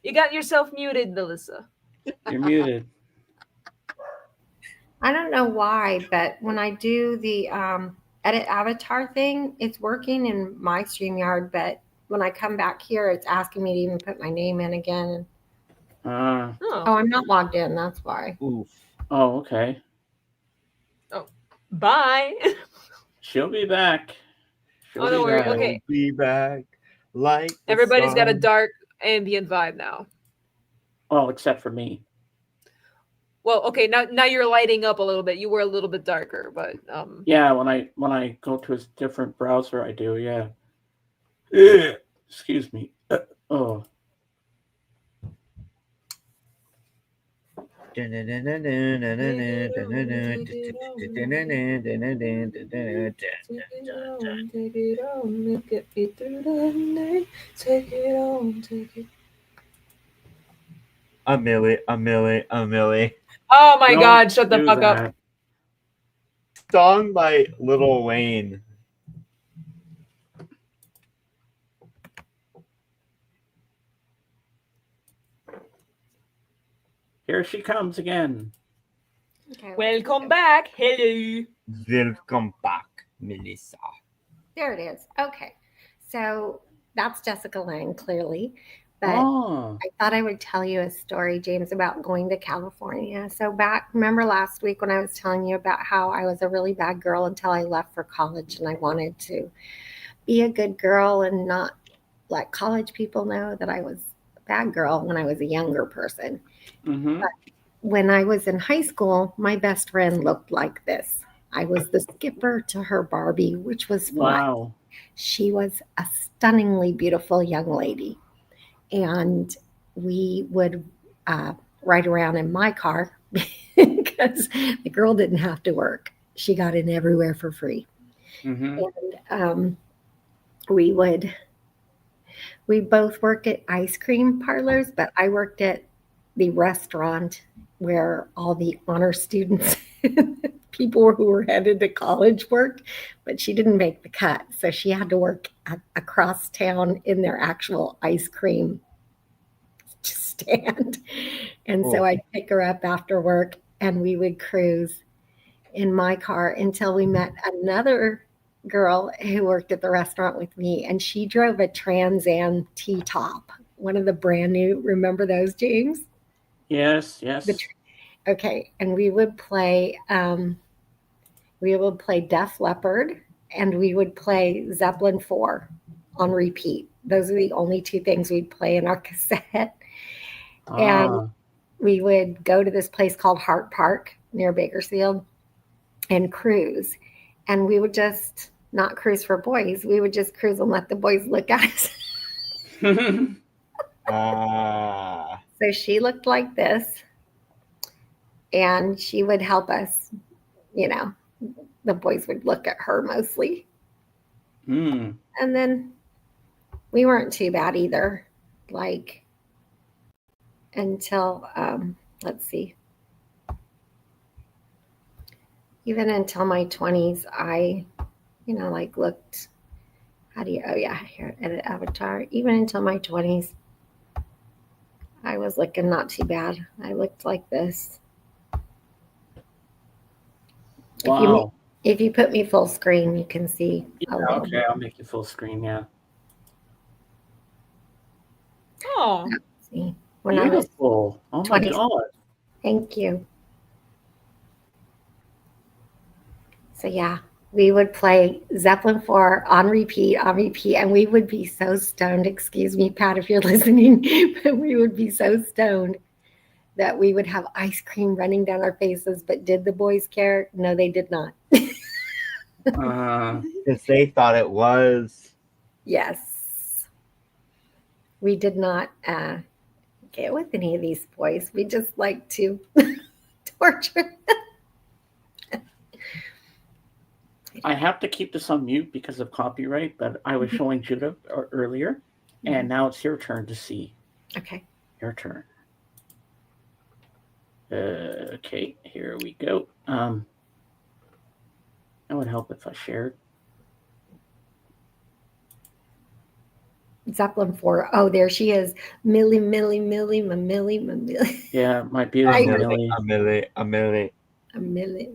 You got yourself muted, Melissa. You're muted. I don't know why, but when I do the edit avatar thing, it's working in my StreamYard, but when I come back here, it's asking me to even put my name in again. Oh, I'm not logged in. That's why. Oof. oh, okay. Bye. She'll be back. Oh, don't worry. back. Okay. Be back. Like the Everybody's got a sun. dark ambient vibe now. Well, except for me. Well, okay, now you're lighting up a little bit. You were a little bit darker, but Yeah, when I go to a different browser, I do. Yeah. Ugh. Excuse me. Oh, take it on, get me through the night. Take it on, take it. A Millie. Oh my don't God! Shut the do fuck up. that. Song by Lil Wayne. Here she comes again. Okay, Welcome back. Hello. Welcome back, Melissa. there it is. Okay, so that's Jessica Lange, clearly. But Oh, I thought I would tell you a story, James, about going to California. So remember last week when I was telling you about how I was a really bad girl until I left for college and I wanted to be a good girl and not let college people know that I was a bad girl when I was a younger person. mm-hmm. When I was in high school, my best friend looked like this. I was the skipper to her Barbie, which was fun. Wow. She was a stunningly beautiful young lady. And we would ride around in my car because the girl didn't have to work. She got in everywhere for free. Mm-hmm. And we both worked at ice cream parlors, but I worked at the restaurant where all the honor students, people who were headed to college worked, but she didn't make the cut. So she had to work across town in their actual ice cream stand. And so Oh. I'd pick her up after work and we would cruise in my car until we met another girl who worked at the restaurant with me, and she drove a Trans Am T-top, one of the brand new. Remember those, James? Yes, yes. Okay, and we would play Def Leppard, and we would play Zeppelin 4 on repeat. Those are the only two things we'd play in our cassette. And Ah, we would go to this place called Hart Park near Bakersfield and cruise. And we would just not cruise for boys. We would just cruise and let the boys look at us. Ah. So she looked like this, and she would help us. You know, the boys would look at her mostly. Hmm. And then we weren't too bad either. Like until, let's see, even until my 20s, I, like looked, oh yeah, here, edit avatar. Even until my 20s, I was looking not too bad. I looked like this. Wow. If you put me full screen, you can see Yeah, a little okay, bit. I'll make you full screen. Yeah. Oh, See, when I was Beautiful. Oh my 20, God. thank you. So yeah, we would play Zeppelin 4 on repeat, and we would be so stoned. Excuse me, Pat, if you're listening, but we would be so stoned that we would have ice cream running down our faces. But did the boys care? No, they did not. Because they thought it was. Yes. We did not get with any of these boys. We just like to torture. I have to keep this on mute because of copyright, but I was showing Judah earlier, and now it's your turn to see. Okay. Your turn. Okay, here we go. That would help if I shared. Zeppelin 4. Oh, there she is. Millie, Millie, Millie, my Millie, my Millie. Yeah, my beautiful Millie. A Millie. A Millie.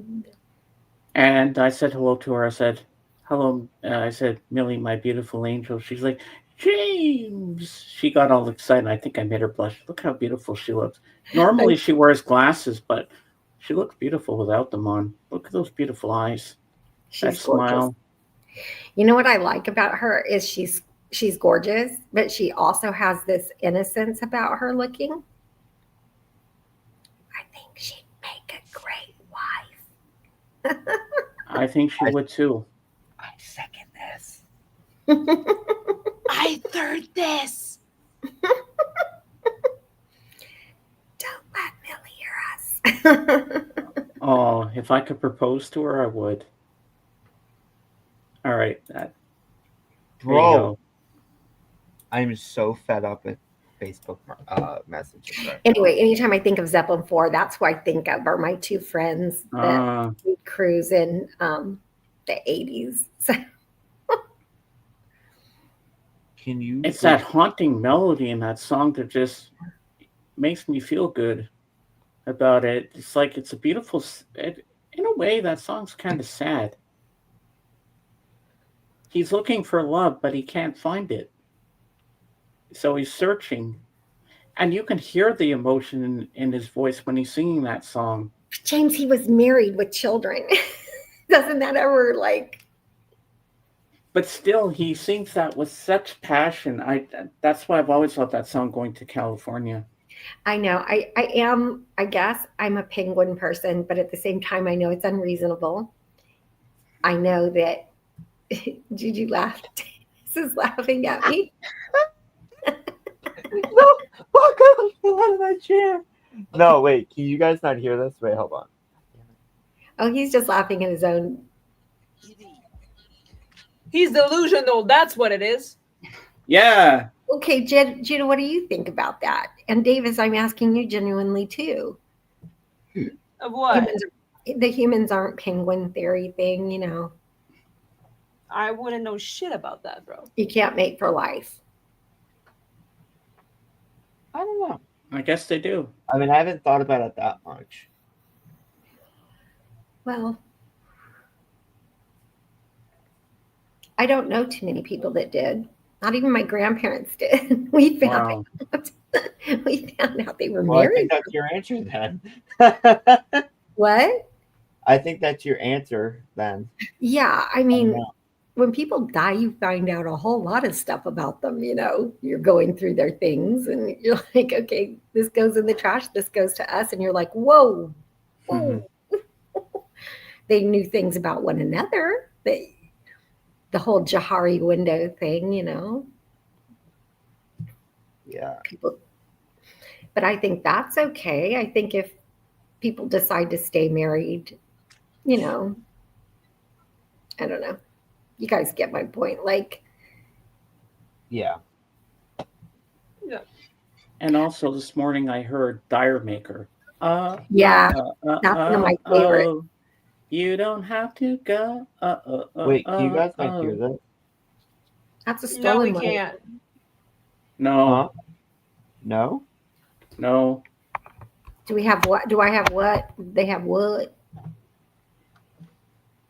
And I said hello to her. I said, hello. I said, Millie, my beautiful angel. She's like, James. She got all excited. I think I made her blush. Look how beautiful she looks. Normally she wears glasses, but she looks beautiful without them on. Look at those beautiful eyes. That She's gorgeous. smile. You know what I like about her is she's gorgeous, but she also has this innocence about her looking. I think she'd I think she would too. I second this. I third this. Don't let Millie hear us. Oh, if I could propose to her, I would. All right, there you Bro, go. I'm so fed up with Facebook messages right Anyway, anytime I think of Zeppelin 4, that's who I think of are my two friends that we cruise in the 80s. So, Can you? It's that haunting melody in that song that just makes me feel good about it. It's like it's a beautiful. In a way, that song's kind of sad. He's looking for love, but he can't find it. So he's searching, and you can hear the emotion in his voice when he's singing that song. James, he was married with children. Doesn't that ever But still, he sings that with such passion. That's why I've always loved that song, "Going to California." I know. I guess I'm a penguin person, but at the same time, I know it's unreasonable. I know that. Did you laugh? This is laughing at me. No, fuck off out of that chair. No, wait. Can you guys not hear this? Wait, hold on. Oh, he's just laughing at his own. He's delusional. That's what it is. Yeah. Okay, Gina, what do you think about that? And Davis, I'm asking you genuinely too. Of what? The humans aren't penguin theory thing, you know. I wouldn't know shit about that, bro. You can't mate for life. I don't know. I guess they do. I mean, I haven't thought about it that much. Well, I don't know too many people that did. Not even my grandparents did. We found out. We found out they were Well, I married. think that's your answer then. What? I think that's your answer then. Yeah, I mean, when people die, you find out a whole lot of stuff about them. You know, you're going through their things, and you're like, okay, this goes in the trash. This goes to us, and you're like, whoa, whoa. Mm-hmm. They knew things about one another. The whole Jahari window thing, you know. Yeah. But I think that's okay. I think if people decide to stay married, you know, I don't know. You guys get my point. Like, yeah. And also this morning I heard Dire Maker. Yeah, that's one of my favorite. You don't have to go. Wait, can you guys not hear this? That's a No, stolen we one. can't. No. Huh? No? No. Do we have what? Do I have what? They have what?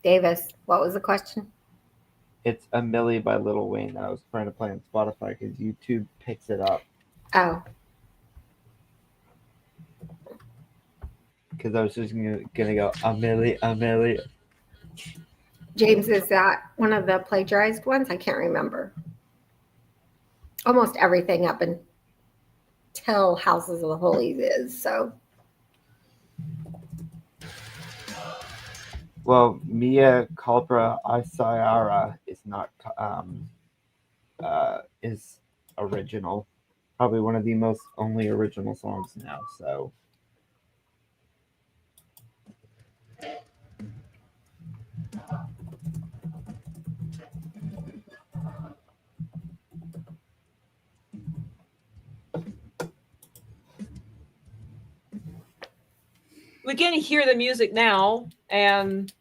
Davis, what was the question? It's A Millie by Lil Wayne that I was trying to play on Spotify because YouTube picks it up. Oh, Because I was just gonna go A Millie. James, is that one of the plagiarized ones? I can't remember. Almost everything up until Houses of the Holies is, so. Well, Mia Culpa Isayara is not is original. Probably one of the most only original songs now. So We can hear the music now, and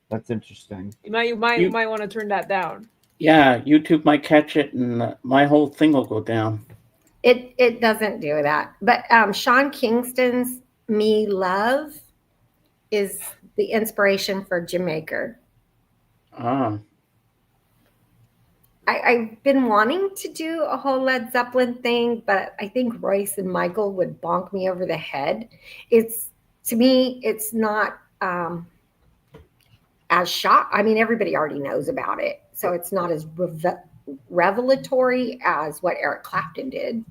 that's interesting. you might want to turn that down. Yeah, YouTube might catch it, and my whole thing will go down. It doesn't do that. But Sean Kingston's Me Love is the inspiration for Jamaica. I've been wanting to do a whole Led Zeppelin thing, but I think Royce and Michael would bonk me over the head. To me, it's not as shock. I mean, everybody already knows about it, so it's not as revelatory as what Eric Clapton did.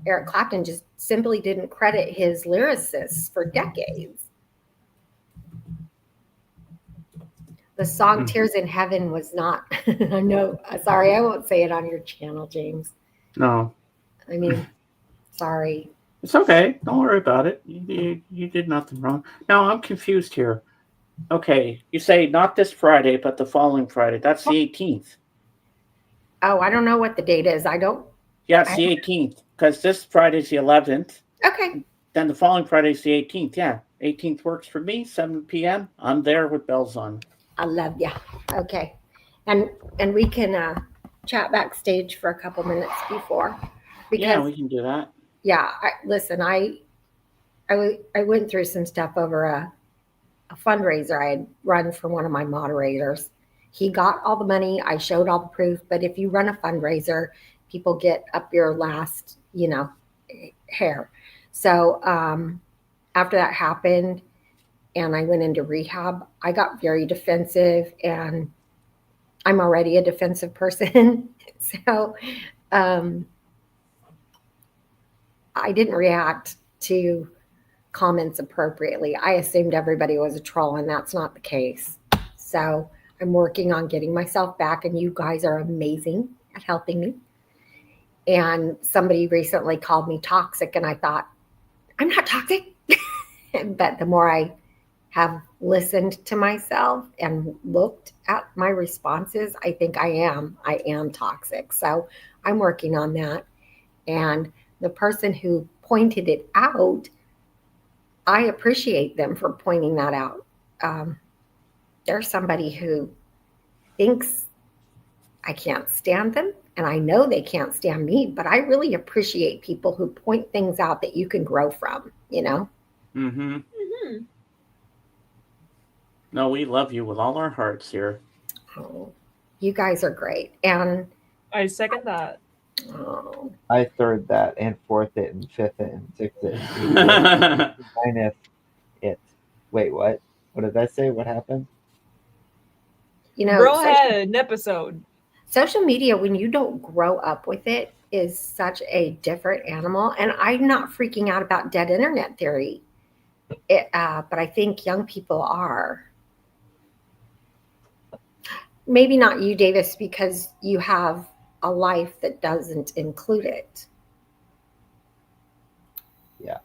Eric Clapton just simply didn't credit his lyricists for decades. The song "Tears in Heaven" was not. No, sorry, I won't say it on your channel, James. No, I mean, sorry. it's okay. Don't worry about it. You did nothing wrong. Now I'm confused here. Okay, you say not this Friday, but the following Friday. That's the 18th. Oh, I don't know what the date is. I don't. Yeah, it's the 18th because this Friday's the 11th. Okay. Then the following Friday's the 18th. Yeah, 18th works for me. 7 p.m. I'm there with bells on. I love ya. Okay, and we can chat backstage for a couple minutes before, because Yeah, we can do that. yeah. Listen, I went through some stuff over a fundraiser I had run for one of my moderators. He got all the money. I showed all the proof. But if you run a fundraiser, people get up your last, hair. So after that happened and I went into rehab, I got very defensive, and I'm already a defensive person. So I didn't react to comments appropriately. I assumed everybody was a troll, and that's not the case. So I'm working on getting myself back, and you guys are amazing at helping me. And somebody recently called me toxic, and I thought, I'm not toxic. But the more I have listened to myself and looked at my responses, I think I am toxic. So I'm working on that. And the person who pointed it out, I appreciate them for pointing that out. There's somebody who thinks I can't stand them, and I know they can't stand me, but I really appreciate people who point things out that you can grow from, Mm-hmm. Mm-hmm. No, we love you with all our hearts here. Oh, you guys are great. And I second that. oh, I third that and fourth it and fifth it and sixth it and eighth it. Ninth it. Wait, what? What did I say? What happened? Bro had an episode. Social media, when you don't grow up with it, is such a different animal. And I'm not freaking out about dead internet theory, but I think young people are. Maybe not you, Davis, because you have a life that doesn't include it. Yeah.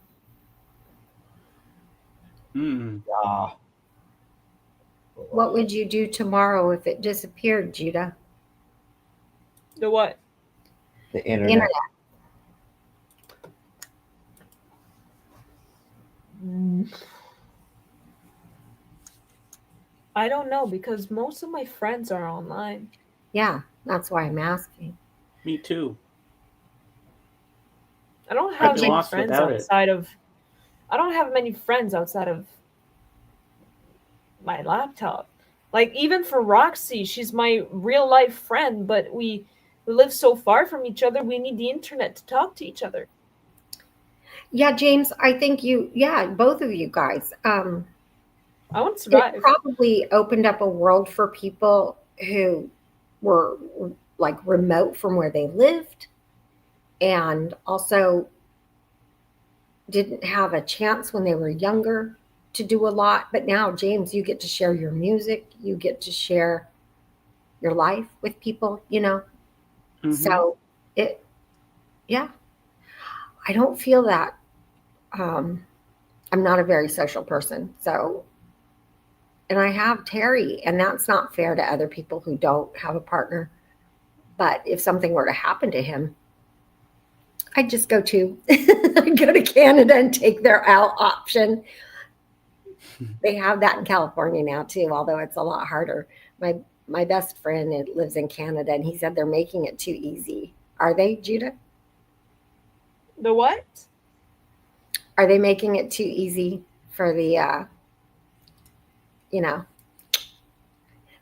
Mm. Yeah. What would you do tomorrow if it disappeared, Judah? The what? The internet. I don't know, because most of my friends are online. Yeah, that's why I'm asking. Me too. I don't I'd have be many lost friends without it. outside of. I don't have many friends outside of my laptop. Like, even for Roxy, she's my real life friend, but we live so far from each other. We need the internet to talk to each other. Yeah, James, I think both of you guys. I want to survive. It probably opened up a world for people who were like remote from where they lived, and also didn't have a chance when they were younger to do a lot. But now, James, you get to share your music, you get to share your life with people, Mm-hmm. So I don't feel that. I'm not a very social person, so, and I have Terry, and that's not fair to other people who don't have a partner. But if something were to happen to him, I'd just go to Canada and take their out option. They have that in California now too, although it's a lot harder. My best friend lives in Canada, and he said they're making it too easy. Are they, Judah? The what? Are they making it too easy for the,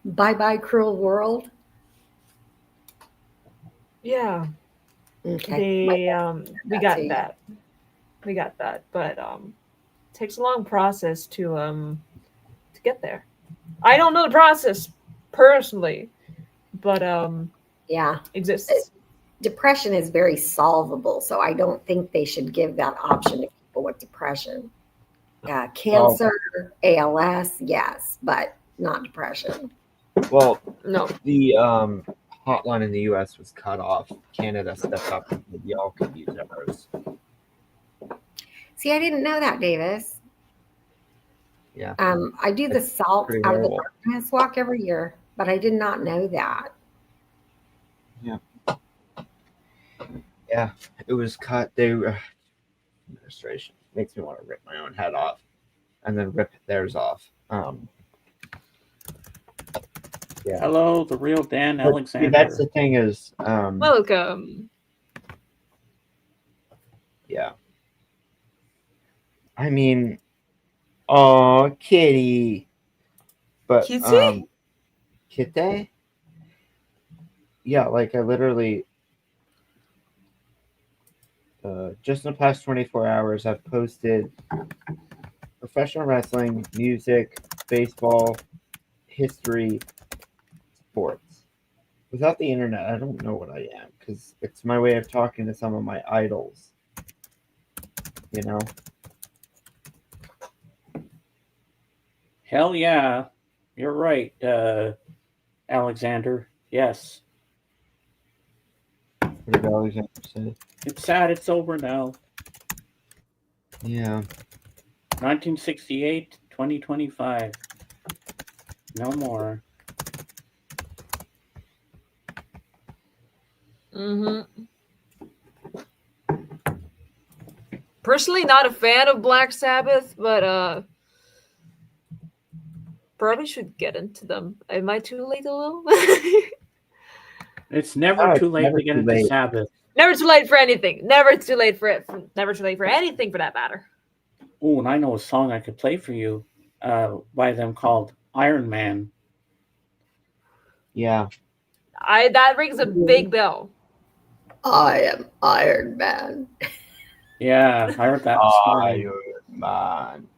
bye-bye cruel world? Yeah. Okay. We got that. We got that. But it takes a long process to get there. I don't know the process personally, but yeah, exists. Depression is very solvable, so I don't think they should give that option to people with depression. Cancer, ALS, yes, but not depression. Well, No. the hotline in the U.S. was cut off. Canada stepped up and said, y'all could use ours. See, I didn't know that, Davis. Yeah. I do the Salt pretty Out of the horrible. Darkness walk every year, but I did not know that. Yeah, it was cut. Administration makes me want to rip my own head off, and then rip theirs off. Yeah. Hello, the real Dan But, see, Alexander. that's the thing is, Welcome. yeah. I mean, oh, kitty. But Kitty? kitty? Yeah, like I literally just in the past 24 hours I've posted professional wrestling, music, baseball, history, sports. Without the internet, I don't know what I am because it's my way of talking to some of my idols. You know? Hell yeah, you're right, Alexander. Yes, What did Alexander say? it's sad it's over now. Yeah. 1968, 2025. No more. Personally, not a fan of Black Sabbath, but probably should get into them. Am I too late, though? It's never Oh, too it's late never to get too into late. Sabbath. Never too late for anything. Never too late for it. Never too late for anything, for that matter. Oh, and I know a song I could play for you by them called Iron Man. Yeah. That rings a big bell. I am Iron Man. Yeah, I heard that this morning. Man.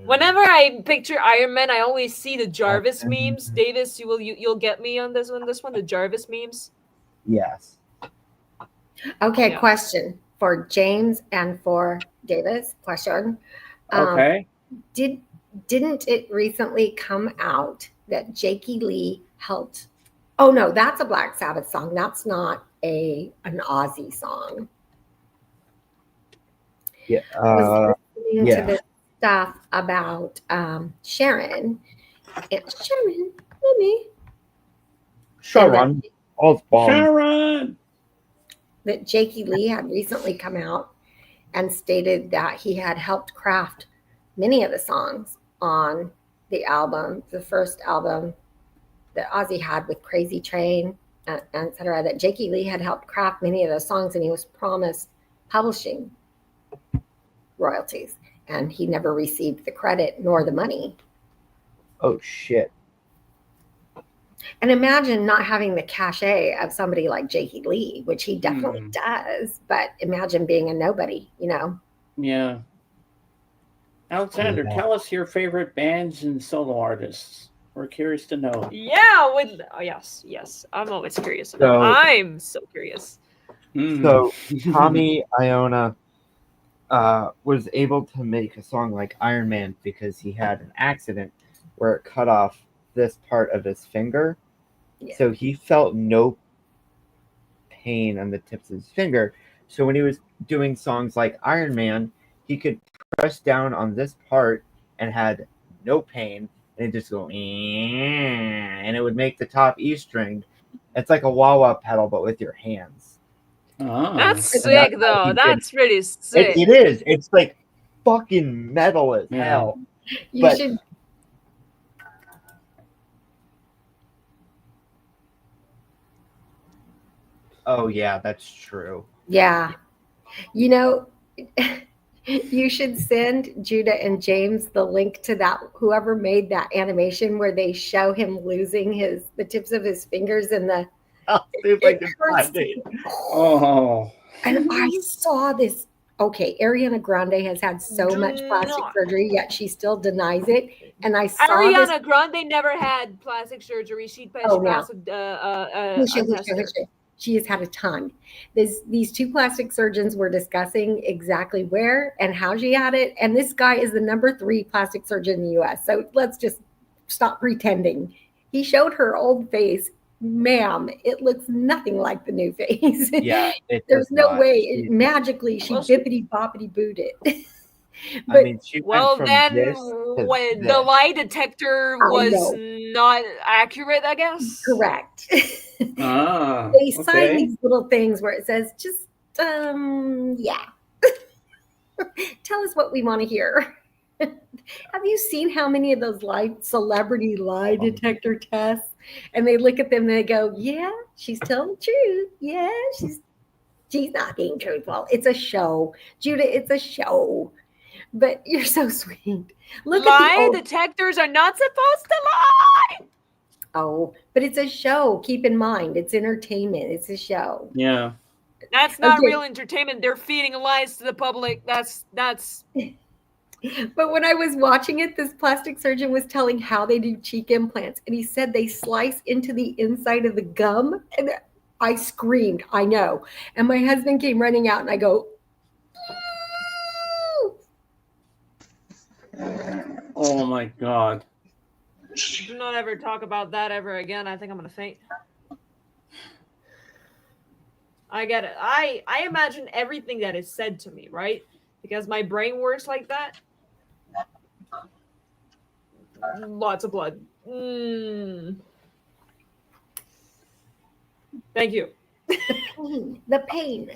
Whenever I picture Iron Man, I always see the Jarvis memes. Davis, you'll get me on this one. The Jarvis memes. Yes. Okay, Yeah. question for James and for Davis. Question. Okay. Didn't it recently come out that Jakey Lee helped? Oh no, that's a Black Sabbath song. That's not an Ozzy song. Yeah. Was listening yeah. to this stuff about Sharon. And Sharon, let me. Sharon. All bomb. Sharon! That Jakey Lee had recently come out and stated that he had helped craft many of the songs on the album, the first album that Ozzy had with Crazy Train, et cetera, that Jakey Lee had helped craft many of those songs, and he was promised publishing royalties, and he never received the credit nor the money. Oh shit. And imagine not having the cachet of somebody like Jakey Lee, which he definitely does, but imagine being a nobody, you know? Yeah. Alexander, Yeah. tell us your favorite bands and solo artists. We're curious to know. Yeah, yes. I'm always curious. I'm so curious. So Tommy Iommi was able to make a song like Iron Man because he had an accident where it cut off this part of his finger. Yeah. So he felt no pain on the tips of his finger. So when he was doing songs like Iron Man, he could press down on this part and had no pain, and it just go, and it would make the top E string. It's like a wah-wah pedal, but with your hands. That's Ah. sick, though. That's pretty sick. It is. It's like fucking metal as Yeah. hell. You But- should. Oh yeah, that's true. Yeah. You know, you should send Judah and James the link to that, whoever made that animation where they show him losing the tips of his fingers and the. I'll see if I can hurts. find it. Oh. And I saw this. Okay, Ariana Grande has had so Do much plastic not. surgery, yet she still denies it. And I saw this. Ariana Grande never had plastic surgery. She Oh, no. passed a Husha, test. husha, husha. she has had a ton. These two plastic surgeons were discussing exactly where and how she had it. And this guy is the number 3 plastic surgeon in the US. So let's just stop pretending. He showed her old face. Ma'am, it looks nothing like the new face. Yeah, it There's does no not. way. Magically, she Well, bippity boppity booed it. I But mean, she went Well, from then this to when the this. lie detector I was know. not accurate, I guess. correct. Ah, They sign okay. these little things where it says, just, yeah. Tell us what we want to hear. Have you seen how many of those celebrity lie detector tests? And they look at them and they go, yeah, she's telling the truth. Yeah, she's not being truthful. It's a show. Judah, it's a show. But you're so sweet. Look at the Lie old. detectors are not supposed to lie. Oh, but it's a show. Keep in mind, it's entertainment. It's a show. Yeah. That's not Okay. real entertainment. They're feeding lies to the public. That's But when I was watching it, this plastic surgeon was telling how they do cheek implants. And he said they slice into the inside of the gum. And I screamed, I know. And my husband came running out and I go, Oh my God. do not ever talk about that ever again. I think I'm gonna faint. I get it. I imagine everything that is said to me, right? Because my brain works like that. Lots of blood. Thank you. the pain.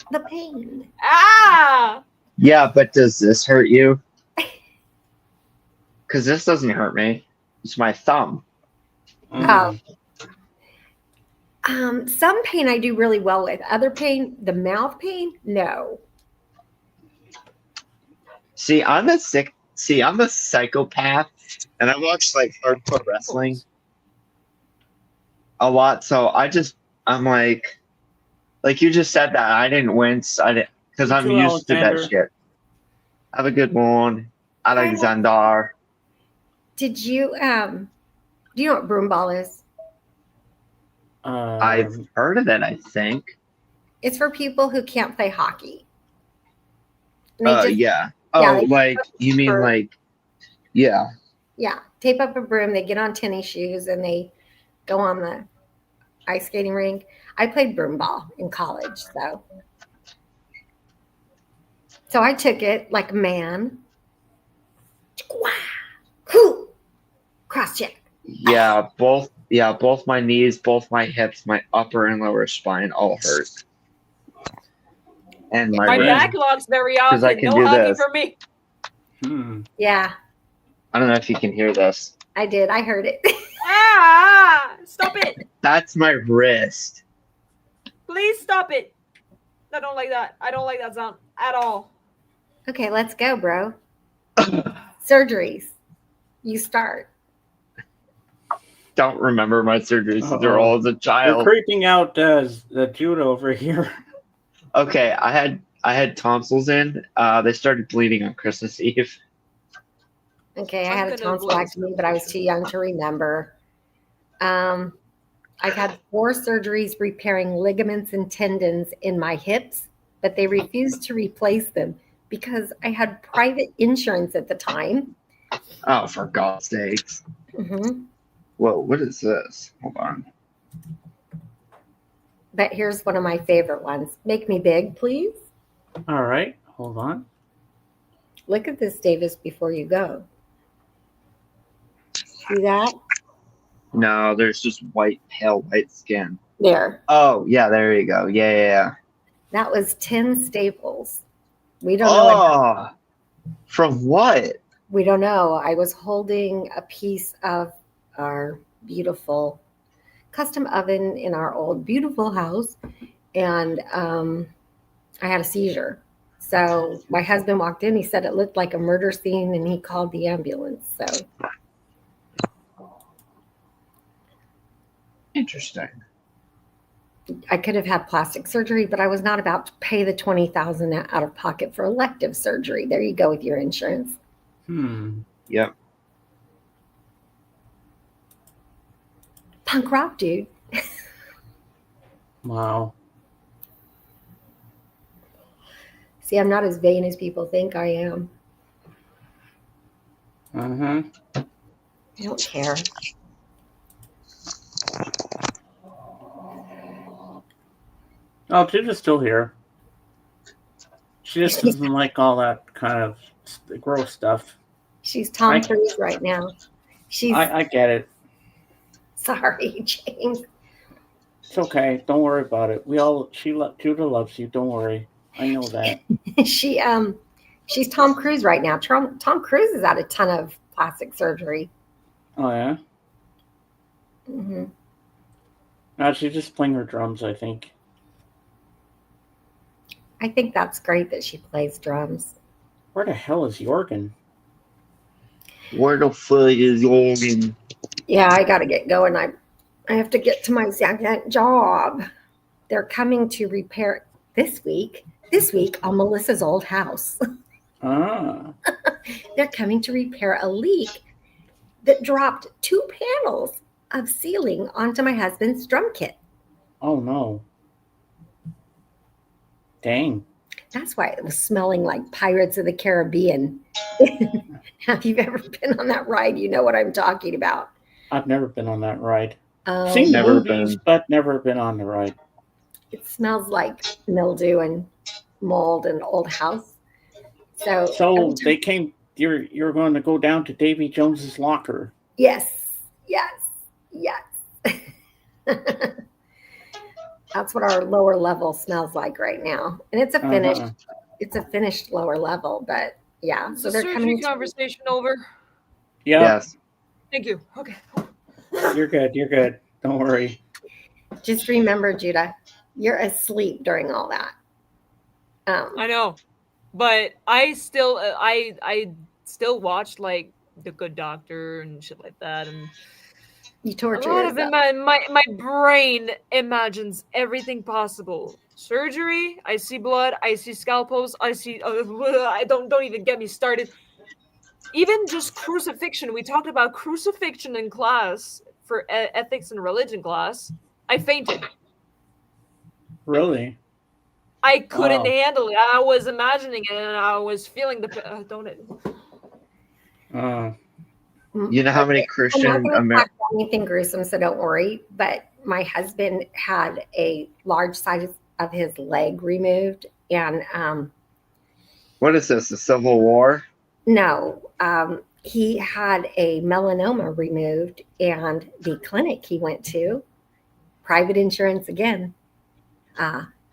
Ah! Yeah, but does this hurt you? Because this doesn't hurt me. It's my thumb. Mm. Some pain I do really well with. Other pain, the mouth pain, no. See, I'm a psychopath, and I watch like hardcore wrestling a lot. So I'm like you just said that I didn't wince. I didn't because You I'm too, used to that Alexander. shit. Have a good one, Alexander. Did you do you know what broom ball is? I've heard of it. I think. It's for people who can't play hockey. And they Yeah. yeah, Oh, they like you mean for- like, yeah. Yeah, tape up a broom. They get on tennis shoes and they go on the ice skating rink. I played broom ball in college, so I took it like a man. Cross check. Yeah, both my knees, both my hips, my upper and lower spine all hurt. And my My wrist. back locks very 'Cause I often. can No do hockey this. for me. Yeah, I don't know if you can hear this. I did. I heard it. Ah! Stop it. That's my wrist. Please stop it. I don't like that. I don't like that sound at all. Okay, let's go, bro. Surgeries. You start. Don't remember my surgeries. They're all as a You're child. creeping out the Judah over here. Okay, I had tonsils in. They started bleeding on Christmas Eve. Okay, I I'm had a gonna tonsillectomy, but I was too young to remember. I've had 4 surgeries repairing ligaments and tendons in my hips, but they refused to replace them because I had private insurance at the time. Oh, for God's sakes. Mm-hmm. Whoa, what is this? Hold on. But here's one of my favorite ones. Make me big, please. All right, hold on. Look at this, Davis, before you go. See that? No, there's just pale white skin. There. Oh, yeah, there you go. Yeah. That was 10 staples. We don't know. Oh, from what? We don't know. I was holding a piece of our beautiful custom oven in our old beautiful house, and I had a seizure. So my husband walked in. He said it looked like a murder scene, and he called the ambulance. So Interesting. I could have had plastic surgery, but I was not about to pay the $20,000 out of pocket for elective surgery. There you go with your insurance. Yep. Punk rock, dude. Wow. See, I'm not as vain as people think I am. Uh-huh. I don't care. Oh, Judah's still here. She just doesn't like all that kind of gross stuff. She's Tom I- Cruise right now. She's I get it. sorry, James. It's okay. Don't worry about it. Judah loves you. Don't worry. I know that. She's Tom Cruise right now. Tom Cruise has had a ton of plastic surgery. Oh yeah. Hmm. No, she's just playing her drums, I think. I think that's great that she plays drums. Where the hell is Jorgen? Where the fuck is Jorgen? Yeah, I got to get going. I have to get to my second job. They're coming to repair this week on Melissa's old house. Ah. They're coming to repair a leak that dropped 2 panels of ceiling onto my husband's drum kit. Oh no. Dang. That's why it was smelling like Pirates of the Caribbean. If you've ever been on that ride, you know what I'm talking about. I've never been on that ride. Oh, Seen the Never movies, been. but never been on the ride. it smells like mildew and mold and old house. So, So every they time- came. You're going to go down to Davy Jones's locker. yes. That's what our lower level smells like right now, and it's a finished. Uh-huh. It's a finished lower level, but yeah. Is So the they're surgery coming. conversation over? Yeah, Yes. Thank you. Okay. you're good. You're good. Don't worry. Just remember, Judah, you're asleep during all that. I know, but I still I still watched like The Good Doctor and shit like that, and You a torture lot of yourself. it, my brain imagines everything possible. Surgery, I see blood, I see scalpels, I see. I don't even get me started. Even just crucifixion. We talked about crucifixion in class for ethics and religion class. I fainted. Really? I couldn't Wow. handle it. I was imagining it, and I was feeling the. Don't it? Uh, You know how many I'm not Christian going to Amer- talk about anything gruesome, so don't worry. But my husband had a large size of his leg removed, and What is this? The Civil War? no, he had a melanoma removed, and the clinic he went to, private insurance again,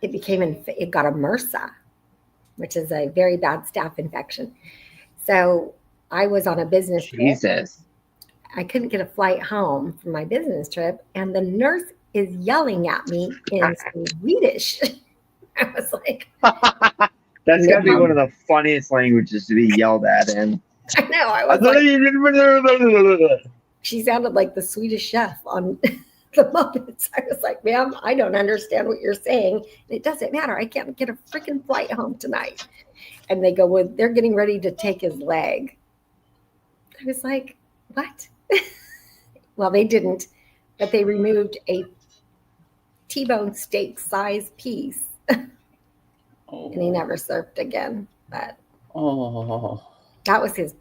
it got a MRSA, which is a very bad staph infection. So I was on a business trip. Jesus. I couldn't get a flight home from my business trip, and the nurse is yelling at me in Swedish. I was like, That's got to be No. one of the funniest languages to be yelled at in. I know. I was like, Like, she sounded like the Swedish chef on the Muppets. I was like, ma'am, I don't understand what you're saying. It doesn't matter. I can't get a freaking flight home tonight. And they go, well, they're getting ready to take his leg. I was like, what? Well, they didn't, but they removed a T-bone steak size piece, and he never surfed again. But oh. that was his.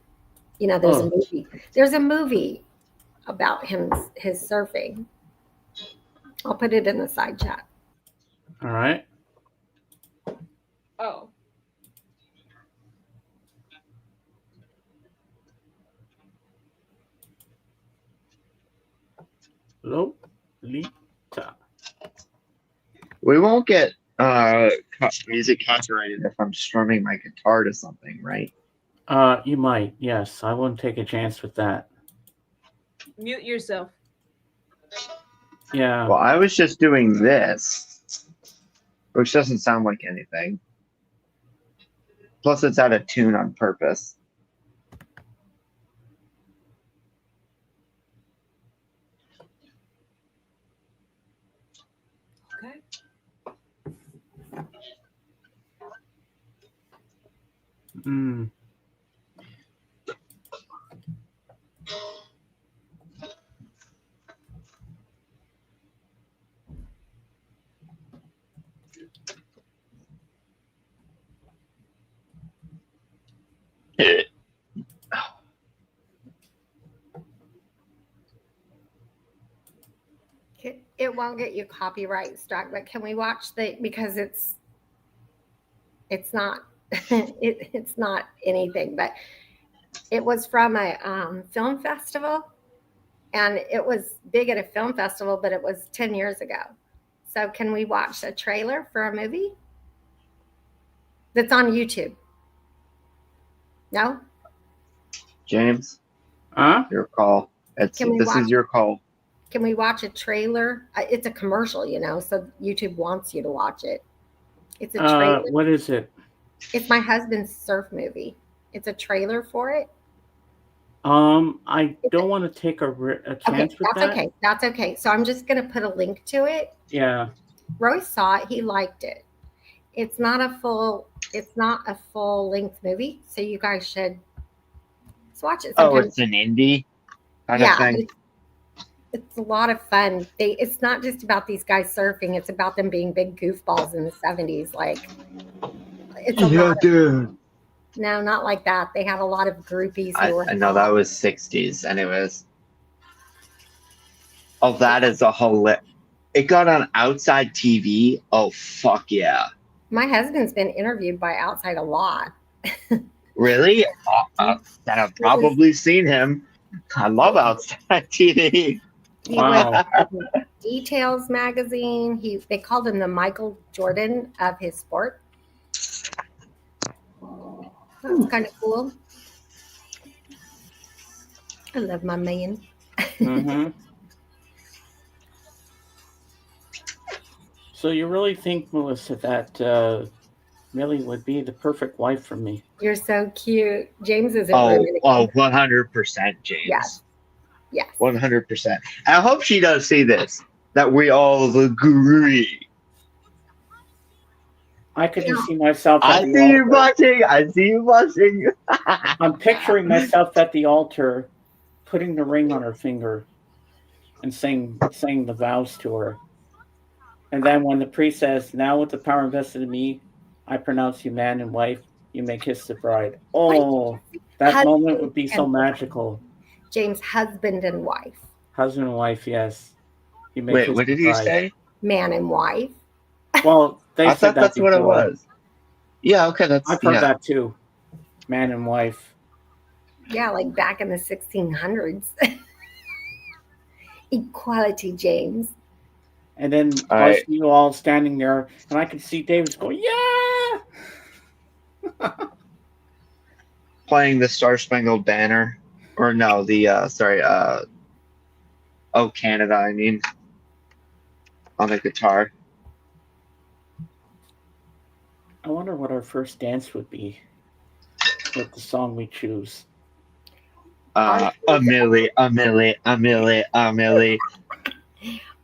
There's a movie about his surfing. I'll put it in the side chat. All right. Oh. Lolita. we won't get music copyrighted if I'm strumming my guitar to something, right? You might. Yes, I wouldn't take a chance with that. Mute yourself. Yeah. Well, I was just doing this, which doesn't sound like anything. Plus, it's out of tune on purpose. Okay. Mm. It won't get you copyright struck, but can we watch because it's not it's not anything, but it was from a film festival, and it was big at a film festival, but it was 10 years ago. So can we watch a trailer for a movie that's on YouTube? No? James, Huh? your call. Can we This watch- is your call. Can we watch a trailer? It's a commercial, so YouTube wants you to watch it. It's a trailer. What is it? It's my husband's surf movie. It's a trailer for it. I don't want to take a chance Okay, with that's that. okay. That's okay. So I'm just gonna put a link to it. Yeah. Roy saw it. He liked it. It's not a full length movie, so you guys should watch it. Oh, Sometimes. it's an indie kind Yeah, of thing. it's a lot of fun. It's not just about these guys surfing. It's about them being big goofballs in the 70s. Like, it's a lot. Dude. No, not like that. They had a lot of groupies who were. I know that was 60s, anyways. Oh, that is a whole. It got on Outside TV. Oh, fuck yeah. My husband's been interviewed by Outside a lot. Really? Then I've probably seen him. I love Outside TV. He Wow. was in Details magazine. They called him the Michael Jordan of his sport. That's kind of cool. I love my man. Mm-hmm. So you really think, Melissa, that Millie would be the perfect wife for me? You're so cute. James is in Oh, room. 100%, James. Yes. Yes. 100%. I hope she does see this. That we all agree. I could just see myself. I At the see you altar. watching. I see you watching. I'm picturing myself at the altar, putting the ring on her finger, and saying the vows to her. And then when the priest says, "Now with the power invested in me, I pronounce you man and wife. You may kiss the bride." Oh, that Husband moment would be so and- magical. James, husband and wife. Husband and wife, yes. You may Wait, kiss what the did he bride. say? Man and wife. Well, they I said thought that that's what it before. was. Yeah, okay, that's I've heard yeah. that too. Man and wife. Yeah, like back in the 1600s. Equality, James. And then All I right. see you all standing there, and I can see David going, "Yeah!" Playing the Star Spangled Banner, or no, the oh Canada, I mean, on the guitar. I wonder what our first dance would be with the song we choose. Amelie.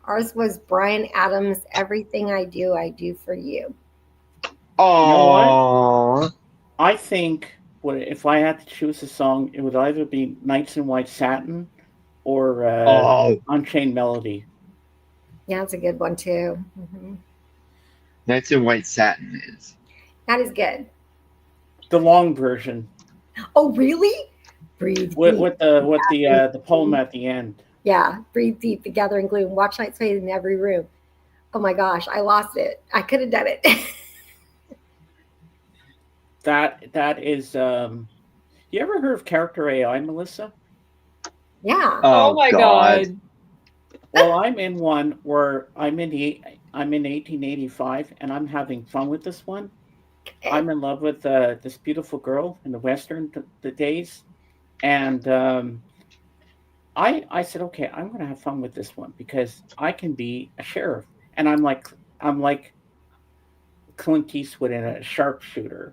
Ours was Brian Adams. Everything I do for you. Oh, I think if I had to choose a song, it would either be Nights in White Satin or Unchained Melody. Yeah, it's a good one too. Mhm. Nights in White Satin is. That is good. The long version Oh, really? Breathe with deep. the poem at the end. Yeah, breathe deep, the gathering gloom. Watch nights fade in every room. Oh my gosh, I lost it. I could have done it. That is. You ever heard of Character AI, Melissa? Yeah. Oh my god. Well, I'm in one where I'm in 1885, and I'm having fun with this one. I'm in love with this beautiful girl in the Western the days, and I said, okay, I'm going to have fun with this one because I can be a sheriff, and I'm like Clint Eastwood in a sharpshooter.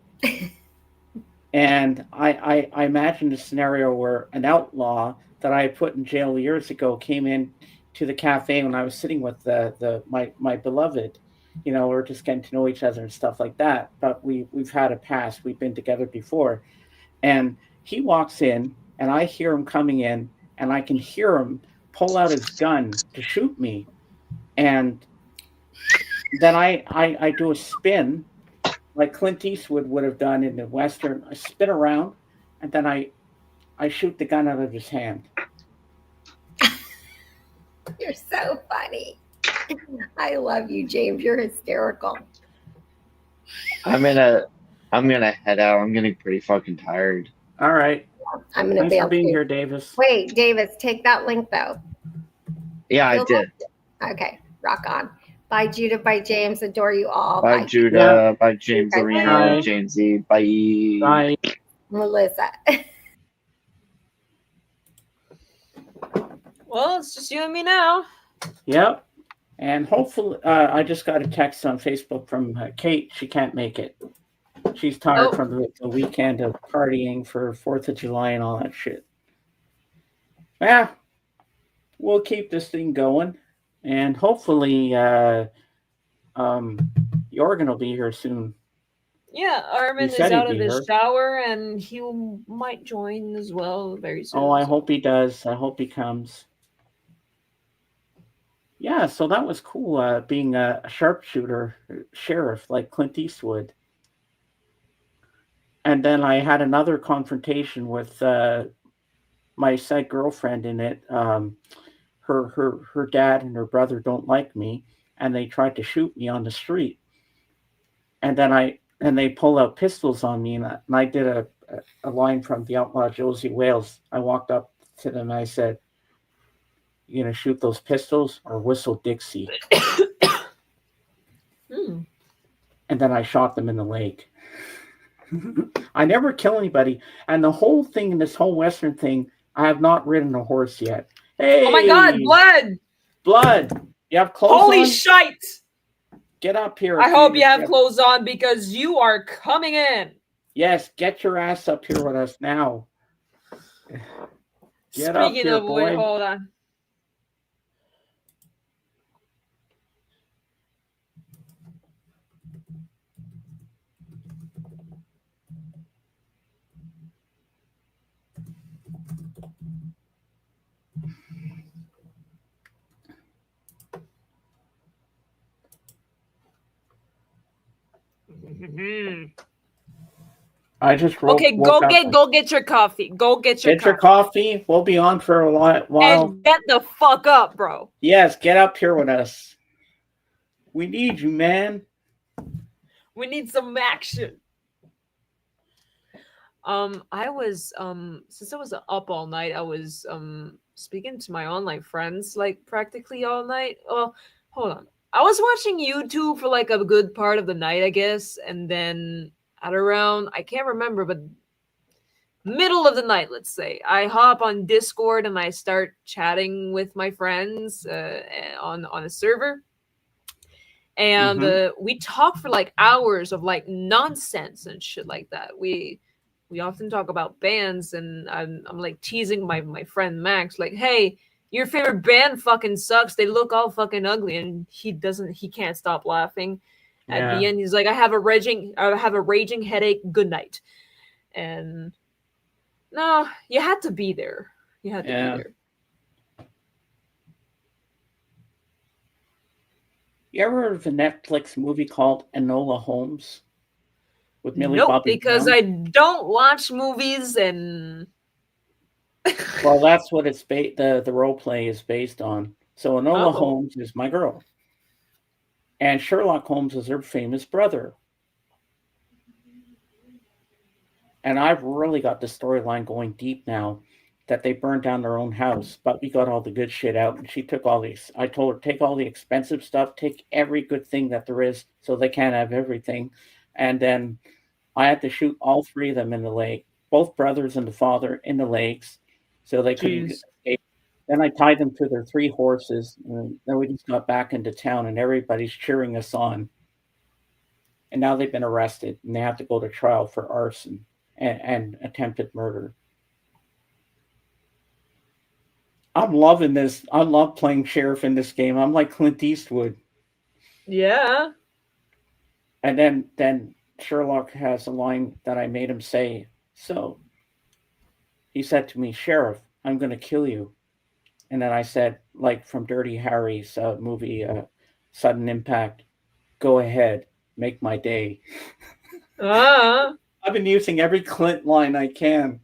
And I imagined a scenario where an outlaw that I had put in jail years ago came in to the cafe when I was sitting with my beloved. You know, we're just getting to know each other and stuff like that. But we've had a past. We've been together before. And he walks in, and I hear him coming in, and I can hear him pull out his gun to shoot me. And then I do a spin like Clint Eastwood would have done in the Western. I spin around, and then I shoot the gun out of his hand. You're so funny. I love you, James. You're hysterical. I'm gonna head out. I'm getting pretty fucking tired. All right. I'm gonna Thanks for bail being too. here, Davis. Wait, Davis, take that link though. Yeah, I You'll- did. Okay, rock on. Bye, Judah. Bye, James. Adore you all. Bye, Bye, Judah. Bye, James Bye. Arena. Bye. Jamesy. Bye. Bye. Melissa. Well, it's just you and me now. Yep. And hopefully, I just got a text on Facebook from Kate. She can't make it. She's tired from the weekend of partying for 4th of July and all that shit. Yeah. We'll keep this thing going. And hopefully, Jorgen will be here soon. Yeah, Armin He is said out he'd of be his here. shower and he might join as well very soon. Oh, I hope he does. I hope he comes. Yeah, so that was cool, being a sharpshooter sheriff like Clint Eastwood. And then I had another confrontation with my said girlfriend in it. Her dad and her brother don't like me, and they tried to shoot me on the street. And they pulled out pistols on me, and I did a line from the Outlaw Josie Wales. I walked up to them and I said, "You gonna shoot those pistols or whistle Dixie?" And then I shot them in the leg. I never kill anybody, and the whole thing in this whole Western thing, I have not ridden a horse yet. Hey! Oh my God, blood! Blood! You have clothes Holy on? shite! Get up here. I hope you have clothes on because you are coming in. Yes, get your ass up here with us now. Get up Speaking here, of which, boy. hold on. I just Okay, go get your coffee. Go get your Get your coffee. We'll be on for a while. And get the fuck up, bro. Yes, get up here with us. We need you, man. We need some action. I was since I was up all night, I was speaking to my online friends like practically all night. Well, hold on. I was watching YouTube for like a good part of the night, I guess, and then at around, I can't remember, but middle of the night, let's say, I hop on Discord and I start chatting with my friends on a server. And we talk for like hours of like nonsense and shit like that. We often talk about bands, and I'm like teasing my friend Max, like, hey, your favorite band fucking sucks. They look all fucking ugly, and he can't stop laughing. At the end, he's like, I have a raging headache. Good night. And no, you had to be there. You had to be there. You ever heard of a Netflix movie called Enola Holmes with Millie Bobby because Brown? I don't watch movies and. Well, that's what it's the role play is based on. So Enola Holmes is my girl, and Sherlock Holmes is her famous brother. And I've really got the storyline going deep now that they burned down their own house, but we got all the good shit out. And she took all these. I told her, take all the expensive stuff, take every good thing that there is so they can't have everything. And then I had to shoot all three of them in the leg, both brothers and the father in the legs, so they couldn't escape. Then I tied them to their three horses, and then we just got back into town, and everybody's cheering us on. And now they've been arrested, and they have to go to trial for arson and attempted murder. I'm loving this. I love playing sheriff in this game. I'm like Clint Eastwood. Yeah. And then Sherlock has a line that I made him say. So he said to me, Sheriff, I'm going to kill you. And then I said, like from Dirty Harry's movie, Sudden Impact, go ahead, make my day. I've been using every Clint line I can.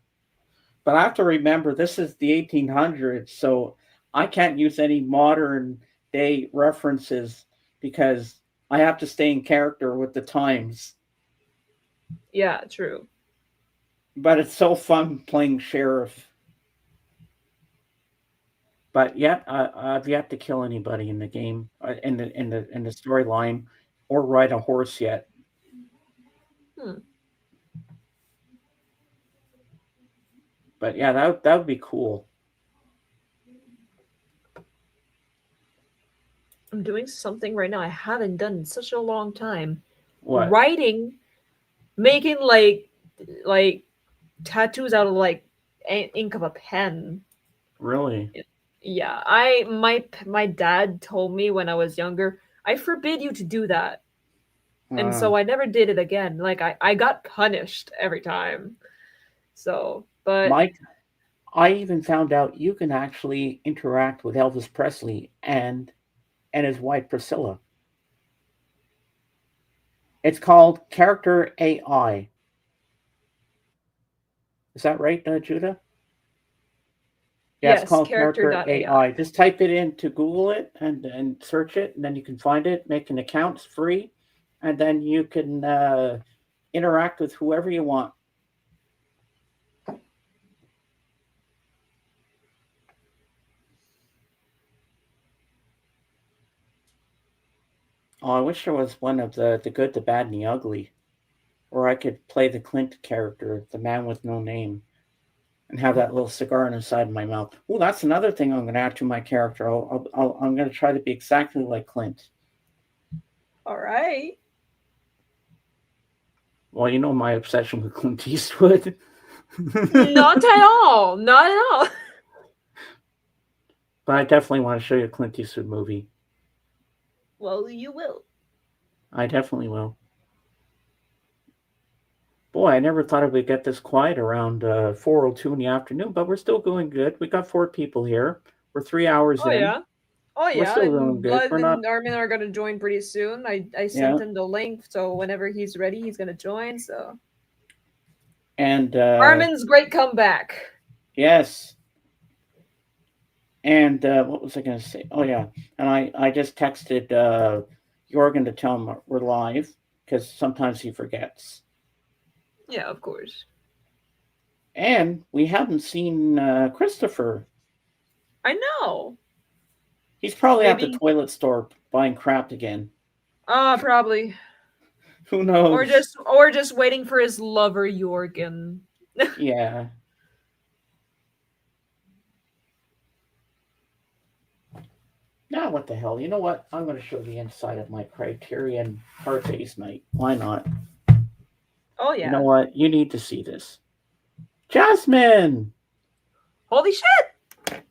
But I have to remember this is the 1800s, so I can't use any modern day references because I have to stay in character with the times. Yeah, true. But it's so fun playing sheriff. But yet, I've yet to kill anybody in the game, in the storyline, or ride a horse yet. Hmm. But yeah, that would be cool. I'm doing something right now I haven't done in such a long time. What? Writing, making like tattoos out of like ink of a pen. Really? Yeah, my dad told me when I was younger, I forbid you to do that. And Uh, so I never did it again. Like I got punished every time. So, but Mike, I even found out you can actually interact with Elvis Presley and his wife Priscilla. It's called Character AI. Is that right, Judah? Yeah, it's yes, called Character character.ai. AI. Just type it in to Google it and search it, and then you can find it. Make an account, it's free, and then you can interact with whoever you want. Oh, I wish there was one of the good, the bad, and the ugly, or I could play the Clint character, the man with no name, and have that little cigar on the side of my mouth. Oh, that's another thing I'm going to add to my character. I'm going to try to be exactly like Clint. All right. Well, you know my obsession with Clint Eastwood. Not at all. Not at all. But I definitely want to show you a Clint Eastwood movie. Well, you will. I definitely will. Boy, I never thought it would get this quiet around 4:02 in the afternoon, but we're still going good. We got 4 people here. We're 3 hours Oh in. yeah. Oh We're yeah, still doing and good. Blood We're not. and Armin are gonna join pretty soon. I Yeah. sent him the link, so whenever he's ready, he's gonna join. So And Armin's great comeback. yes. And what was I going to say? Oh yeah. And I just texted Jorgen to tell him we're live because sometimes he forgets. Yeah, of course. And we haven't seen Christopher. I know. He's probably at the Maybe. toilet store buying crap again. Probably. Who knows? Or just waiting for his lover Jorgen. Yeah. Now what the hell? You know what? I'm going to show the inside of my Criterion Hard Days night. Why not? Oh yeah. You know what? You need to see this. Jasmine! Holy shit!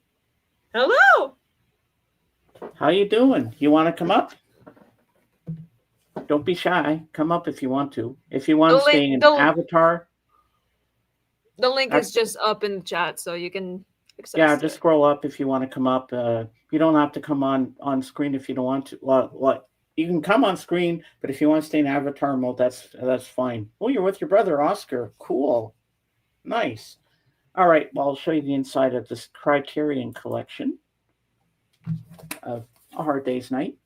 Hello! How you doing? You want to come up? Don't be shy. Come up if you want to. If you want to stay in Avatar. The link is just up in the chat, so you can access Yeah, it. just scroll up if you want to come up. You don't have to come on screen if you don't want to. Well, you can come on screen, but if you want to stay in Avatar mode, that's fine. Oh, you're with your brother Oscar. Cool. Nice. All right. Well, I'll show you the inside of this Criterion collection of A Hard Day's Night.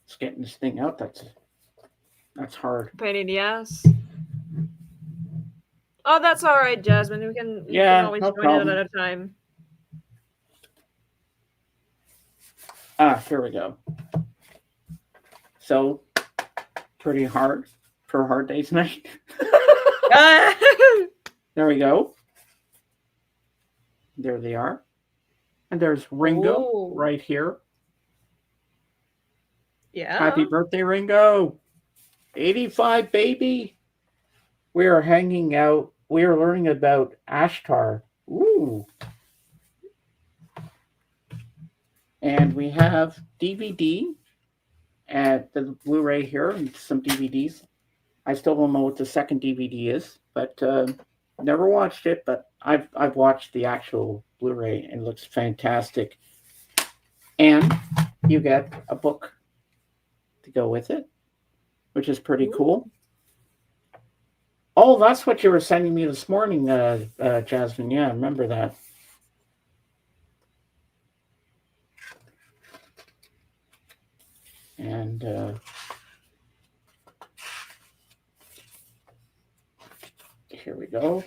It's getting this thing out. That's hard. Pain in the ass. Oh, that's all right, Jasmine. You can always no join it problem. another time. Here we go. So, pretty hard for A Hard Day's Night. There we go. There they are. And there's Ringo right here. Yeah. Happy birthday, Ringo. 85, baby. We are hanging out. We are learning about Ashtar. Ooh. And we have DVD at the Blu-ray here and some DVDs. I still don't know what the second DVD is, but never watched it. But I've watched the actual Blu-ray and it looks fantastic. And you get a book to go with it, which is pretty cool. Oh, that's what you were sending me this morning, Jasmine. Yeah, I remember that. And here we go.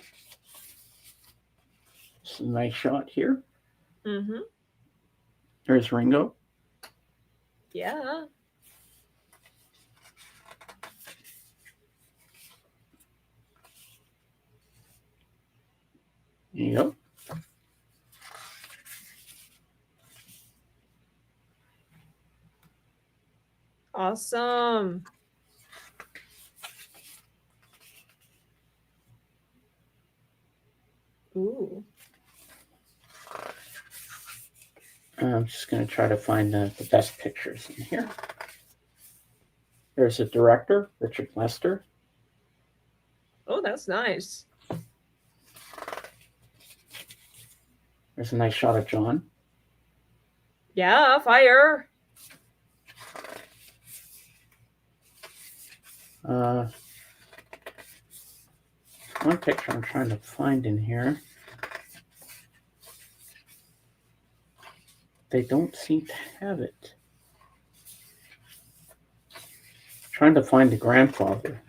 It's a nice shot here. Mm-hmm. There's Ringo. Yeah. Yep. Awesome. Ooh. I'm just going to try to find the best pictures in here. There's the director, Richard Lester. Oh, that's nice. There's a nice shot of John. Yeah, fire. One picture I'm trying to find in here. They don't seem to have it. Trying to find the grandfather.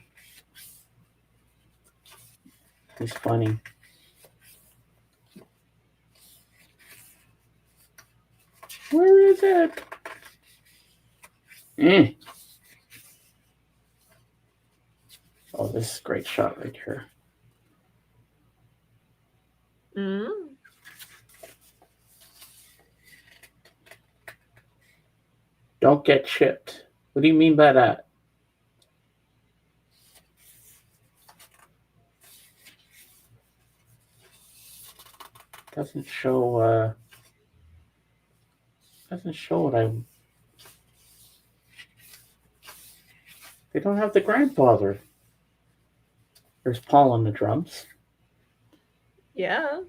He's funny. Where is it? Oh, this is a great shot right here. Mm. Don't get chipped. What do you mean by that? Doesn't show what I. They don't have the grandfather. There's Paul on the drums. Yeah.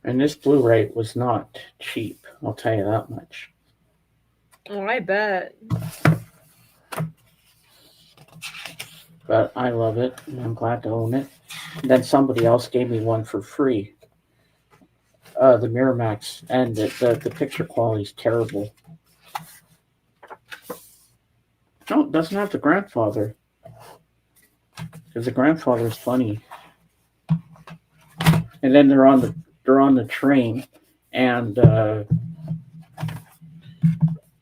And this Blu-ray was not cheap, I'll tell you that much. Oh, I bet. But I love it, and I'm glad to own it. And then somebody else gave me one for free. The Miramax, and the picture quality is terrible. No, it doesn't have the grandfather. Because the grandfather's funny. And then they're on the train, and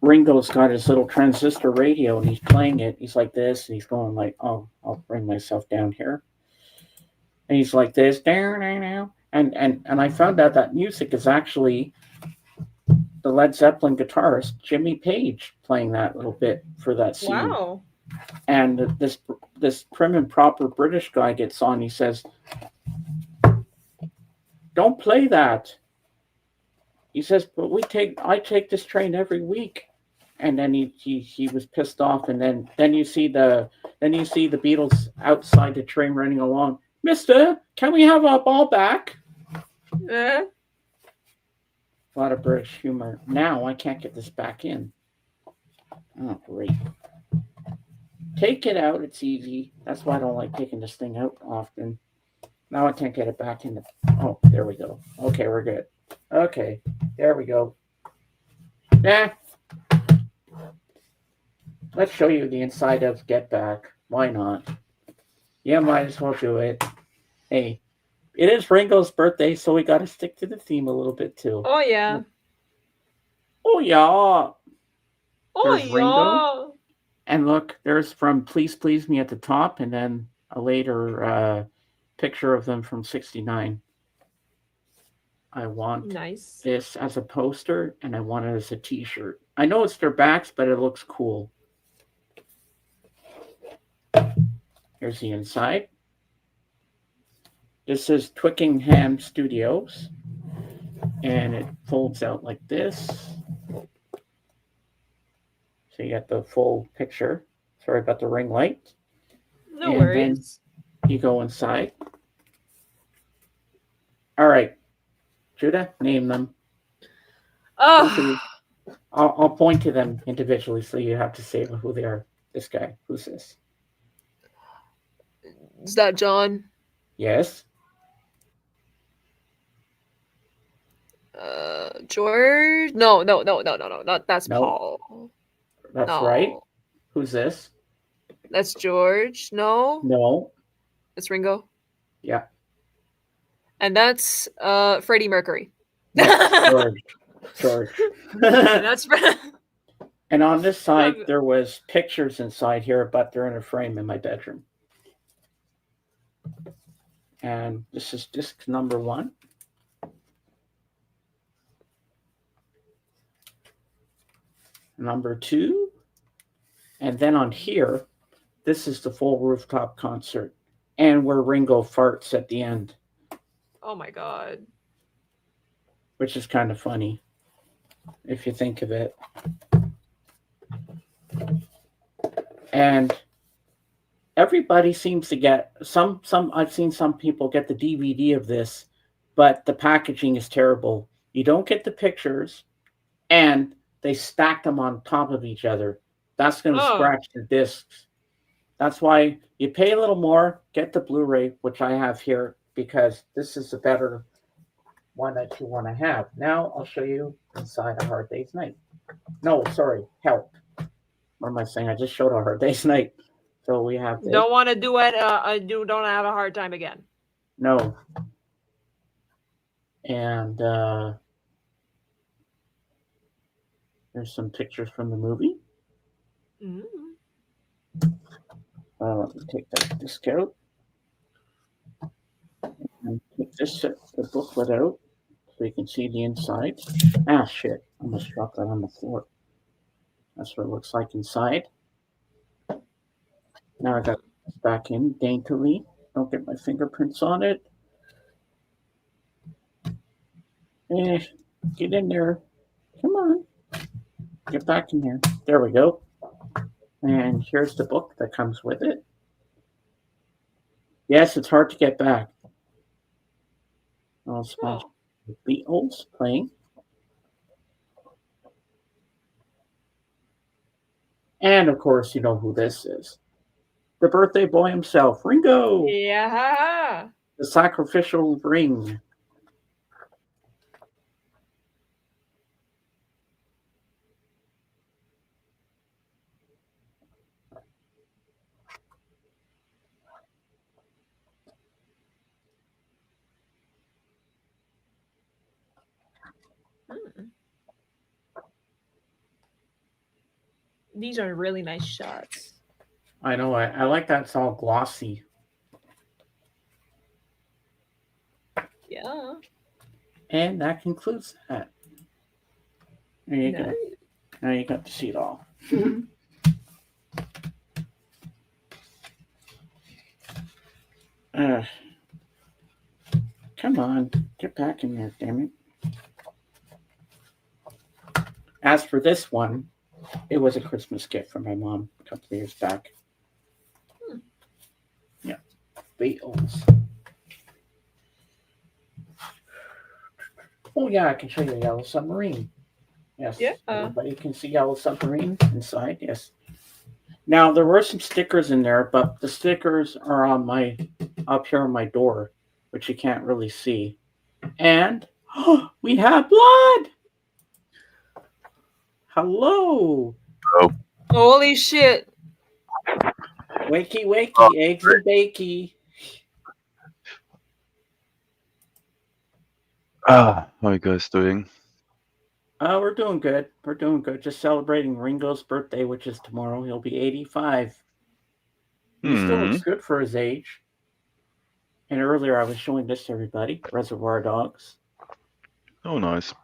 Ringo's got his little transistor radio, and he's playing it. He's like this, and he's going like, "Oh, I'll bring myself down here." And he's like this, and I found out that music is actually the Led Zeppelin guitarist Jimmy Page playing that little bit for that scene. Wow. And this prim and proper British guy gets on. He says, "Don't play that." He says, "But I take this train every week." And then he was pissed off. And then you see the Beatles outside the train running along. "Mister, can we have our ball back?" Eh? A lot of British humor. Now I can't get this back in. Oh, great. Take it out. It's easy. That's why I don't like taking this thing out often. Now I can't get it back in. Oh, there we go. Okay, we're good. Okay, there we go. Nah. Let's show you the inside of Get Back. Why not? Yeah, might as well do it. Hey, it is Ringo's birthday, so we got to stick to the theme a little bit too. Oh, yeah. Oh, yeah. Oh, There's yeah. Ringo. And look, there's from Please Please Me at the top, and then a later picture of them from '69. I want Nice. this as a poster, and I want it as a t-shirt. I know it's their backs, but it looks cool. Here's the inside. This is Twickenham Studios, and it folds out like this. So you got the full picture. Sorry about the ring light. No And worries. You go inside. All right, Judah, name them. Both of you. Oh, I'll point to them individually, so you have to say who they are. This guy. Who's this? is that John? Yes. George? No, no, no, no, no, no. Not that's No, Paul. that's right. No, Who's this? that's George. No, No. that's Ringo. Yeah. And that's Freddie Mercury. No. George. George. And that's And on this side, there was pictures inside here, but they're in a frame in my bedroom. And this is disc number 1. Number 2. And then on here, this is the full rooftop concert. And where Ringo farts at the end, oh my god. which is kind of funny if you think of it. And everybody seems to get some I've seen some people get the DVD of this, but the packaging is terrible. You don't get the pictures, and they stack them on top of each other. That's going to Oh. scratch the discs. That's why you pay a little more, get the Blu-ray, which I have here, because this is a better one that you want to have. Now I'll show you inside A Hard Day's Night. No, sorry, Help. What am I saying? I just showed A Hard Day's Night. So we have this. Don't want to do it. I don't have a hard time again. No. And there's some pictures from the movie. Mm. Let me take that disc out. And take this the booklet out so you can see the inside. Ah, shit. I almost dropped that on the floor. That's what it looks like inside. Now I got this back in daintily. Don't get my fingerprints on it. Get in there. Come on. Get back in there. There we go. And here's the book that comes with it. Yes, it's hard to get back. I'll smash the Beatles playing. And of course, you know who this is. The birthday boy himself, Ringo. Yeah. The sacrificial ring. Mm. These are really nice shots. I know. I like that. It's all glossy. Yeah. And that concludes that. There you Nice. go. Now you got to see it all. Come on. Get back in there, damn it. As for this one, it was a Christmas gift from my mom a couple of years back. Yeah. Beatles. Oh, yeah, I can show you Yellow Submarine. Yes. Yeah. Everybody can see Yellow Submarine inside. Yes. Now, there were some stickers in there, but the stickers are on up here on my door, which you can't really see. And we have blood. Hello. Holy shit. Wakey, wakey, eggs and bakey. How are you guys doing? We're doing good. We're doing good. Just celebrating Ringo's birthday, which is tomorrow. He'll be 85. He still looks good for his age. And earlier I was showing this to everybody. Reservoir Dogs. Oh, nice.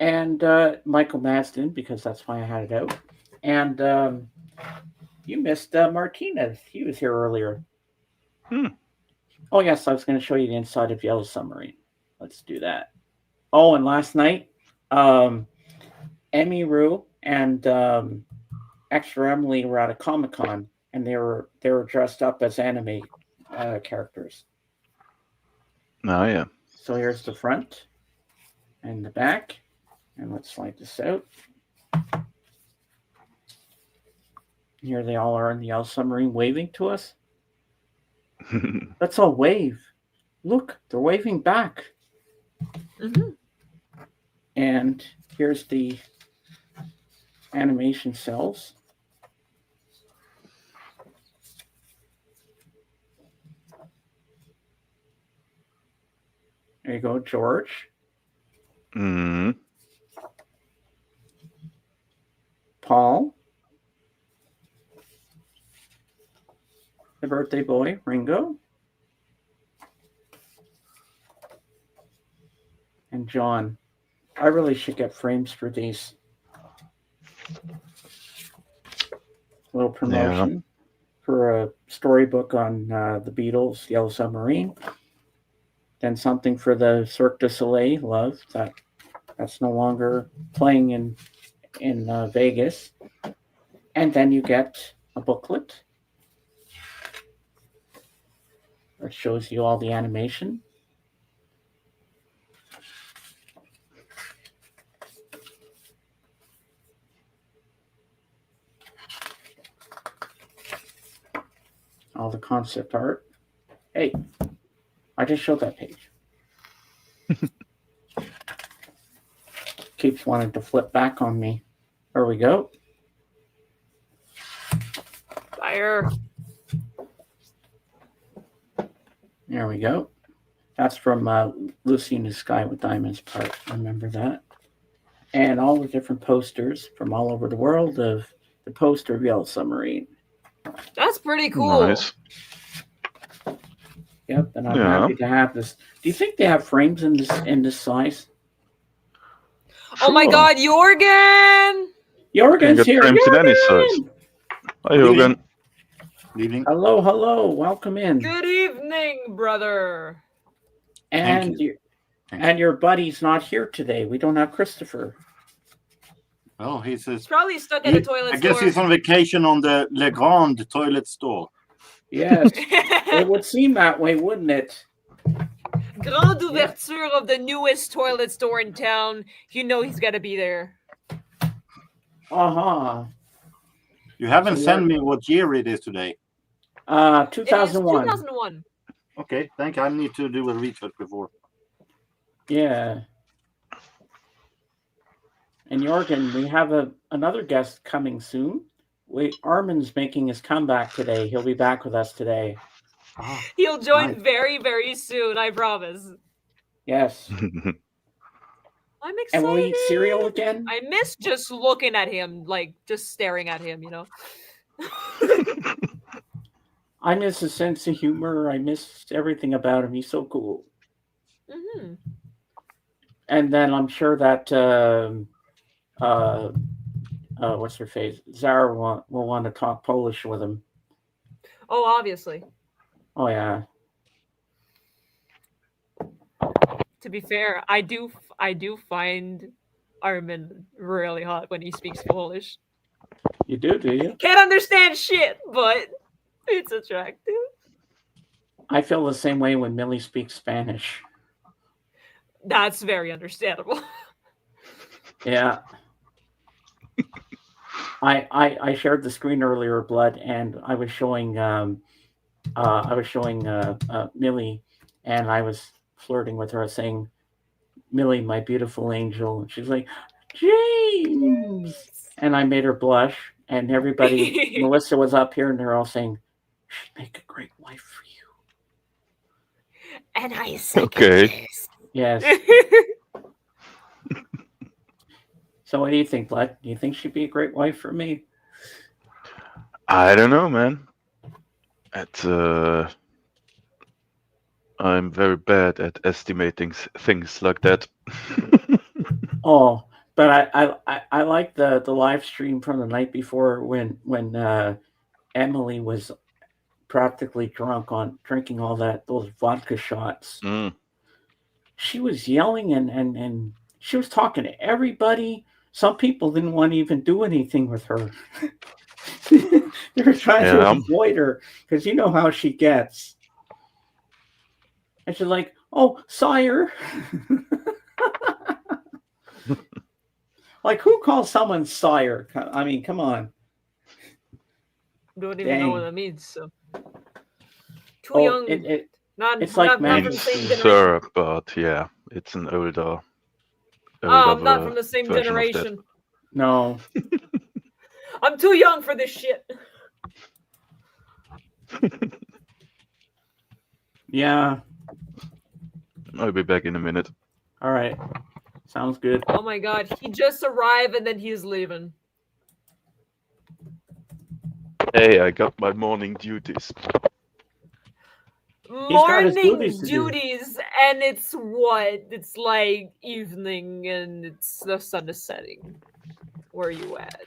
And Michael Masden, because that's why I had it out. And you missed Martinez. He was here earlier. Oh, yes, I was going to show you the inside of Yellow Submarine. Let's do that. Oh, and last night, Emmy Rue and Extra Emily were at a Comic-Con, and they were dressed up as anime characters. Oh yeah. So here's the front and the back, and let's slide this out. Here they all are in the Yellow Submarine waving to us. Let's all wave. Look, they're waving back. Mm-hmm. And here's the animation cells. There you go, George. Mm. Paul. The birthday boy, Ringo. And John. I really should get frames for these. Little promotion for a storybook on the Beatles, Yellow Submarine. Then something for the Cirque du Soleil, Love. That's no longer playing in Vegas. And then you get a booklet that shows you all the animation. All the concept art. Hey, I just showed that page. Keeps wanting to flip back on me. There we go. Fire. There we go. That's from Lucy in the Sky with Diamonds part. Remember that? And all the different posters from all over the world of the poster of Yellow Submarine. That's pretty cool. Nice. Yep, and I'm Yeah. happy to have this. Do you think they have frames in this size? Oh my Sure. God, Jorgen! Jorgen's get here. frames in any size. Jorgen! Hi, Jorgen. Good evening. Hello, hello. Welcome in. Good evening, brother. And Thank you. and your buddy's not here today. We don't have Christopher. Oh, He's probably stuck at a toilet I guess store. he's on vacation on the Le Grand toilet store. Yes, it would seem that way, wouldn't it? Grande ouverture of the newest toilet store in town. You know he's got to be there. Uh-huh. You haven't So sent me what year it is today. 2001. 2001. Okay, thank you. I need to do a research before. Yeah. And Jorgen, we have another guest coming soon. Armin's making his comeback today. He'll be back with us today. Ah, He'll join nice. very, very soon, I promise. Yes. I'm excited. And we'll eat cereal again. I miss just looking at him, like just staring at him, you know. I miss his sense of humor. I miss everything about him. He's so cool. Mm-hmm. And then I'm sure that what's her face? Zara will want to talk Polish with him. Oh, obviously. Oh yeah. To be fair, I do find Armin really hot when he speaks Polish. You do you? Can't understand shit, but it's attractive. I feel the same way when Millie speaks Spanish. That's very understandable. Yeah. I shared the screen earlier, Blood, and I was showing Millie, and I was flirting with her, saying, "Millie, my beautiful angel," and she's like, "James," and I made her blush. And everybody, Melissa was up here, and they're all saying, "She'd make a great wife for you." And I second Okay. this. Yes. So what do you think, Blood? Do you think she'd be a great wife for me? I don't know, man. I'm very bad at estimating things like that. Oh, but I like the live stream from the night before when Emily was practically drunk on drinking all those vodka shots. Mm. She was yelling and she was talking to everybody. Some people didn't want to even do anything with her. You're trying Yeah, to avoid her because you know how she gets. And she's like, "Oh, sire." Like, who calls someone sire? I mean, come on. Don't even know what Dang. that means. So too Oh, young. it's like Not from means the same Majesty. generation. sir, but yeah, it's an older Oh, I'm not from the same version of that. generation. No. I'm too young for this shit. Yeah. I'll be back in a minute. All right. Sounds good. Oh my god, he just arrived and then he's leaving. Hey, I got my morning duties. got his Morning duties to do. duties, and it's what? It's like evening, and it's the sun is setting. Where are you at?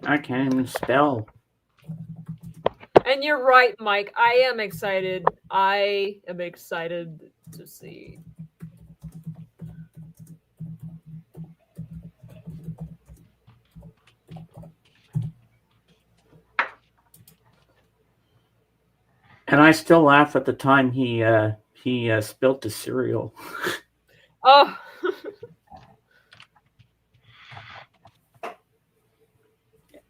I can't even spell. And you're right, Mike. I am excited. I am excited to see. And I still laugh at the time he spilt the cereal. Oh.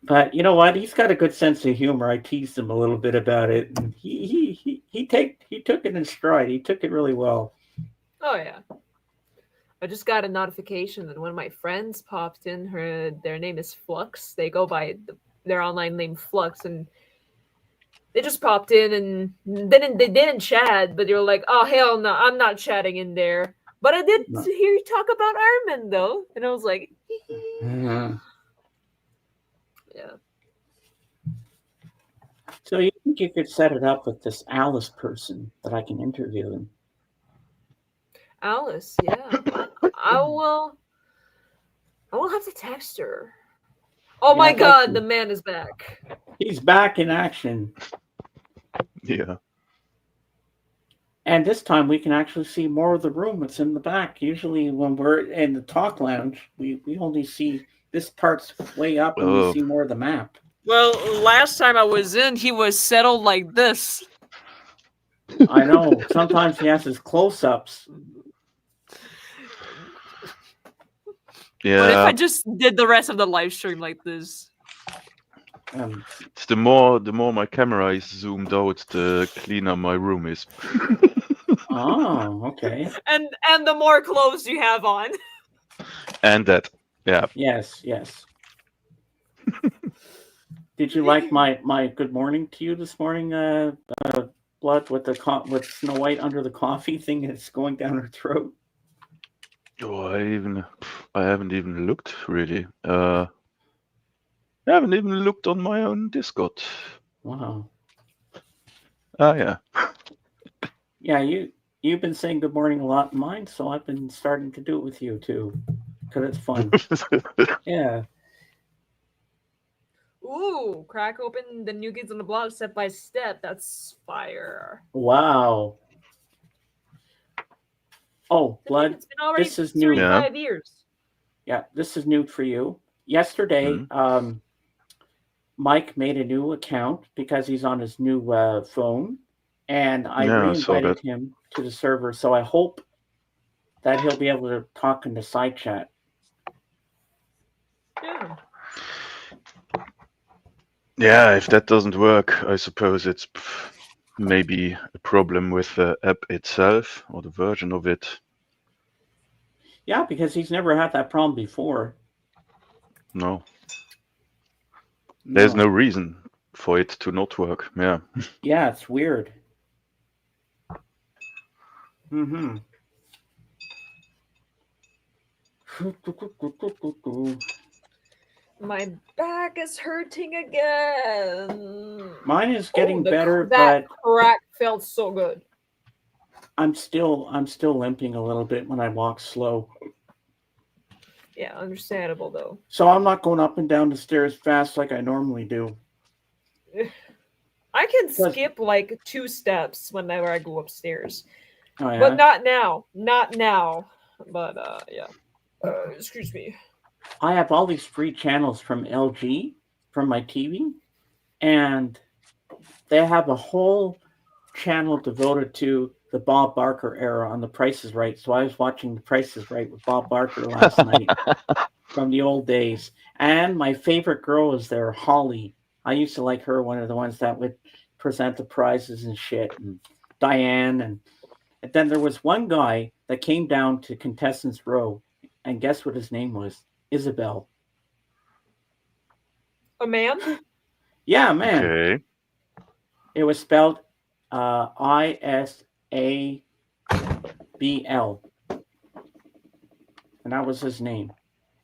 But you know what? He's got a good sense of humor. I teased him a little bit about it, and he took it in stride. He took it really well. Oh yeah. I just got a notification that one of my friends popped in. Their name is Flux. They go by their online name Flux, and they just popped in and they didn't chat, but they were like, "Oh hell no, I'm not chatting in there." But I did hear you talk about Armin though, and I was like, Uh-huh. yeah. So you think you could set it up with this Alice person that I can interview him? Alice, yeah. I will have to text her. Oh Yeah, my I'd like god, to. the man is back. He's back in action. Yeah. And this time we can actually see more of the room that's in the back. Usually when we're in the talk lounge, we only see this part's way up and we see more of the map. Well, last time I was in, he was settled like this. I know. Sometimes he has his close-ups. Yeah. What if I just did the rest of the live stream like this? It's the more my camera is zoomed out, the cleaner my room is. Oh, okay. And the more clothes you have on. And that, yeah. Yes. Did you like my good morning to you this morning, Blood, with with Snow White under the coffee thing that's going down her throat? Oh, I haven't even looked really. I haven't even looked on my own Discord. Wow. Ah, yeah. Yeah, you've been saying good morning a lot in mine, so I've been starting to do it with you too, because it's fun. Yeah. Ooh, crack open the New Kids on the Block step by step. That's fire. Wow. Oh, Blood, It's been already this is new. 35 years. Yeah, this is new for you. Yesterday, Mike made a new account because he's on his new phone, and I re-invited him to the server. So I hope that he'll be able to talk in the side chat. Yeah. Yeah, if that doesn't work, I suppose it's maybe a problem with the app itself or the version of it. Yeah, because he's never had that problem before. No. There's no reason for it to not work. Yeah. Yeah, it's weird. Mm-hmm. My back is hurting again. Mine is getting better, that but crack felt so good. I'm still limping a little bit when I walk slow. Yeah, understandable though. So I'm not going up and down the stairs fast like I normally do. I can skip like 2 steps whenever I go upstairs. Oh, yeah? But not now. Not now. But yeah. Excuse me. I have all these free channels from LG from my TV, and they have a whole channel devoted to the Bob Barker era on The Price is Right. So I was watching The Price is Right with Bob Barker last night from the old days. And my favorite girl is there, Holly. I used to like her, one of the ones that would present the prizes and shit, and Diane. And then there was one guy that came down to Contestants Row, and guess what his name was? Isabel. A man? Yeah, man. Okay. It was spelled Isabl, and that was his name.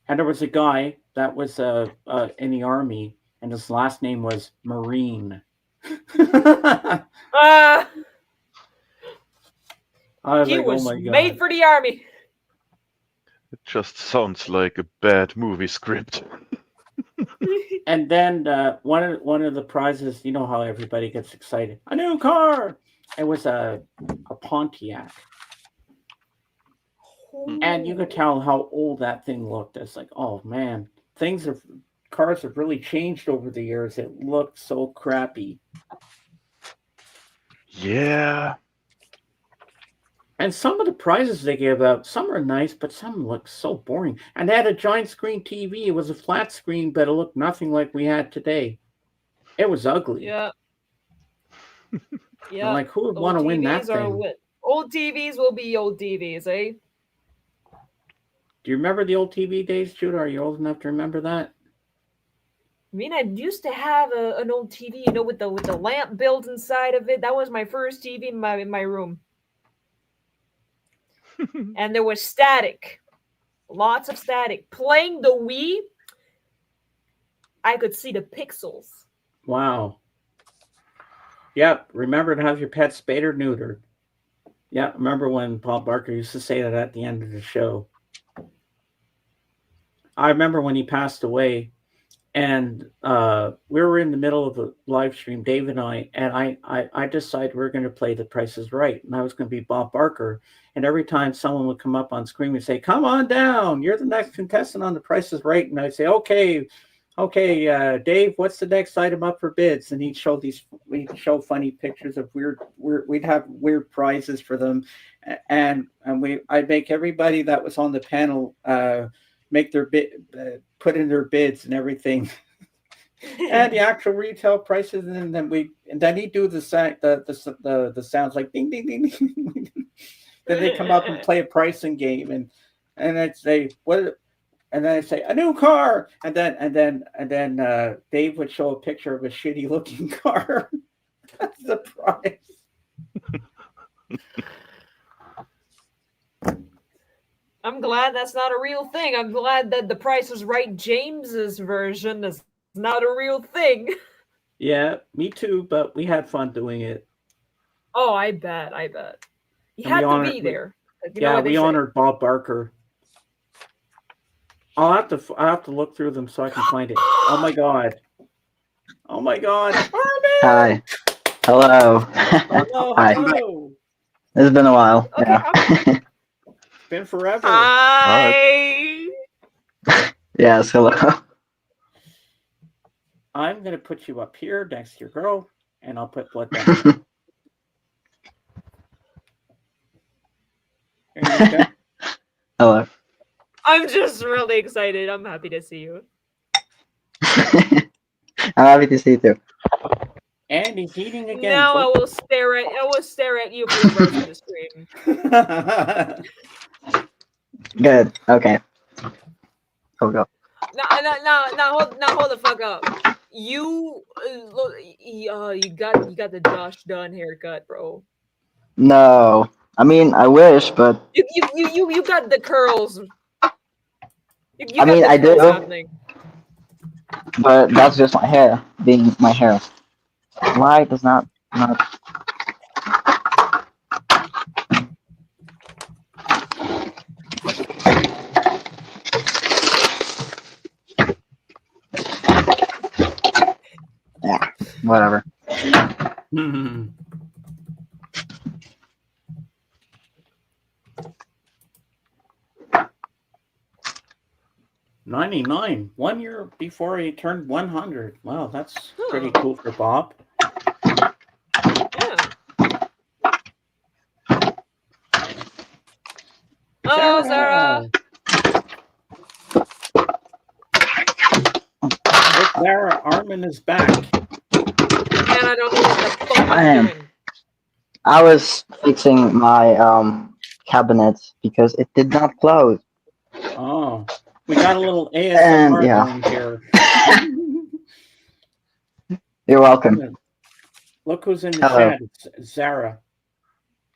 And there was a guy that was in the army, and his last name was Marine. I was He like, was oh my god. made for the army. It just sounds like a bad movie script. And then one of the prizes, you know how everybody gets excited. A new car. It was a Pontiac. And you could tell how old that thing looked. It's like, oh man, cars have really changed over the years. It looked so crappy. Yeah. And some of the prizes they gave out, some are nice, but some look so boring. And they had a giant screen TV. It was a flat screen, but it looked nothing like we had today. It was ugly. Yeah. Yeah. I'm like, who would Old want to win that TVs are thing? what? Old TVs will be old TVs, eh? Do you remember the old TV days, Judah? Are you old enough to remember that? I mean, I used to have an old TV, you know, with the lamp built inside of it. That was my first TV in my room. And there was static. Lots of static. Playing the Wii, I could see the pixels. Wow. Yep. Remember to have your pet spayed or neutered. Yeah. Remember when Bob Barker used to say that at the end of the show? I remember when he passed away, and we were in the middle of a live stream, Dave and I decided we were going to play The Price is Right, and I was going to be Bob Barker. And every time someone would come up on screen, we'd say, "Come on down, you're the next contestant on The Price is Right." And I'd say, "Okay, Dave, what's the next item up for bids?" And we'd show funny pictures of we'd have weird prizes for them, and I'd make everybody that was on the panel make their bid, put in their bids and everything, and the actual retail prices, and then he'd do the sounds like ding ding ding ding. Then they come up and play a pricing game, and I'd say what. And then I say a new car, and then Dave would show a picture of a shitty looking car. That's the prize. I'm glad that's not a real thing. I'm glad that The Price is Right James's version is not a real thing. Yeah, me too. But we had fun doing it. Oh, I bet. You And had to be there. We honored Bob Barker. I'll have to look through them so I can find it. Oh my god. Hi. Hello. Hello. Hi. Hello. It's been a while. Okay, Yeah. It's been forever. Hi. Yes. Hello. I'm gonna put you up here next to your girl, and I'll put blood down here. There you go. Hello. I'm just really excited. I'm happy to see you. I'm happy to see you too. And he's eating again. Now I will stare at you for the rest of the stream. Good. Okay. Go. Now hold the fuck up. You look, you got the Josh Dunn haircut, bro. No. I mean, I wish, but You got the curls. I mean, I do. Happening. But that's just my hair being my hair. Why does not? Yeah. Whatever. 99, 1 year before he turned 100. Wow, that's pretty Huh. cool for Bob. Yeah. Oh, Zara. Look, Zara, Armin is back. Man, I don't know what the fuck I I'm am. doing. I was fixing my cabinet because it did not close. Oh, we got a little And ASMR yeah, going here. you're welcome. Look who's in the Hello. chat. It's Zara.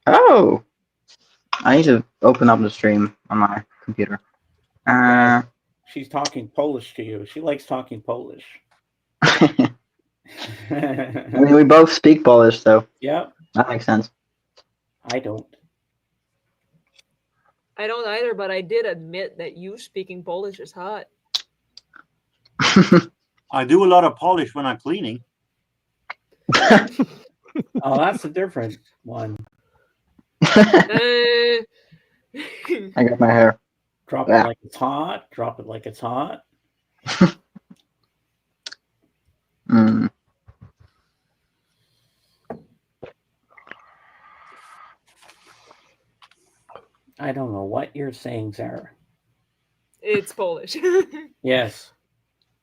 Oh, I need to open up the stream on my computer. Yeah, she's talking Polish to you. She likes talking Polish. I mean, we both speak Polish, so Yep, that makes sense. I don't. I don't either, but I did admit that you speaking Polish is hot. I do a lot of polish when I'm cleaning. Oh, that's a different one. I got my hair. Drop it Yeah. like it's hot. Drop it like it's hot. Mm. I don't know what you're saying, Zara. It's Polish. Yes.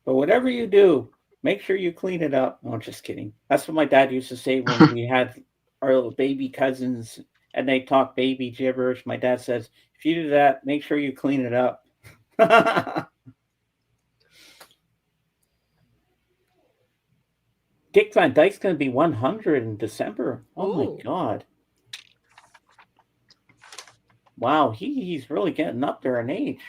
But whatever you do, make sure you clean it up. No, just kidding. That's what my dad used to say when we had our little baby cousins and they talk baby gibberish. My dad says, if you do that, make sure you clean it up. Dick Van Dyke's going to be 100 in December. Oh Ooh. my God. Wow, he's really getting up there in age.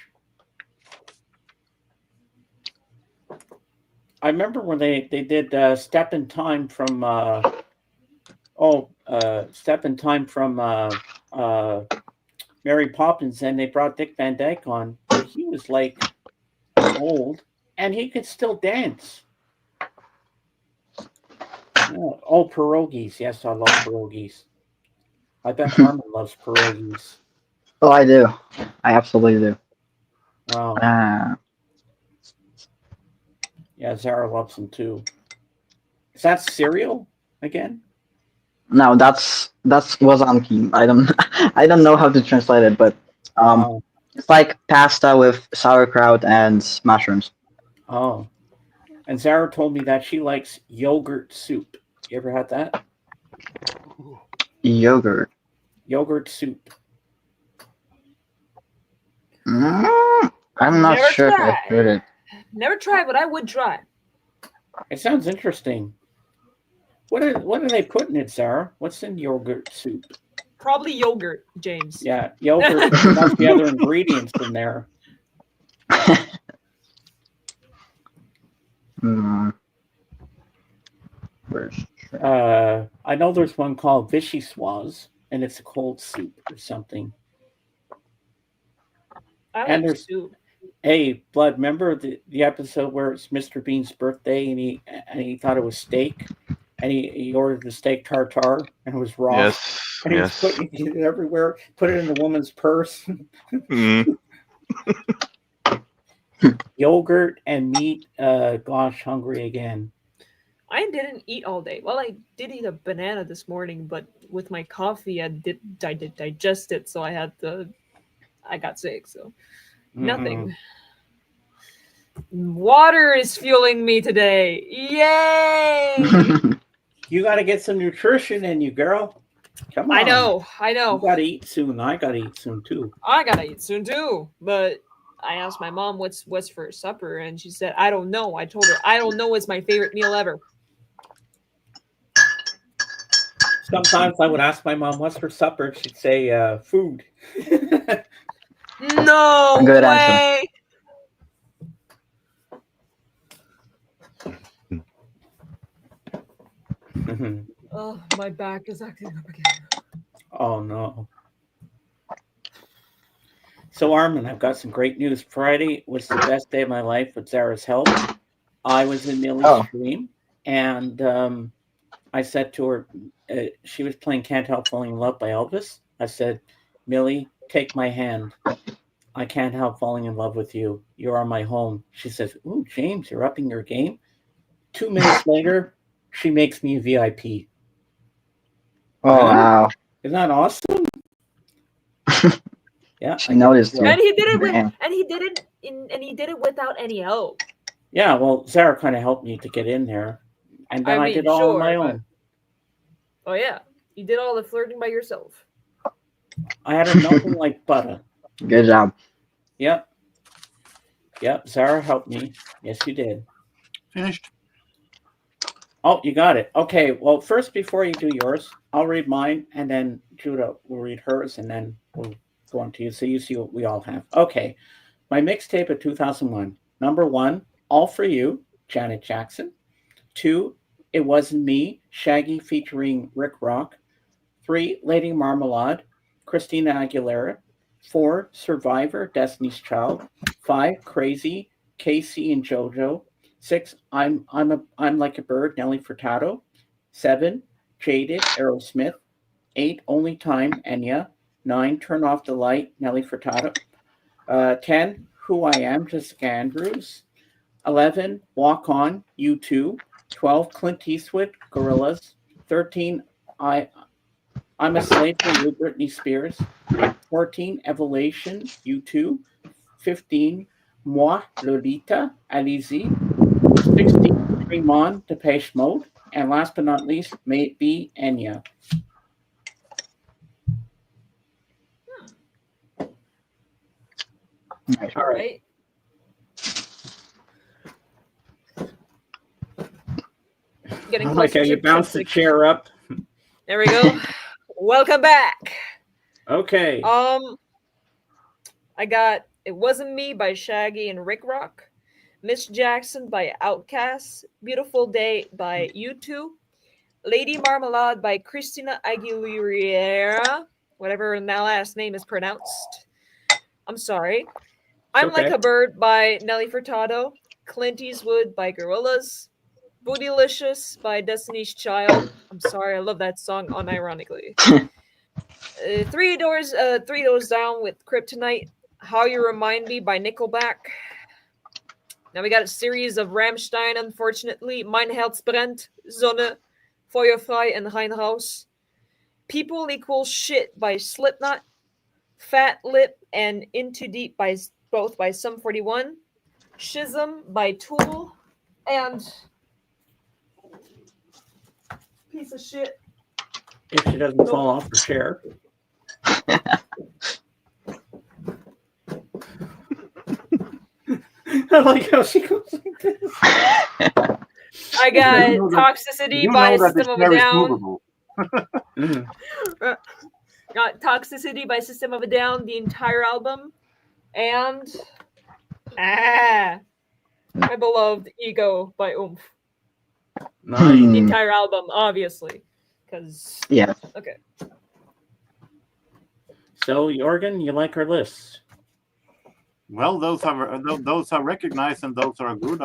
I remember when they did Step in Time from Step in Time from Mary Poppins, and they brought Dick Van Dyke on, but he was like old and he could still dance. Oh, pierogies. Yes, I love pierogies. I bet Armin loves pierogies. Oh, I do. I absolutely do. Wow. Yeah, Zara loves them too. Is that cereal again? No, that's wazanki. I don't know how to translate it, but it's like pasta with sauerkraut and mushrooms. Oh. And Zara told me that she likes yogurt soup. You ever had that? Yogurt. Yogurt soup. I'm not Never sure if tried. I've heard it. Never tried, but I would try. It sounds interesting. What are they putting in it, Sarah? What's in yogurt soup? Probably yogurt, James. Yeah, yogurt. But there must be other ingredients in there. I know there's one called Vichy Swaz, and it's a cold soup or something. I like soup. Hey, Blood, remember the episode where it's Mr. Bean's birthday and he thought it was steak? And he ordered the steak tartare and it was raw. Yes, And he was yes. putting it everywhere, put it in the woman's purse. Mm. Yogurt and meat. Gosh, hungry again. I didn't eat all day. Well, I did eat a banana this morning, but with my coffee, I did digest it, so I got sick. So nothing. Water is fueling me today. Yay! You got to get some nutrition in you, girl. Come on. I know. You got to eat soon. I got to eat soon too. I gotta eat soon too. But I asked my mom what's for supper, and she said, I don't know. I told her, I don't know. It's my favorite meal ever. Sometimes I would ask my mom, what's for supper? She'd say, food. No Good way. Oh, my back is acting up again. Oh, no. So, Armin, I've got some great news. Friday was the best day of my life with Zara's help. I was in Millie's stream, and I said to her, she was playing Can't Help Falling in Love by Elvis. I said, Millie, take my hand. I can't help falling in love with you. You are my home. She says, ooh, James, you're upping your game. 2 minutes later, she makes me a VIP. Oh Huh? wow. Isn't that awesome? Yeah, She I get noticed yeah. you. And he did it with, Damn. and he did it without any help. Yeah, well, Sarah kind of helped me to get in there. And then I I mean, did all on my sure, but own. oh yeah, you did all the flirting by yourself. I had her melting like butter. Good job. Yep. Yep. Sarah helped me. Yes, you did. Finished. Oh, you got it. Okay. Well, first, before you do yours, I'll read mine, and then Judah will read hers, and then we'll go on to you so you see what we all have. Okay. My mixtape of 2001. Number 1, All For You, Janet Jackson. 2, It Wasn't Me, Shaggy featuring Rick Rock. 3, Lady Marmalade, Christina Aguilera. 4, Survivor, Destiny's Child. 5, Crazy, Casey and JoJo. 6, I'm Like a Bird, Nelly Furtado. 7, Jaded, Aerosmith. 8, Only Time, Enya. 9, Turn Off the Light, Nelly Furtado. 10, Who I Am, Jessica Andrews. 11, Walk On, U2. 12, Clint Eastwood, Gorillaz. 13, I, I'm a Slave for You, Britney Spears. 14, Evolution, U2. 15, Moi, Lolita, Alizé. 16, Dream On, Depeche Mode. And last but not least, May It Be, Enya. Nice. All right. Getting Oh, closer okay, you to bounce the like, chair up. there we go. Welcome back. Okay. I got It Wasn't Me by Shaggy and Rick Rock, Miss Jackson by Outkast, Beautiful Day by U2, Lady Marmalade by Christina Aguilera, whatever that last name is pronounced. I'm sorry. I'm okay. Like a Bird by Nelly Furtado, Clint Eastwood by Gorillaz, Bootylicious by Destiny's Child. I'm sorry, I love that song unironically. Three Doors Down with Kryptonite, How You Remind Me by Nickelback. Now we got a series of Rammstein, unfortunately. Mein Herz brennt, Sonne, Feuerfrei, and Reinhaus. People Equal Shit by Slipknot. Fat Lip and Into Deep by both by Sum 41. Schism by Tool. And piece of shit. If she doesn't fall off her chair. I like how she goes like this. I got Toxicity by System of a Down. Got Toxicity by System of a Down, the entire album. And my beloved Ego by Oomph. Nice. The entire album, obviously. Because yeah. Okay. So Jorgen, you like our lists? Well, those are recognized and those are good.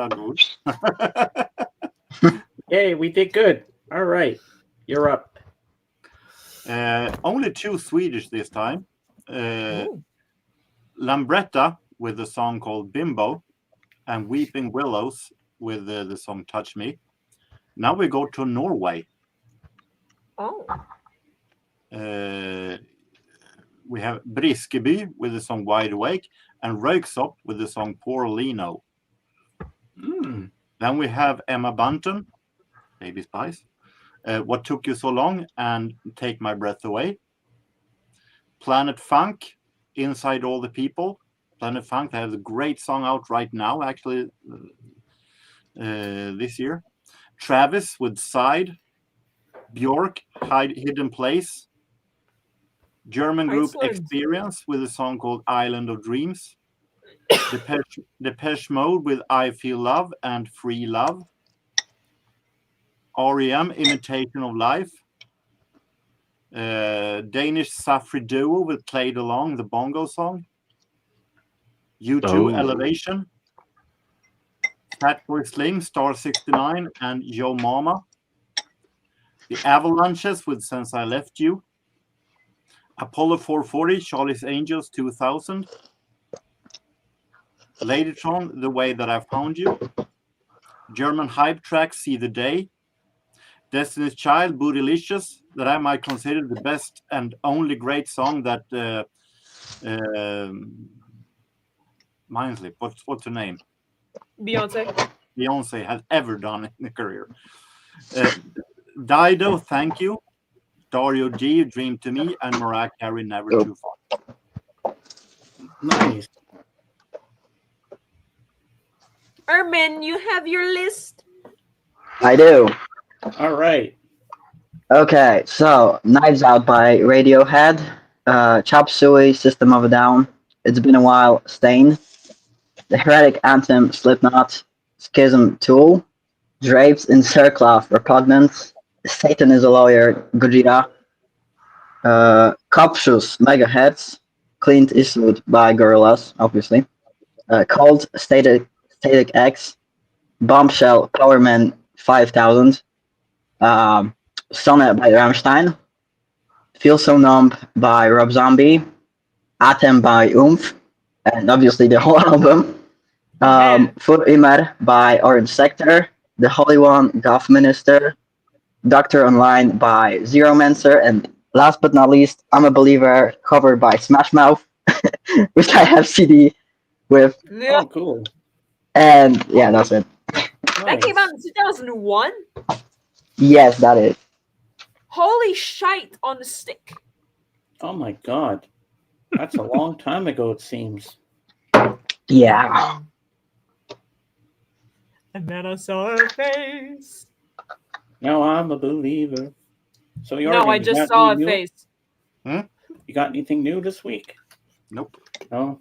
Yay, we did good. All right, you're up. Only 2 Swedish this time. Lambretta with the song called Bimbo, and Weeping Willows with the song Touch Me. Now we go to Norway. Oh. We have Briskeby with the song Wide Awake, and Röyksopp with the song Poor Lino. Then we have Emma Bunton, Baby Spice, What Took You So Long, and Take My Breath Away. Planet Funk, Inside All the People. Planet Funk, they have a great song out right now, actually, this year. Travis with Side. Bjork, Hidden Place. German group Experience with a song called Island of Dreams. Depeche Mode with I Feel Love and Free Love. REM, Imitation of Life. Danish Safri Duo with Played Along, the bongo song. U2, Elevation. Fatboy Slim, Star 69, and Yo Mama. The Avalanches with Since I Left You. Apollo 440, Charlie's Angels 2000. Ladytron, The Way That I Found You. German hype track, See the Day. Destiny's Child, Bootylicious, that I might consider the best and only great song that Mindslip, what's her name? Beyonce has ever done in her career. Dido, Thank You. Dario G, Dream to Me, and Mariah Carey, Never Too Far. Nice. Ermin, you have your list? I do. All right. Okay, so Knives Out by Radiohead, Chop Suey, System of a Down, It's Been a While, Stain, The Heretic Anthem, Slipknot, Schism, Tool, Drapes in Sackcloth, Repugnant, Satan is a Lawyer, Gojira, Copshus, Megaheads, Clint Eastwood by Gorillaz, obviously, Cold, Static X, Bombshell, Powerman 5000, Sonnet by Rammstein, Feel So Numb by Rob Zombie, Atem by Oomph, and obviously the whole album. Fur Imer by Orange Sector, The Holy One, Goth Minister, Doctor Online by Zero Mancer, and last but not least, I'm a Believer covered by Smash Mouth, which I have CD with. Yeah. Oh, cool. And yeah, that's it. That came out in 2001? Yes, that is. Holy shite on the stick. Oh my God. That's a long time ago, it seems. Yeah. And then I saw her face. Now I'm a believer. So you No, I just saw a face. You got anything new this week? Nope. No.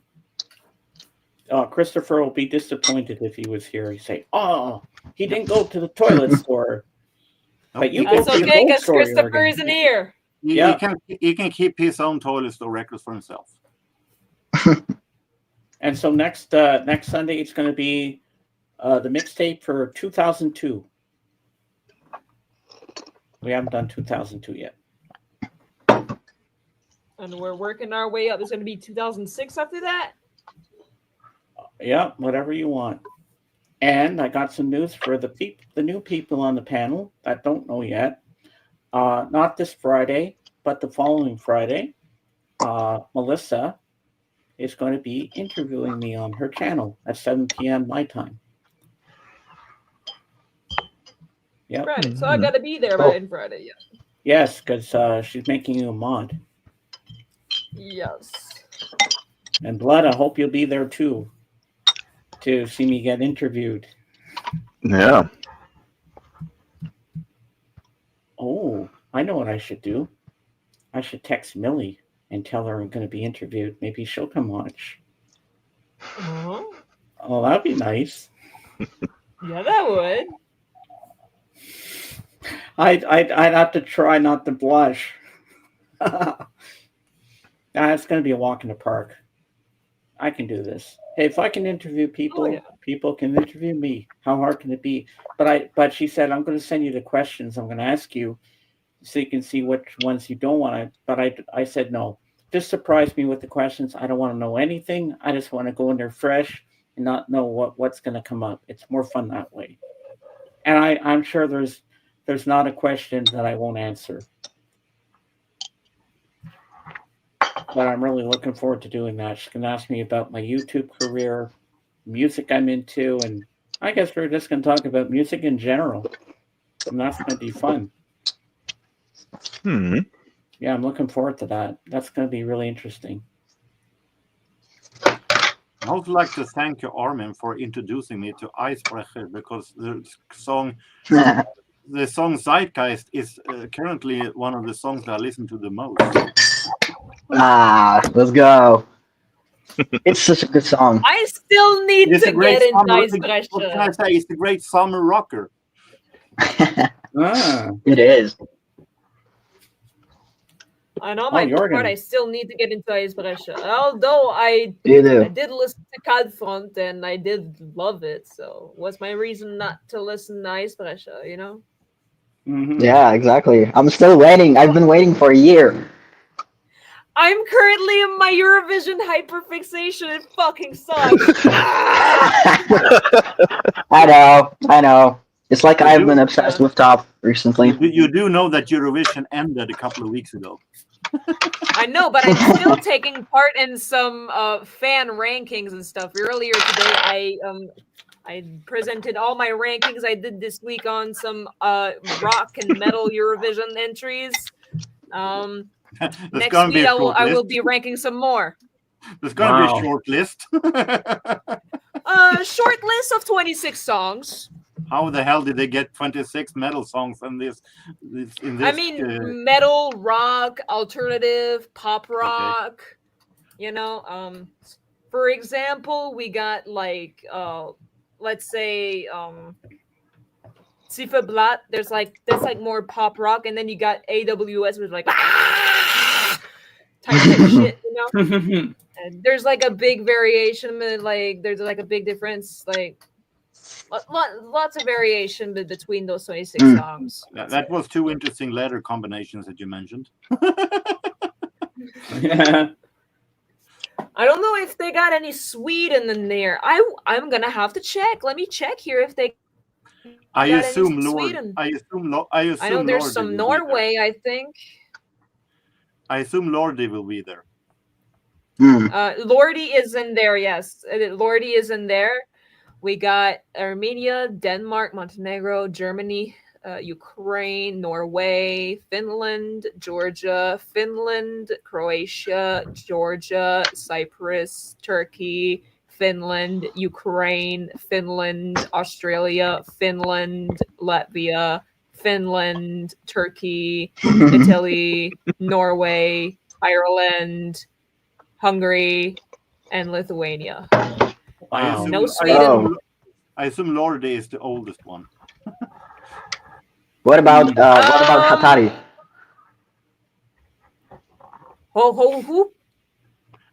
Christopher will be disappointed if he was here. He'd say, "Oh, he didn't go to the toilet store." But you That's go to the okay, gold because store, Christopher Jürgen. isn't here. He can keep his own toilet store records for himself. And so next Sunday it's going to be the mixtape for 2002. We haven't done 2002 yet. And we're working our way up. It's going to be 2006 after that? Yeah, whatever you want. And I got some news for the new people on the panel that don't know yet. Not this Friday, but the following Friday, Melissa is going to be interviewing me on her channel at 7 p.m. my time. Yep. Right, so I got to be there by Friday, yeah. Yes, because she's making you a mod. Yes. And Blood, I hope you'll be there too to see me get interviewed. Yeah. Oh, I know what I should do. I should text Millie and tell her I'm going to be interviewed. Maybe she'll come watch. Uh-huh. Oh, that'd be nice. Yeah, that would. I'd have to try not to blush. It's going to be a walk in the park. I can do this. Hey, if I can interview people, people can interview me. How hard can it be? But she said, I'm going to send you the questions I'm going to ask you so you can see which ones you don't want to. But I said, no, just surprise me with the questions. I don't want to know anything. I just want to go in there fresh and not know what's going to come up. It's more fun that way. And I'm sure there's not a question that I won't answer. But I'm really looking forward to doing that. She's going to ask me about my YouTube career, music I'm into, and I guess we're just going to talk about music in general. And that's going to be fun. Yeah, I'm looking forward to that. That's going to be really interesting. I would like to thank you, Armin, for introducing me to Icebreaker, because the song Zeitgeist is currently one of the songs that I listen to the most. Let's go. It's such a good song. I still need to get into Icebreaker. What can I say? It's a great summer rocker. It is. I know my part. I still need to get into Icebreaker. Although I did listen to Cadfront and I did love it. So what's my reason not to listen to Icebreaker, you know? Mm-hmm. Yeah, exactly. I'm still waiting. I've been waiting for a year. I'm currently in my Eurovision hyperfixation. It fucking sucks. I know. It's like You I've do- been obsessed with top recently. You do know that Eurovision ended a couple of weeks ago. I know, but I'm still taking part in some fan rankings and stuff. Earlier today, I presented all my rankings I did this week on some rock and metal Eurovision entries. Next gonna be week a I short will list. be ranking some more. There's gonna be Wow. a short list. Short list of 26 songs. How the hell did they get 26 metal songs in this? I mean, metal, rock, alternative, pop Okay. rock. You know, for example, we got like let's say Sifa Blatt. That's like more pop rock, and then you got AWS with like type shit, you know. And there's like a big variation, like there's like a big difference, like lots of variation between those 26 songs. That was two interesting letter combinations that you mentioned. Yeah. I don't know if they got any Sweden in there. I'm gonna have to check. Let me check here if they I got assume any Lord. Sweden. I assume I know there's Lordi some will be Norway, I think. there. I assume Lordi will be there. Lordi is in there, yes. Lordi is in there. We got Armenia, Denmark, Montenegro, Germany, Ukraine, Norway, Finland, Georgia, Finland, Croatia, Georgia, Cyprus, Turkey, Finland, Ukraine, Finland, Australia, Finland, Latvia, Finland, Turkey, Italy, Norway, Ireland, Hungary, and Lithuania. Wow. No Sweden. I assume Lordi is the oldest one. What about Hatari? Who?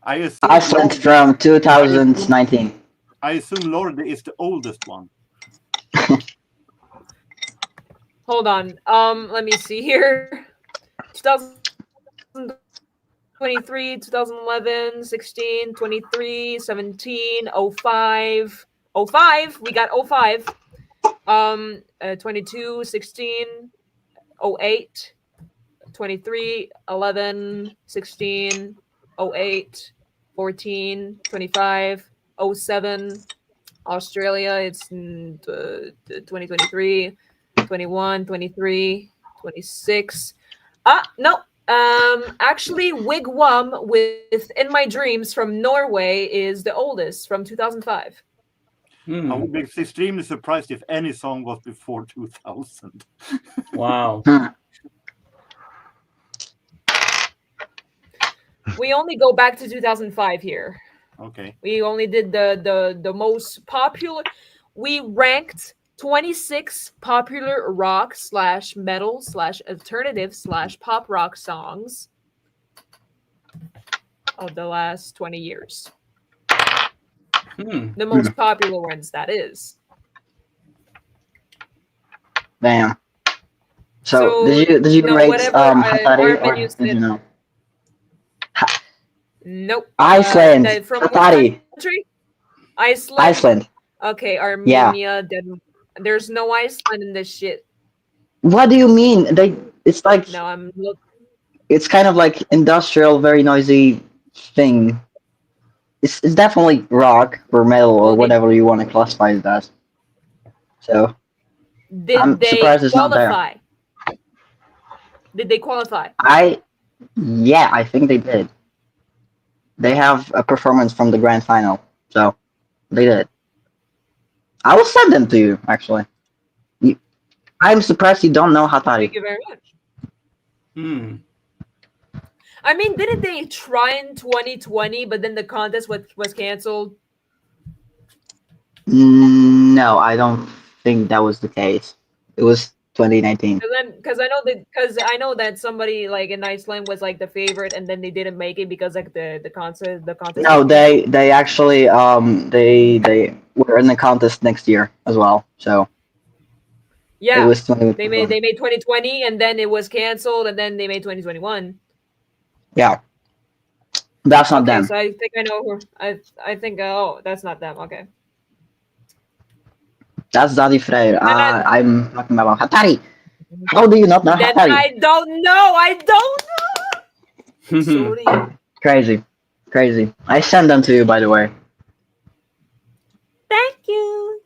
I assume Iceland from 2019. I assume Lordi is the oldest one. Hold on. Let me see here. 2023, 2011, 16, 23, 17, 05. 05. We got 05. 22, 16, 08, 23, 11, 16, 08, 14, 25, 07. Australia, it's 2023, 21, 23, 26. No. Actually, Wigwam with In My Dreams from Norway is the oldest, from 2005. I would be extremely surprised if any song was before 2000. Wow. We only go back to 2005 here. Okay. We only did the most popular. We ranked 26 popular rock / metal / alternative / pop rock songs of the last 20 years. The most popular ones, that is. Damn. So did you rate Hatari or did you know? Nope. Iceland. From Hatari. country? Iceland. Iceland. Okay, Armenia. There's no Iceland in this shit. What do you mean? It's like No, I'm look. It's kind of like industrial, very noisy thing. It's definitely rock or metal or whatever you want to classify it as. So I'm surprised it's not there. Did they qualify? Yeah, I think they did. They have a performance from the grand final, so they did. I will send them to you, actually. I'm surprised you don't know Hatari. Thank you very much. I mean, didn't they try in 2020, but then the contest was canceled? No, I don't think that was the case. It was 2019. Because I know that somebody like in Iceland was like the favorite, and then they didn't make it because like the contest. No, they actually they were in the contest next year as well. So yeah, it was they made 2020, and then it was canceled, and then they made 2021. Yeah. That's not Okay, them. so I think I know who. I think. Oh, that's not them. Okay. That's Daddy Freyr. Then I'm talking about Hatari. How do you not know then Hatari? I don't know. I don't know. Sorry. Crazy. Crazy. I send them to you, by the way. Thank you.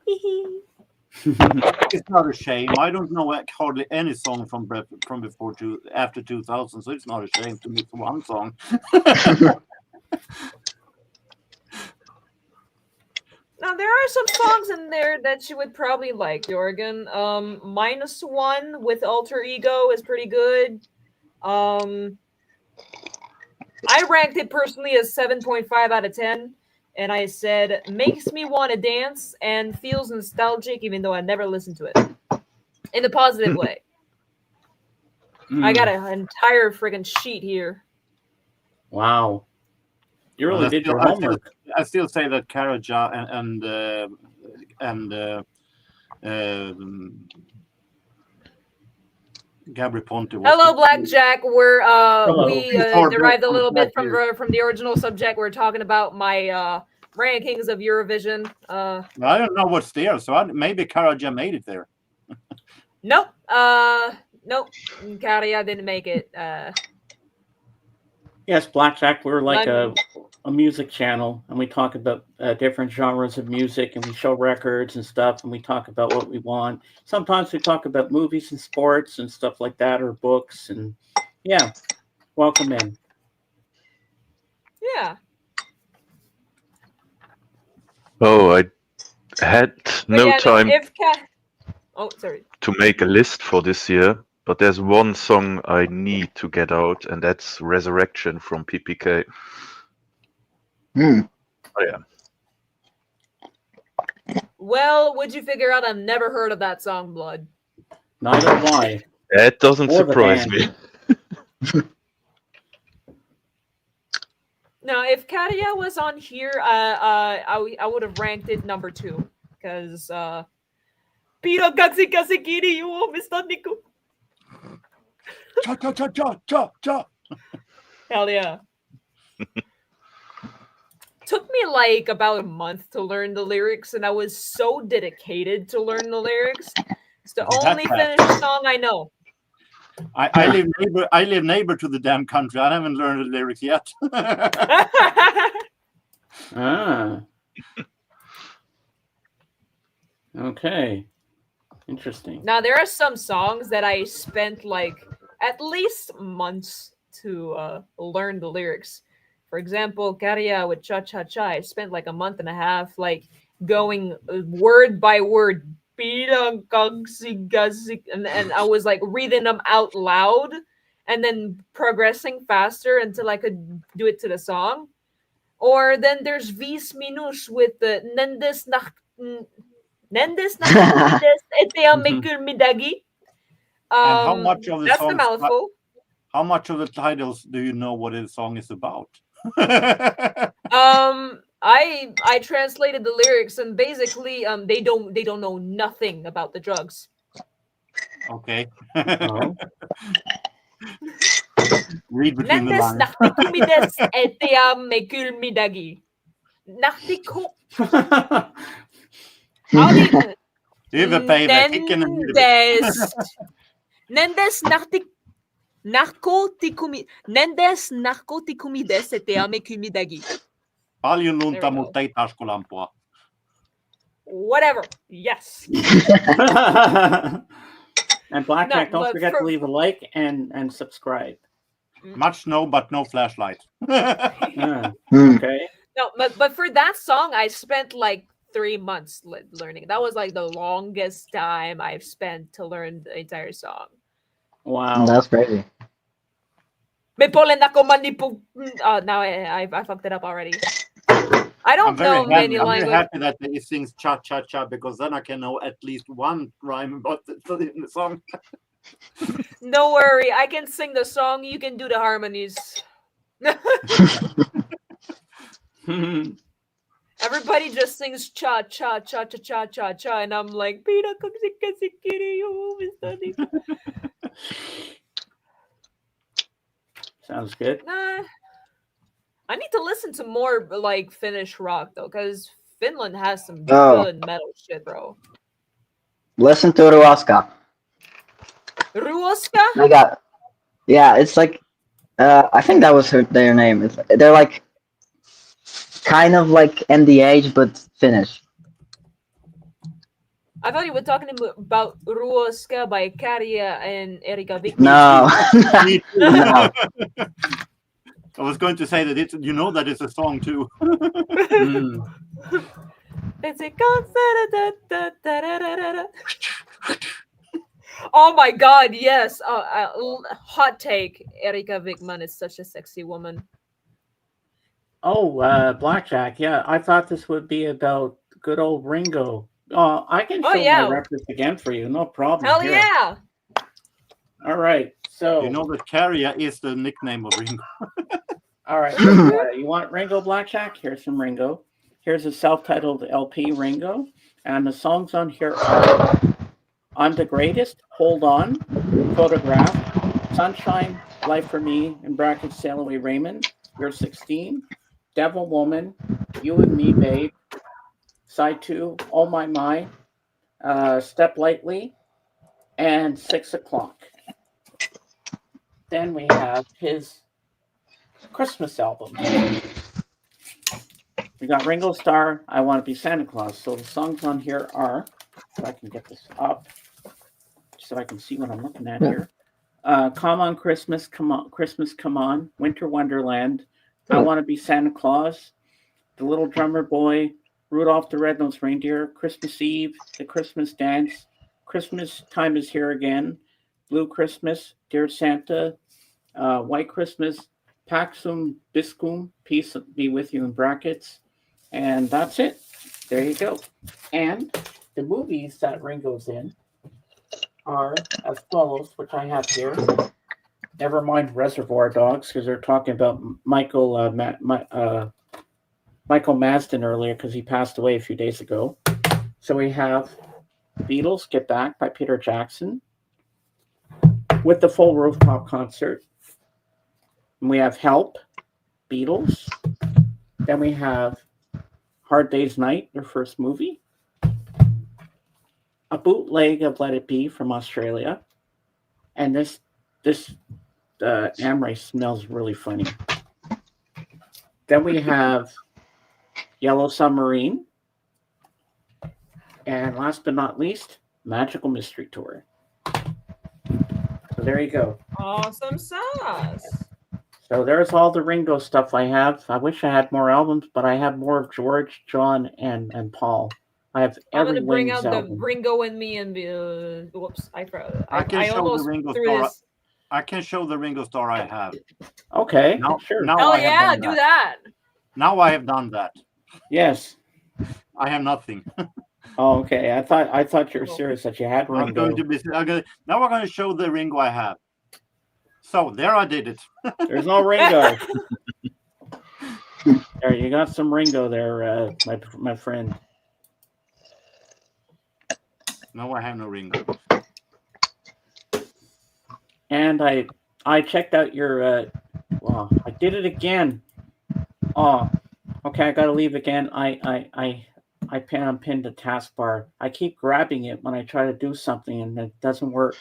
It's not a shame. I don't know hardly any song from before after 2000, so it's not a shame to miss one song. Now there are some songs in there that you would probably like, Jorgen. -1 with Alter Ego is pretty good. I ranked it personally as 7.5 out of 10. And I said, makes me want to dance and feels nostalgic, even though I never listened to it. In a positive way. I got an entire friggin' sheet here. Wow. You really did your homework. I still say that Karaja and Gabri Ponte was. Hello, Blackjack. We Before derived a little bit Blackjack from the original subject. We're talking about my rankings of Eurovision. I don't know what's there, so maybe Karaja made it there. Nope. Nope. Karia didn't make it. Yes, Blackjack. We're like London. a music channel, and we talk about different genres of music, and we show records and stuff, and we talk about what we want. Sometimes we talk about movies and sports and stuff like that, or books, and yeah, welcome in. Yeah. Oh, I had no time Oh, sorry. to make a list for this year, but there's one song I need to get out, and that's Resurrection from PPK. Hmm. Oh, yeah. Well, would you figure out I've never heard of that song, Blood? Neither have I. That doesn't Or the surprise band. me. Now, if Katia was on here, I would have ranked it number 2 because Piro kasi kasi kiri you, Mr. Nico. Cha cha cha cha cha cha. Hell yeah. Took me like about a month to learn the lyrics, and I was so dedicated to learn the lyrics. It's the only Finnish song I know. I live neighbor to the damn country. I haven't learned the lyrics yet. Ah. Okay. Interesting. Now there are some songs that I spent like at least months to learn the lyrics. For example, Karia with Cha Cha Cha, I spent like a month and a half like going word by word, and I was like reading them out loud and then progressing faster until I could do it to the song. Or then there's Vis Minus with the Nendes Etea Mekul Midagi. And how much of the That's the songs? mouthful. How much of the titles do you know what the song is about? I translated the lyrics and basically they don't know nothing about the drugs. Okay. Oh. Read between the Nendes lines. nahtikumides etea mekul midagi. Nahtiko. How do you Nendes narkotikumides etea mekul midagi. Paljon lunta, mutta ei taskulampua. Whatever. Yes. And Blackjack, No, don't but forget for- to leave a like and subscribe. Much snow, but no flashlight. Ah, Hmm. okay. No, but for that song, I spent like 3 months learning. That was like the longest time I've spent to learn the entire song. Wow. That's crazy. May polen ako manipu. Now I fucked it up already. I don't know many I'm very languages. happy that he sings cha cha cha because then I can know at least one rhyme about in the song. No worry, I can sing the song. You can do the harmonies. Everybody just sings cha cha cha cha cha cha cha, and I'm like, Pira Sounds good. Nah. I need to listen to more like Finnish rock though, because Finland has some Oh, good metal shit, bro. listen to Ruoska. Ruoska? They got yeah. It's like I think that was their name. They're like kind of like NDH but Finnish. I thought you were talking about Ruoska by Kärja and Erika Vikman. No, Me too. no. I was going to say that it's that it's a song too. Mm. It's a Oh my god, yes. Hot take. Erika Vikman is such a sexy woman. Oh, Blackjack. Yeah, I thought this would be about good old Ringo. I can Oh show my yeah. reference again for you. No problem. Hell Here. yeah. All right. So. You know that Carrier is the nickname of Ringo. All right. You want Ringo Blackjack? Here's some Ringo. Here's a self-titled LP Ringo, and the songs on here are "I'm the Greatest," "Hold On," "Photograph," "Sunshine," "Life for Me," in brackets "Sail Away Raymond," "You're 16," "Devil Woman," "You and Me, Babe," Side 2, "Oh My," "Step Lightly," and 6 o'clock. Then we have his Christmas album. We got Ringo Starr, "I Want to Be Santa Claus." So the songs on here are, if I can get this up, so I can see what I'm looking at here. "Come On Christmas," Come On," "Winter Wonderland," "I Want to Be Santa Claus," "The Little Drummer Boy," "Rudolph the Red-Nosed Reindeer," "Christmas Eve," "The Christmas Dance," "Christmas Time Is Here Again," "Blue Christmas," "Dear Santa," "White Christmas," "Paxum Biscum," "Peace Be With You" in brackets. And that's it. There you go. And the movies that Ringo's in are as follows, which I have here. Never mind Reservoir Dogs, because they're talking about Michael Masden earlier, because he passed away a few days ago. So we have Beatles, "Get Back" by Peter Jackson, with the full rooftop concert. And we have "Help," Beatles. Then we have "Hard Day's Night," their first movie. A bootleg of "Let It Be" from Australia. And this Amray smells really funny. Then we have "Yellow Submarine." And last but not least, "Magical Mystery Tour." So there you go. Awesome sauce. So there's all the Ringo stuff I have. I wish I had more albums, but I have more of George, John, and Paul. I have I'm every gonna bring Wings out the album. Ringo and me and be. Whoops! I I almost threw this. I can show the Ringo Starr I have. Okay, Now, sure. now Hell I have yeah, done do that. Now I have done that. Yes. I have nothing. Oh, okay. I thought you were serious that you had I'm Ringo. going to be. Now we're going to show the Ringo I have. So there I did it. There's no Ringo. There, you got some Ringo there, my friend. No, I have no Ringo. And I checked out your. Well, I did it again. Oh, okay. I gotta leave again. I'm pinned the taskbar. I keep grabbing it when I try to do something and it doesn't work.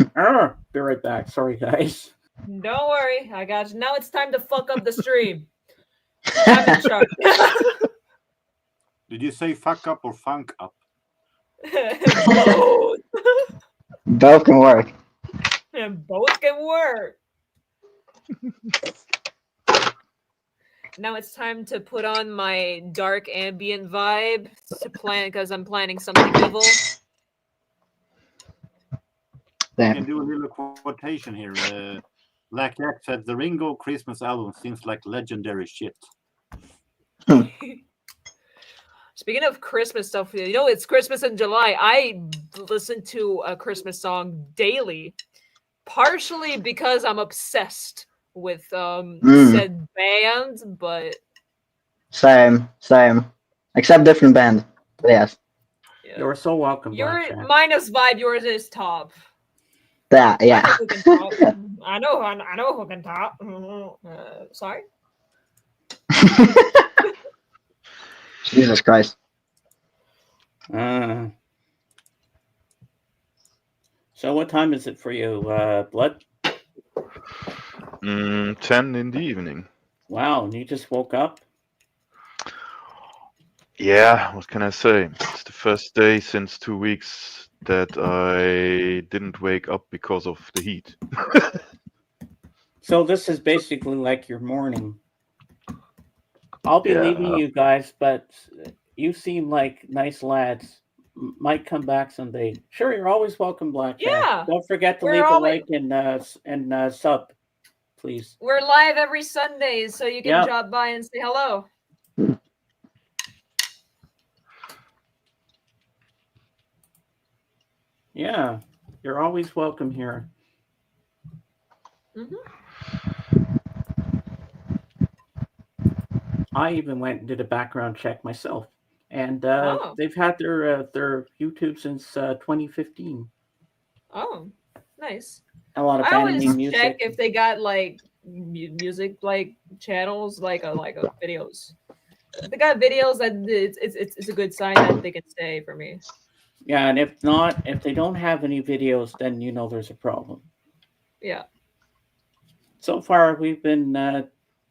Be right back. Sorry, guys. Don't worry, I got you. Now it's time to fuck up the stream. I'm in charge. Did you say fuck up or funk up? Both. Both can work. And both can work. Now it's time to put on my dark ambient vibe to plan because I'm planning something evil. I can do a little quotation here. Black Jack said the Ringo Christmas album seems like legendary shit. Speaking of Christmas stuff, it's Christmas in July. I listen to a Christmas song daily, partially because I'm obsessed with said band, but Same. Except different band. But yes. Yeah. You're so welcome. You're minus vibe. Yours is top. That yeah. I know who can talk. Sorry. Jesus Christ. So what time is it for you, Blood? 10 in the evening. Wow, you just woke up? Yeah, what can I say? It's the first day since 2 weeks that I didn't wake up because of the heat. So this is basically like your morning. I'll be leaving Yeah. you guys, but you seem like nice lads. Might come back someday. Sure, you're always welcome, Black Cat. Yeah. Don't forget to We're leave a always- like and sub, please. We're live every Sunday, so you can Yep. drop by and say hello. Yeah, you're always welcome here. Mhm. I even went and did a background check myself, and Oh. they've had their YouTube since 2015. Oh, nice. A lot of I always anime music. check if they got like music like channels, like a videos. If they got videos, that it's a good sign that they can stay for me. Yeah, and if not, if they don't have any videos, then you know there's a problem. Yeah. So far, we've been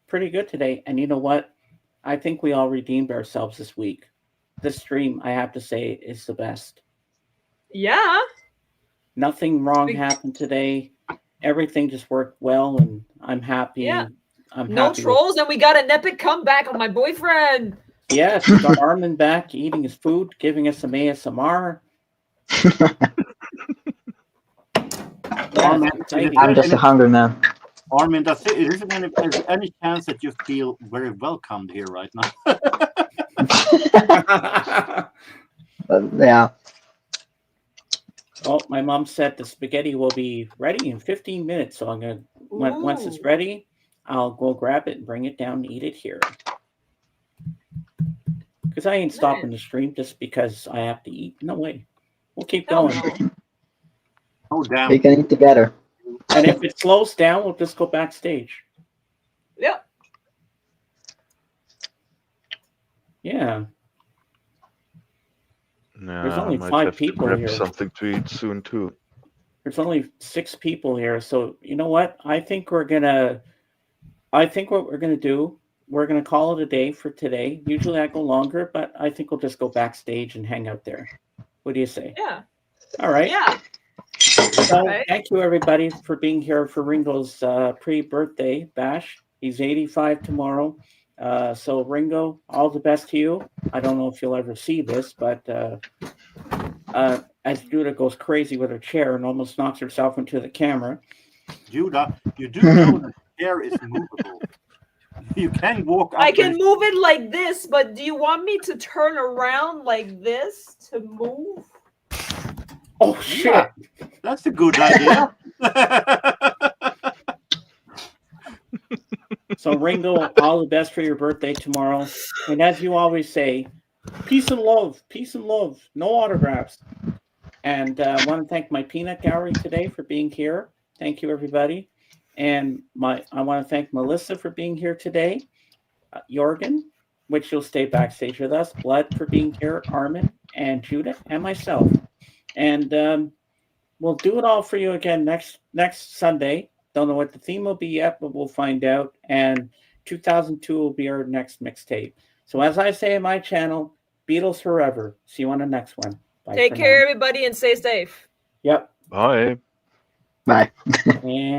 pretty good today, and you know what? I think we all redeemed ourselves this week. This stream, I have to say, is the best. Yeah. Nothing wrong happened today. Everything just worked well, and I'm happy. Yeah. I'm No happy. trolls, and we got an epic comeback on my boyfriend. Yes, we got Armin back eating his food, giving us some ASMR. Armin, I'm just a hungry man. Armin, is there any chance that you feel very welcomed here right now? Yeah. Oh, my mom said the spaghetti will be ready in 15 minutes. So I'm gonna once it's ready, I'll go grab it and bring it down and eat it here. Because I ain't stopping the stream just because I have to eat. No way. We'll keep going. Oh damn. We can eat together. And if it slows down, we'll just go backstage. Yep. Yeah. There's Yeah, only I might 5 have to people grab here. something to eat soon too. There's only 6 people here. So you know what? I think what we're gonna do, we're gonna call it a day for today. Usually I go longer, but I think we'll just go backstage and hang out there. What do you say? Yeah. All right. Yeah. So Right. thank you everybody for being here for Ringo's pre-birthday bash. He's 85 tomorrow. So Ringo, all the best to you. I don't know if you'll ever see this, but as Judah goes crazy with her chair and almost knocks herself into the camera. Judah, you do know that the chair is movable. You can walk up. I can move it like this, but do you want me to turn around like this to move? Oh shit! Yeah, that's a good idea. So Ringo, all the best for your birthday tomorrow. And as you always say, peace and love, no autographs. And I want to thank my peanut gallery today for being here. Thank you, everybody. And I want to thank Melissa for being here today. Jorgen, which you'll stay backstage with us. Blood for being here. Armin and Judith and myself. And we'll do it all for you again next Sunday. Don't know what the theme will be yet, but we'll find out. And 2002 will be our next mixtape. So as I say in my channel, Beatles forever. See you on the next one. Bye. Take care, everybody, and stay safe. Yep. Bye. Bye. And